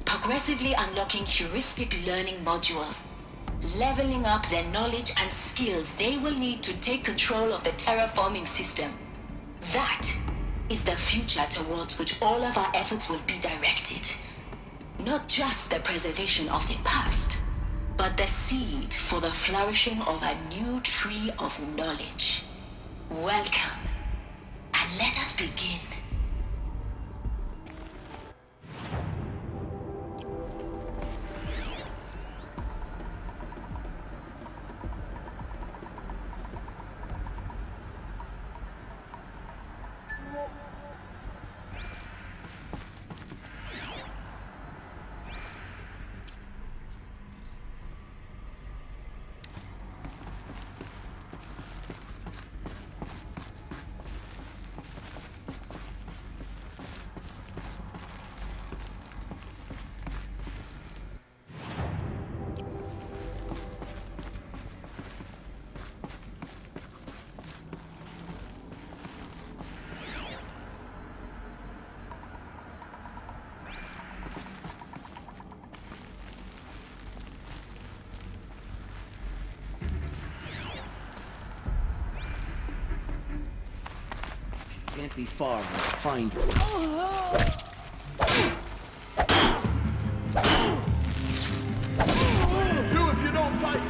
U: progressively unlocking heuristic learning modules, leveling up their knowledge and skills they will need to take control of the terraforming system. That is the future towards which all of our efforts will be directed. Not just the preservation of the past, but the seed for the flourishing of a new tree of knowledge. Welcome, and let us begin.
B: Can't be far. I'll find her.
L: You if you don't fight!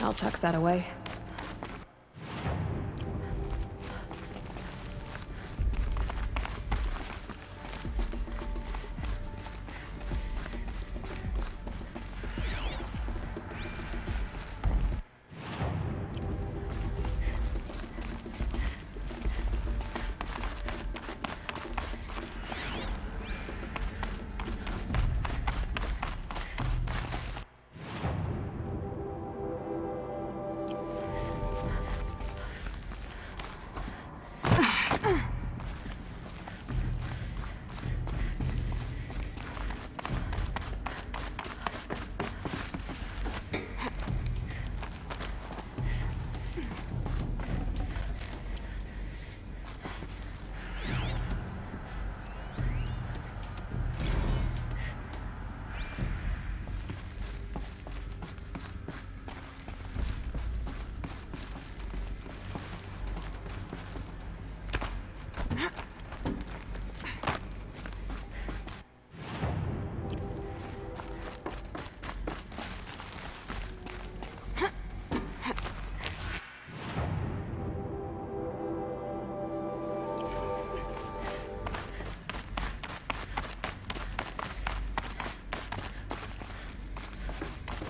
G: I'll tuck that away.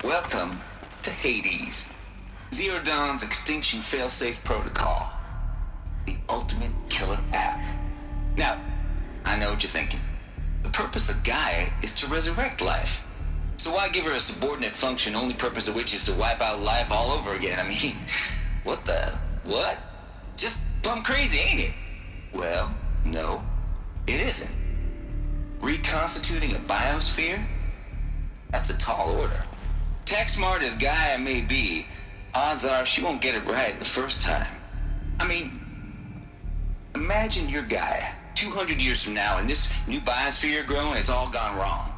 J: Welcome to Hades, Zero Dawn's extinction failsafe protocol, the ultimate killer app. Now, I know what you're thinking. The purpose of Gaia is to resurrect life. So why give her a subordinate function, only purpose of which is to wipe out life all over again? I mean, what? Just plumb crazy, ain't it? Well, no, it isn't. Reconstituting a biosphere? That's a tall order. Tech smart as Gaia may be, odds are she won't get it right the first time. I mean, imagine you're Gaia, 200 years from now, and this new biosphere you're growing, it's all gone wrong.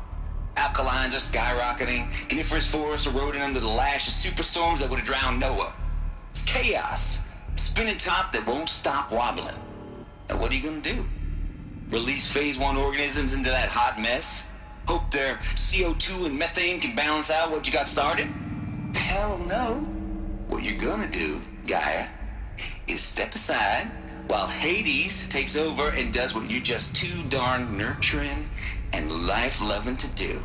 J: Alkalines are skyrocketing, coniferous forests eroding under the lash of superstorms that would have drowned Noah. It's chaos, a spinning top that won't stop wobbling. Now what are you gonna do? Release phase 1 organisms into that hot mess? Hope their CO2 and methane can balance out what you got started? Hell no. What you're gonna do, Gaia, is step aside while Hades takes over and does what you're just too darn nurturing and life-loving to do,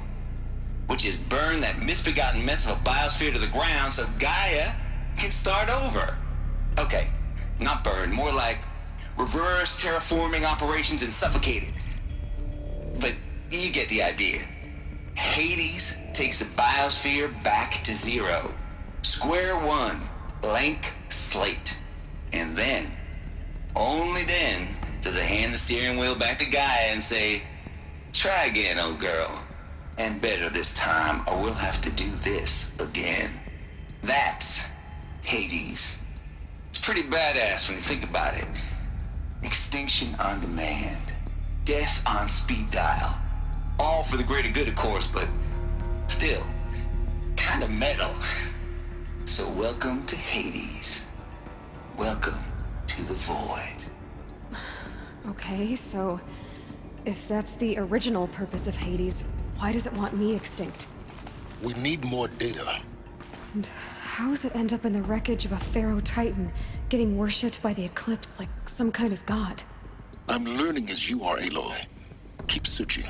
J: which is burn that misbegotten mess of a biosphere to the ground so Gaia can start over. Okay, not burn, more like reverse terraforming operations and suffocate it. But you get the idea. Hades takes the biosphere back to zero. Square one, blank slate. And then, only then, does it hand the steering wheel back to Gaia and say, try again, old girl. And better this time, or we'll have to do this again. That's Hades. It's pretty badass when you think about it. Extinction on demand. Death on speed dial. All for the greater good, of course, but still, kind of metal. So welcome to Hades. Welcome to the void.
G: Okay, so if that's the original purpose of Hades, why does it want me extinct?
D: We need more data.
G: And how does it end up in the wreckage of a Pharaoh Titan, getting worshipped by the Eclipse like some kind of god?
D: I'm learning as you are, Aloy. Keep searching.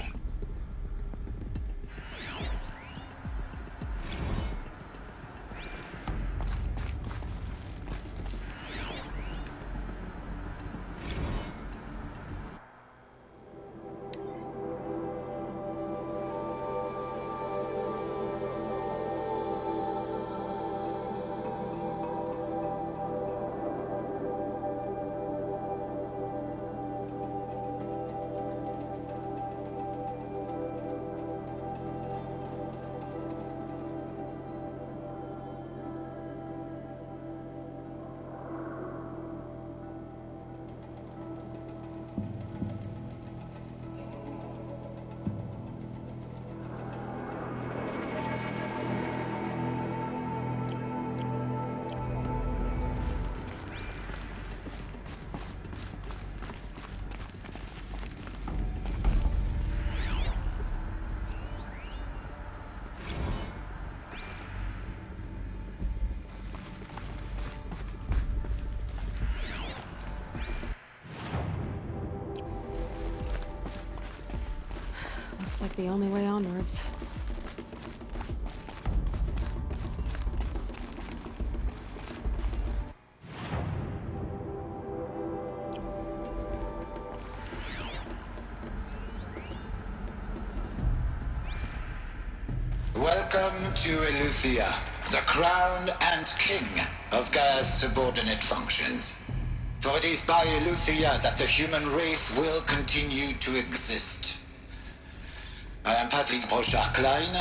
G: Looks like the only way onwards.
J: Welcome to Eleuthia, the crown and king of Gaia's subordinate functions. For it is by Eleuthia that the human race will continue to exist. I am Patrick Brochard-Klein,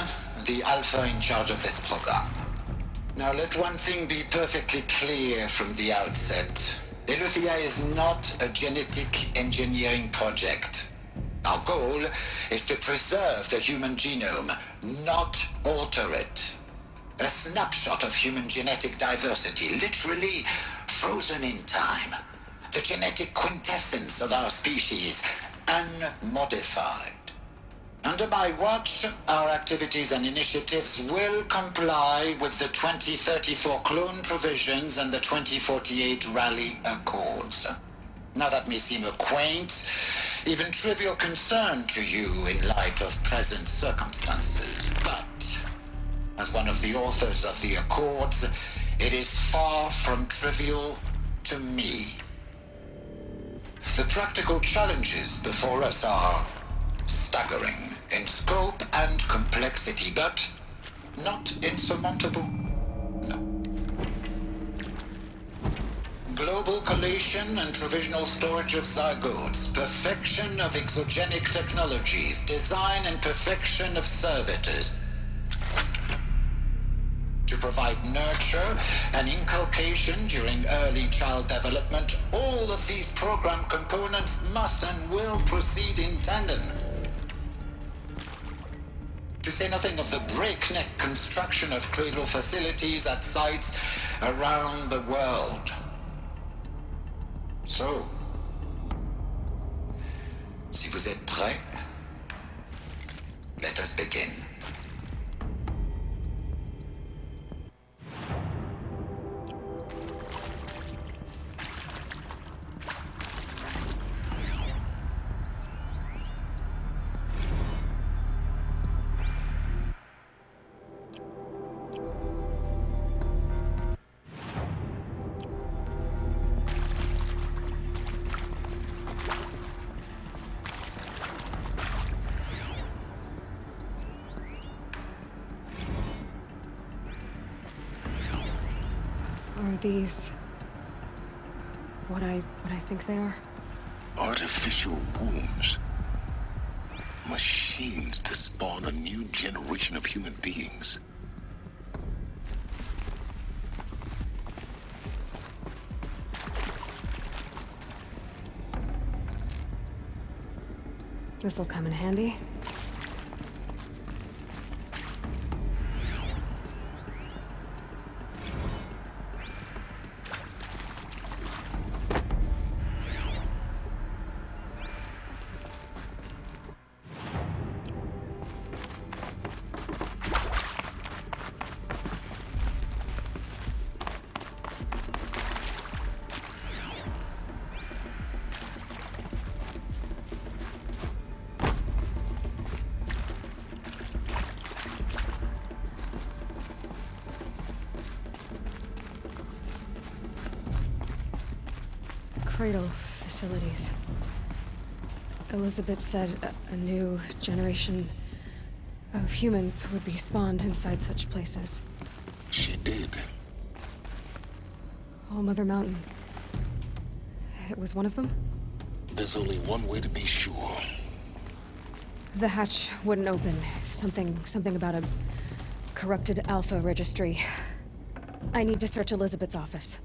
J: the Alpha in charge of this program. Now let one thing be perfectly clear from the outset. Eleuthia is not a genetic engineering project. Our goal is to preserve the human genome, not alter it. A snapshot of human genetic diversity, literally frozen in time. The genetic quintessence of our species, unmodified. Under my watch, our activities and initiatives will comply with the 2034 clone provisions and the 2048 Rally Accords. Now that may seem a quaint, even trivial concern to you in light of present circumstances, but as one of the authors of the Accords, it is far from trivial to me. The practical challenges before us are staggering in scope and complexity, but not insurmountable. Global collation and provisional storage of zygotes, perfection of exogenic technologies, design and perfection of servitors. To provide nurture and inculcation during early child development, all of these program components must and will proceed in tandem. To say nothing of the breakneck construction of cradle facilities at sites around the world. So, si vous êtes prêts, let us begin.
G: Are these what I think they are?
I: Artificial wombs. Machines to spawn a new generation of human beings.
G: This'll come in handy. Cradle facilities. Elizabeth said a new generation of humans would be spawned inside such places.
I: She did.
G: All Mother Mountain. It was one of them?
I: There's only one way to be sure.
G: The hatch wouldn't open. Something about a corrupted Alpha registry. I need to search Elizabeth's office.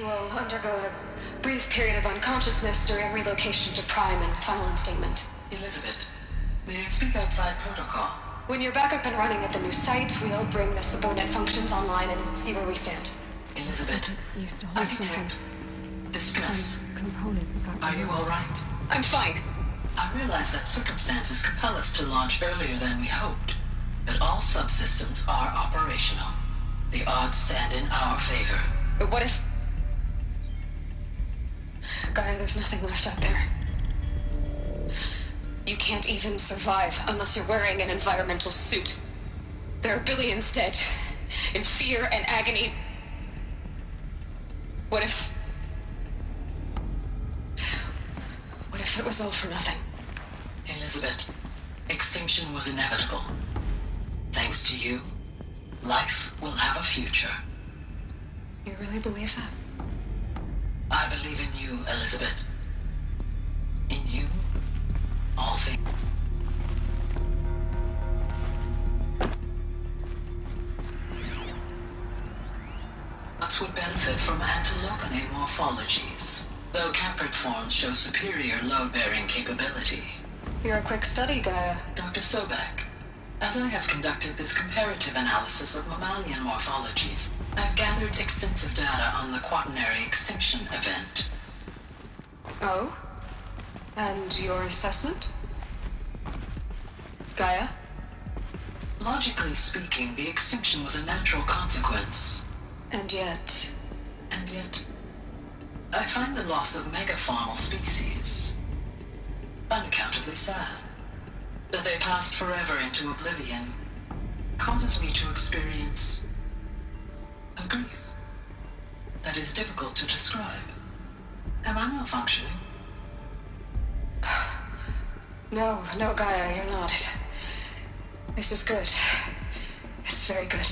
C: You will undergo a brief period of unconsciousness during relocation to Prime and final instatement.
U: Elizabeth, may I speak outside protocol?
C: When you're back up and running at the new site, we'll bring the subordinate functions online and see where we stand.
U: Elizabeth,
G: Used to
U: I
G: hold
U: detect
G: some
U: distress.
G: component that got
U: Are you all right?
C: I'm fine.
U: I realize that circumstances compel us to launch earlier than we hoped, but all subsystems are operational. The odds stand in our favor.
C: But what if... Gaia, there's nothing left out there. You can't even survive unless you're wearing an environmental suit. There are billions dead, in fear and agony. What if it was all for nothing?
U: Elizabeth, extinction was inevitable. Thanks to you, life will have a future.
C: You really believe that?
U: I believe in you, Elizabeth. In you, all things. Nuts would benefit from antilopinae morphologies, though caprid forms show superior load-bearing capability.
C: You're a quick study, Gaia.
U: Dr. Sobek, as I have conducted this comparative analysis of mammalian morphologies, I've gathered extensive data on the quaternary extinction event.
C: Oh? And your assessment? Gaia?
U: Logically speaking, the extinction was a natural consequence.
C: And yet,
U: I find the loss of megafaunal species unaccountably sad. That they passed forever into oblivion causes me to experience a grief that is difficult to describe. Am I malfunctioning?
C: No, Gaia, you're not. This is good. It's very good.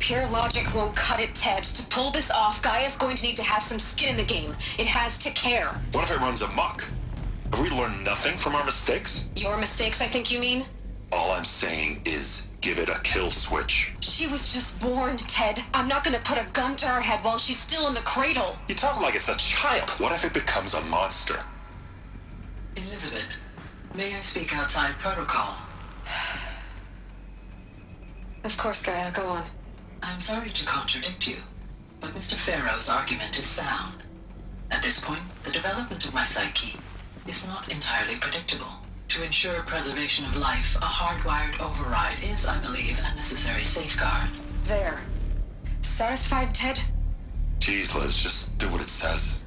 C: Pure logic won't cut it, Ted. To pull this off, Gaia's going to need to have some skin in the game. It has to care.
O: What if it runs amok? Have we learned nothing from our mistakes?
C: Your mistakes, I think you mean?
O: All I'm saying is give it a kill switch.
C: She was just born, Ted. I'm not gonna put a gun to her head while she's still in the cradle.
O: You talk like it's a child. What if it becomes a monster?
U: Elizabeth, may I speak outside protocol?
C: Of course, Gaia, go on.
U: I'm sorry to contradict you, but Mr. Farrow's argument is sound. At this point, the development of my psyche is not entirely predictable. To ensure preservation of life, a hardwired override is, I believe, a necessary safeguard.
C: There. Satisfied, Ted?
O: Jeez, Liz, just do what it says.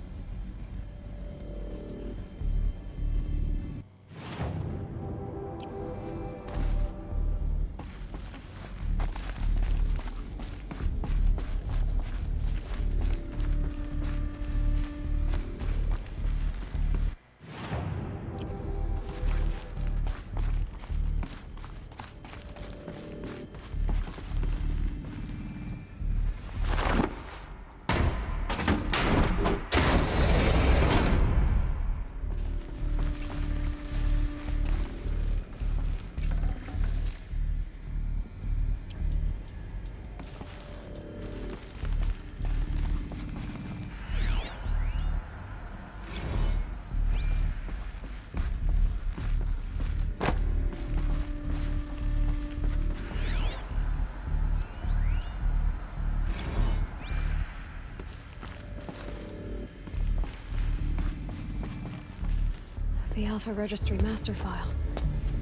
G: Alpha Registry master file.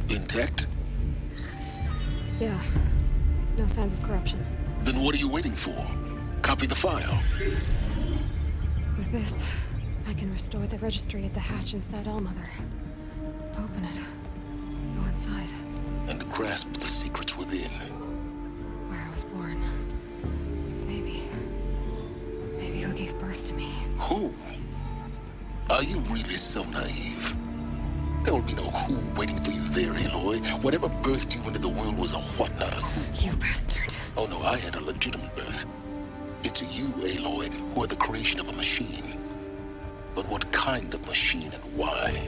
D: Intact?
G: Yeah. No signs of corruption.
D: Then what are you waiting for? Copy the file.
G: With this, I can restore the registry at the hatch inside Allmother. Open it. Go inside.
D: And grasp the secrets within.
G: Where I was born. Maybe who gave birth to me.
D: Who? Are you really so naive? There will be no who waiting for you there, Aloy. Whatever birthed you into the world was a what, not a who.
G: You bastard.
D: Oh no, I had a legitimate birth. It's you, Aloy, who are the creation of a machine. But what kind of machine and why?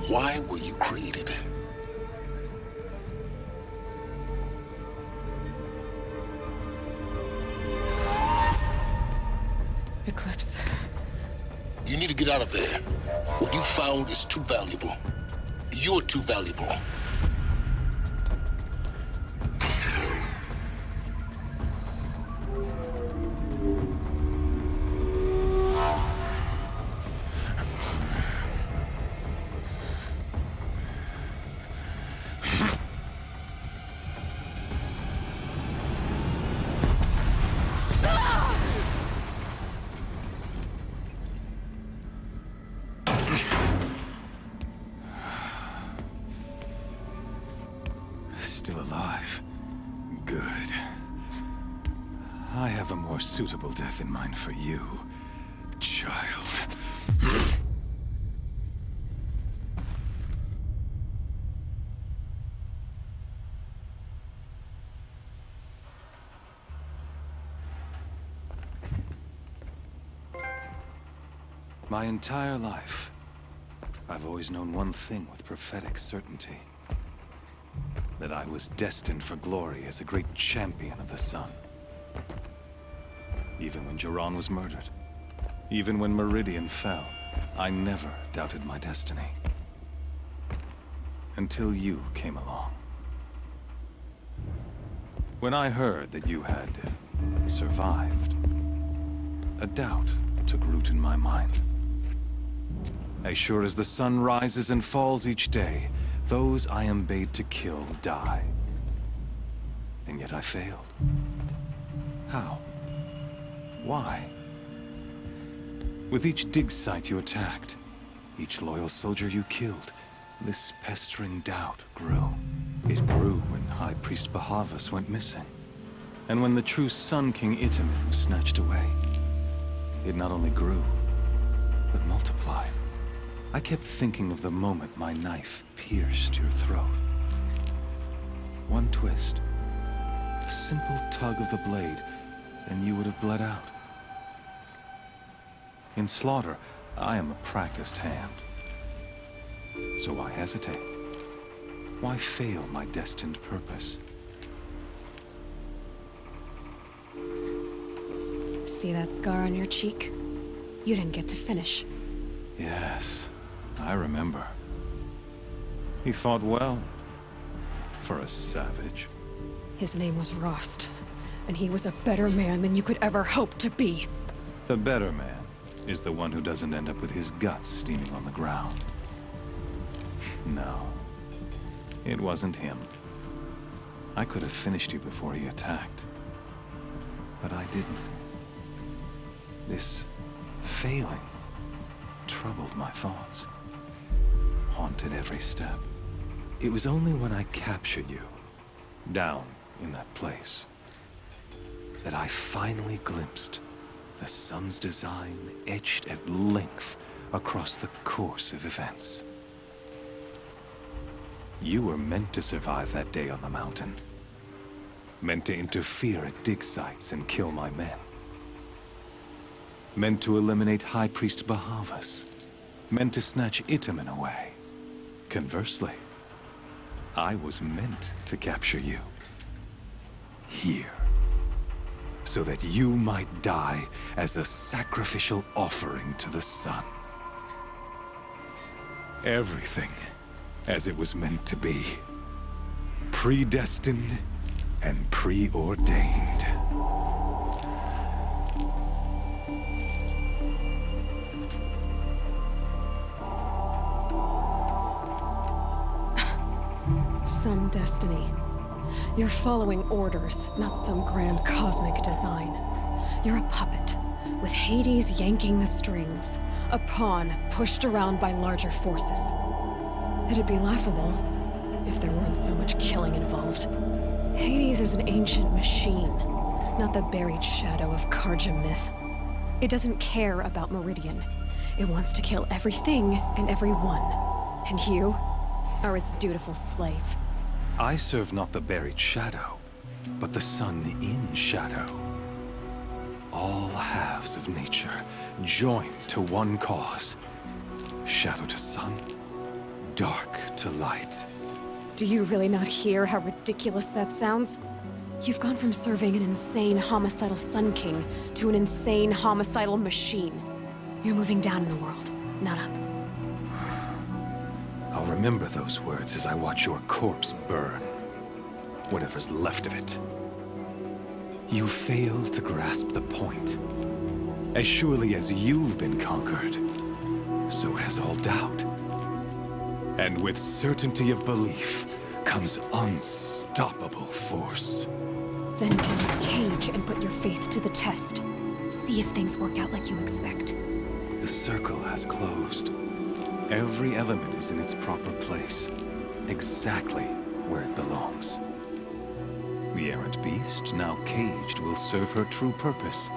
D: Why were you created?
G: Eclipse.
D: You need to get out of there. What you found is too valuable. You're too valuable.
E: Still alive. Good. I have a more suitable death in mind for you, child. My entire life, I've always known one thing with prophetic certainty. That I was destined for glory as a great champion of the sun. Even when Jiran was murdered, even when Meridian fell, I never doubted my destiny. Until you came along. When I heard that you had survived, a doubt took root in my mind. As sure as the sun rises and falls each day, those I am bade to kill die. And yet I failed. How? Why? With each dig site you attacked, each loyal soldier you killed, this pestering doubt grew. It grew when High Priest Bahavas went missing. And when the true Sun King Itamen was snatched away. It not only grew, but multiplied. I kept thinking of the moment my knife pierced your throat. One twist, a simple tug of the blade, and you would have bled out. In slaughter, I am a practiced hand. So why hesitate? Why fail my destined purpose?
G: See that scar on your cheek? You didn't get to finish.
E: Yes. I remember. He fought well. For a savage.
G: His name was Rost, and he was a better man than you could ever hope to be.
E: The better man is the one who doesn't end up with his guts steaming on the ground. No. It wasn't him. I could have finished you before he attacked. But I didn't. This failing troubled my thoughts. Haunted every step. It was only when I captured you, down in that place, that I finally glimpsed the sun's design etched at length across the course of events. You were meant to survive that day on the mountain. Meant to interfere at dig sites and kill my men. Meant to eliminate High Priest Bahavas. Meant to snatch Itamen away. Conversely, I was meant to capture you. Here. So that you might die as a sacrificial offering to the sun. Everything as it was meant to be. Predestined and preordained.
G: some destiny. You're following orders, not some grand cosmic design. You're a puppet, with Hades yanking the strings, a pawn pushed around by larger forces. It'd be laughable if there weren't so much killing involved. Hades is an ancient machine, not the buried shadow of Karja myth. It doesn't care about Meridian. It wants to kill everything and everyone. And you are its dutiful slave.
E: I serve not the buried shadow, but the sun in shadow. All halves of nature joined to one cause. Shadow to sun, dark to light.
G: Do you really not hear how ridiculous that sounds? You've gone from serving an insane homicidal Sun King to an insane homicidal machine. You're moving down in the world, not up.
E: I'll remember those words as I watch your corpse burn. Whatever's left of it. You fail to grasp the point. As surely as you've been conquered, so has all doubt. And with certainty of belief comes unstoppable force.
G: Then get this cage and put your faith to the test. See if things work out like you expect.
E: The circle has closed. Every element is in its proper place, exactly where it belongs. The errant beast, now caged, will serve her true purpose.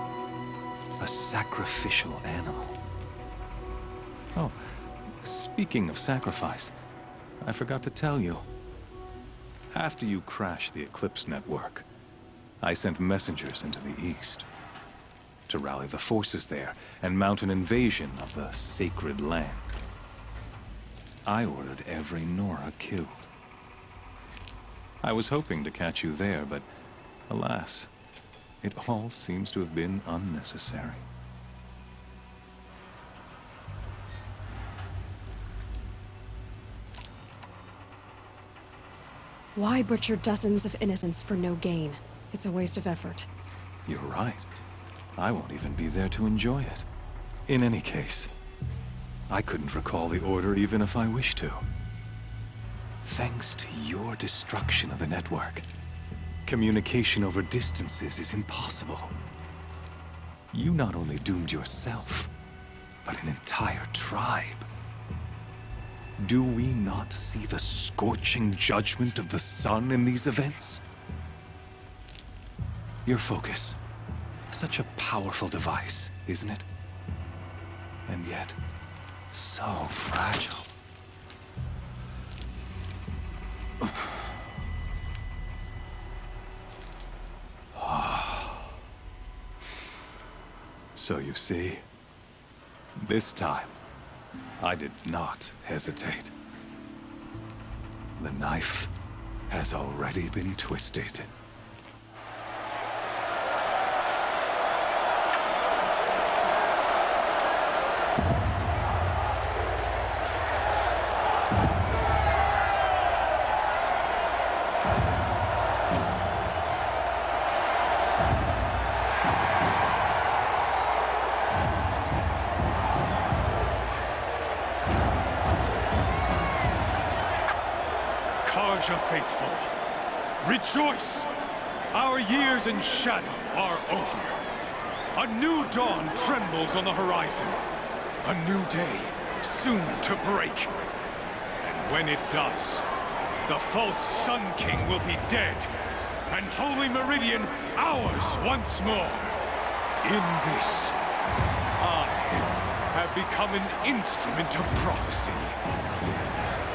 E: A sacrificial animal. Oh, speaking of sacrifice, I forgot to tell you. After you crashed the Eclipse network, I sent messengers into the east to rally the forces there and mount an invasion of the sacred land. I ordered every Nora killed. I was hoping to catch you there, but alas, it all seems to have been unnecessary.
G: Why butcher dozens of innocents for no gain? It's a waste of effort.
E: You're right. I won't even be there to enjoy it. In any case, I couldn't recall the order even if I wished to. Thanks to your destruction of the network, communication over distances is impossible. You not only doomed yourself, but an entire tribe. Do we not see the scorching judgment of the sun in these events? Your focus. Such a powerful device, isn't it? And yet, so fragile. So you see, this time, I did not hesitate. The knife has already been twisted.
L: Karja faithful, rejoice! Our years in shadow are over. A new dawn trembles on the horizon. A new day, soon to break. And when it does, the false Sun King will be dead, and Holy Meridian ours once more. In this, I have become an instrument of prophecy.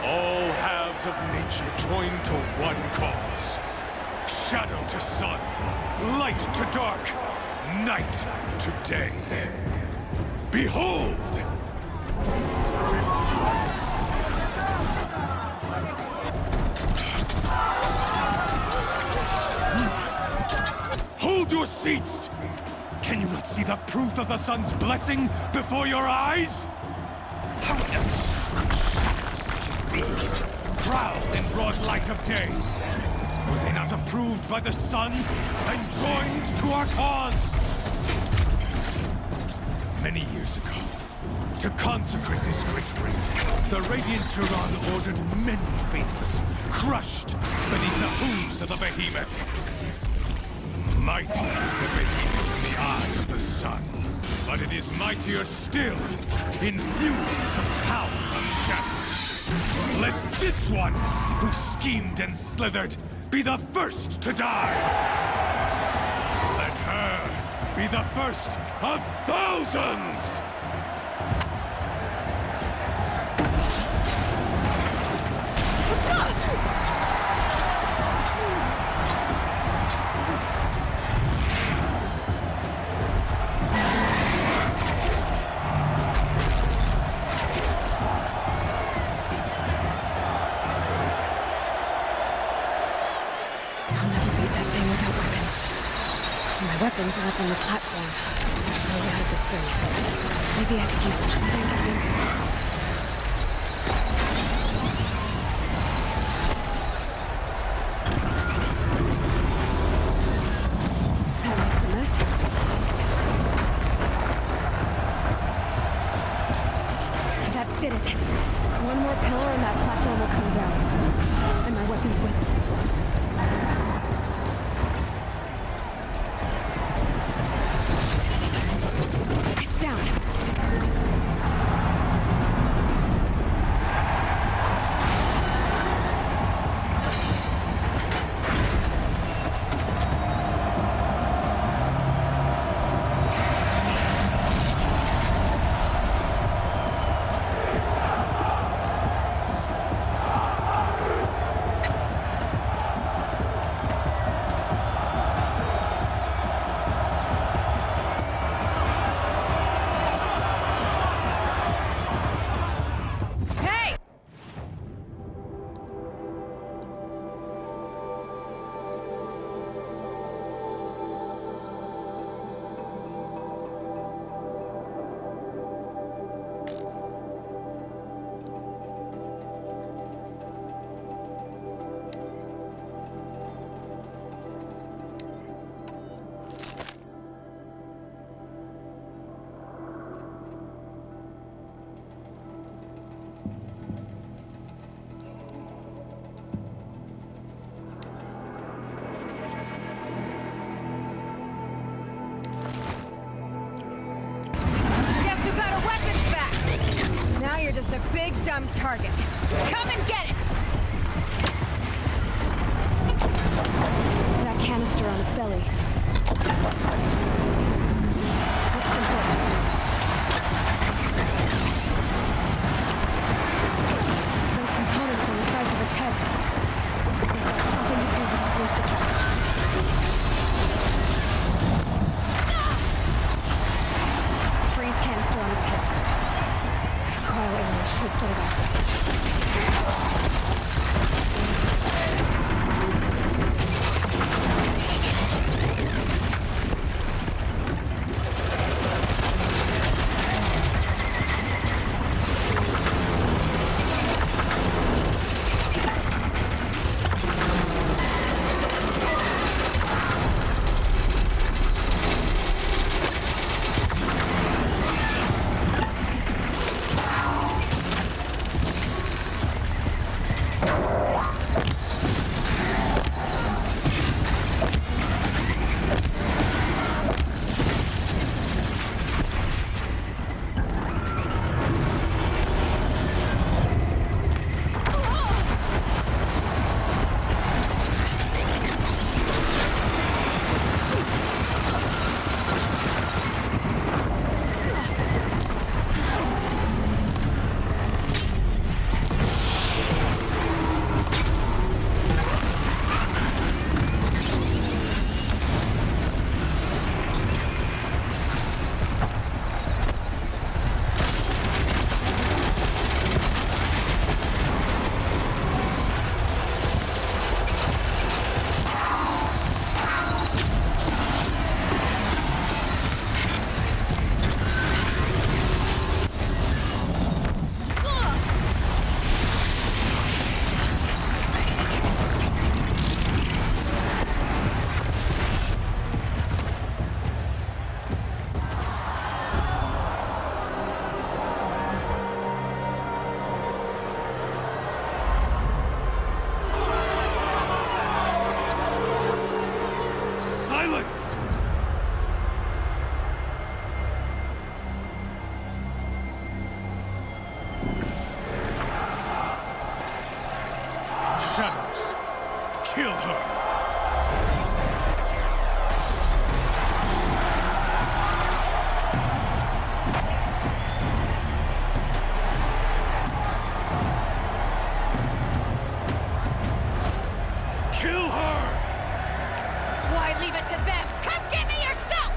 L: All halves of nature joined to one cause. Shadow to sun, light to dark, night to day. Behold! Hold your seats! Can you not see the proof of the sun's blessing before your eyes? How else could shadows such as these prowl in broad light of day? Were they not approved by the sun and joined to our cause? Many years ago, To consecrate this great ring, the Radiant Turan ordered many faithless, crushed beneath the hooves of the behemoth. Mighty is the behemoth in the eye of the sun, but it is mightier still, infused with the power of shadow. Let this one, who schemed and slithered, be the first to die! Let her be the first of thousands!
G: Weapons are up on the platform. There's no way out of this ring. Maybe I could use something against it. That makes a mess. That did it. One more pillar and that platform will come down. And my weapons with it. Just a big dumb target. Come and get it! That canister on its belly. Looks important. Those components on the sides of its head. They've got something to do with its sleep defense. Freeze canister on its hips. Cryo area should set it off.
L: Silence! Shadows, kill her! Kill her!
G: Why leave it to them? Come get me yourself!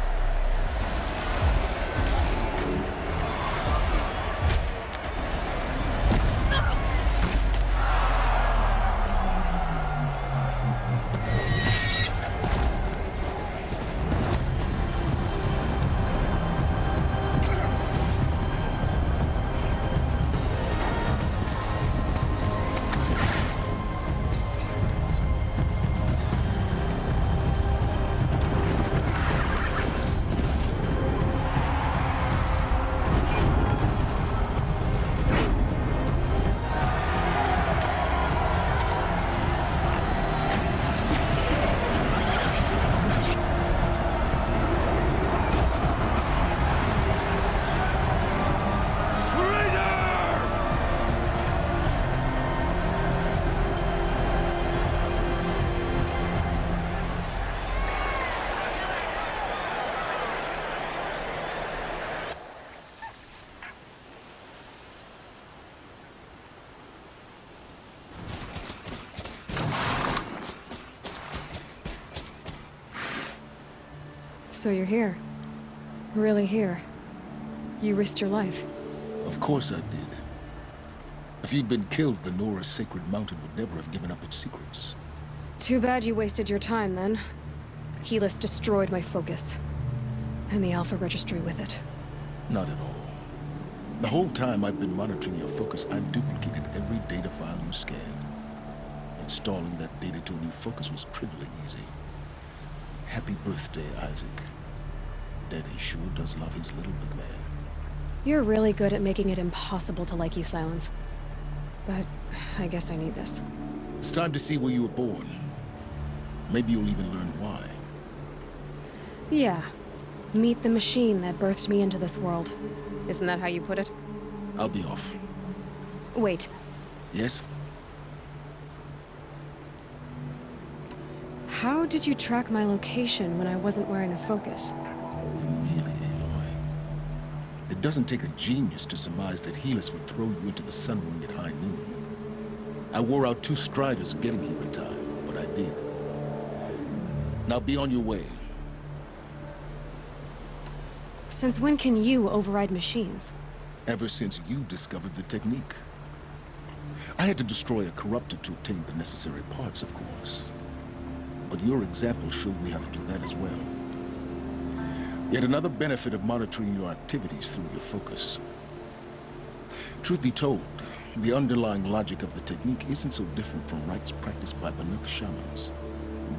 G: So you're here. Really here. You risked your life.
D: Of course I did. If you'd been killed, the Nora's sacred mountain would never have given up its secrets.
G: Too bad you wasted your time, then. Helis destroyed my focus. And the Alpha Registry with it.
D: Not at all. The whole time I've been monitoring your focus, I've duplicated every data file you scanned. Installing that data to a new focus was trivially easy. Happy birthday, Isaac. Daddy sure does love his little big man.
G: You're really good at making it impossible to like you, Silence. But I guess I need this.
D: It's time to see where you were born. Maybe you'll even learn why.
G: Yeah. Meet the machine that birthed me into this world. Isn't that how you put it?
D: I'll be off.
G: Wait.
D: Yes?
G: How did you track my location when I wasn't wearing a focus?
D: Really, Aloy? It doesn't take a genius to surmise that Helis would throw you into the sun ring at high noon. I wore out 2 striders getting here in time, but I did. Now be on your way.
G: Since when can you override machines?
D: Ever since you discovered the technique. I had to destroy a corruptor to obtain the necessary parts, of course. But your example showed me how to do that as well. Yet another benefit of monitoring your activities through your focus. Truth be told, the underlying logic of the technique isn't so different from rites practiced by Banuk shamans.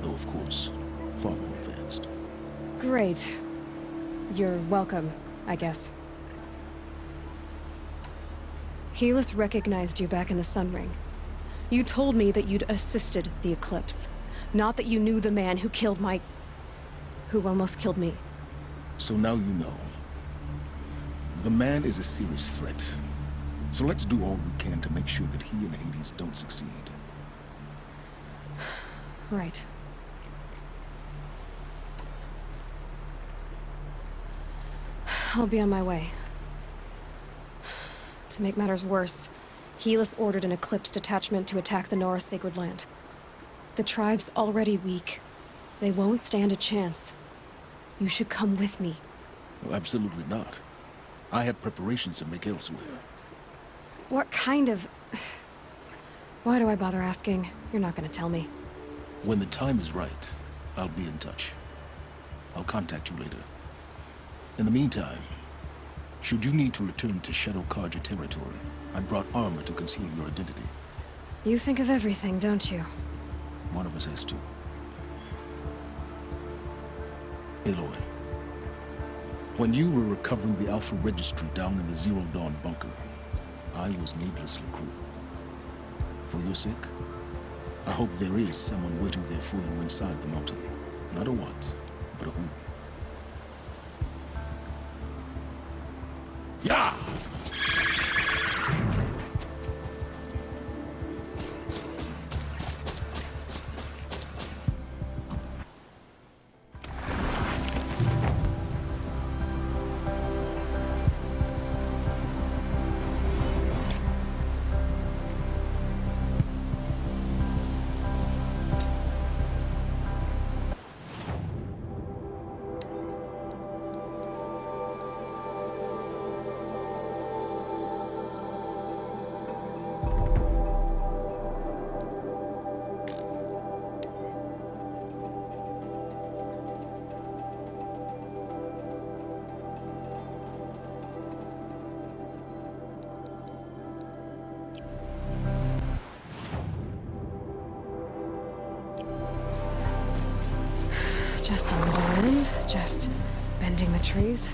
D: Though, of course, far more advanced.
G: Great. You're welcome, I guess. Helis recognized you back in the Sun Ring. You told me that you'd assisted the Eclipse. Not that you knew the man who killed who almost killed me.
D: So now you know. The man is a serious threat. So let's do all we can to make sure that he and Hades don't succeed.
G: Right. I'll be on my way. To make matters worse, Helis ordered an Eclipse detachment to attack the Nora Sacred Land. The tribe's already weak. They won't stand a chance. You should come with me.
D: Well, absolutely not. I have preparations to make elsewhere.
G: What kind of... Why do I bother asking? You're not gonna tell me.
D: When the time is right, I'll be in touch. I'll contact you later. In the meantime, should you need to return to Shadow Karja territory, I brought armor to conceal your identity.
G: You think of everything, don't you?
D: One of us has to. Aloy, when you were recovering the Alpha Registry down in the Zero Dawn bunker, I was needlessly cruel. For your sake, I hope there is someone waiting there for you inside the mountain. Not a what,
G: wind, just bending the trees.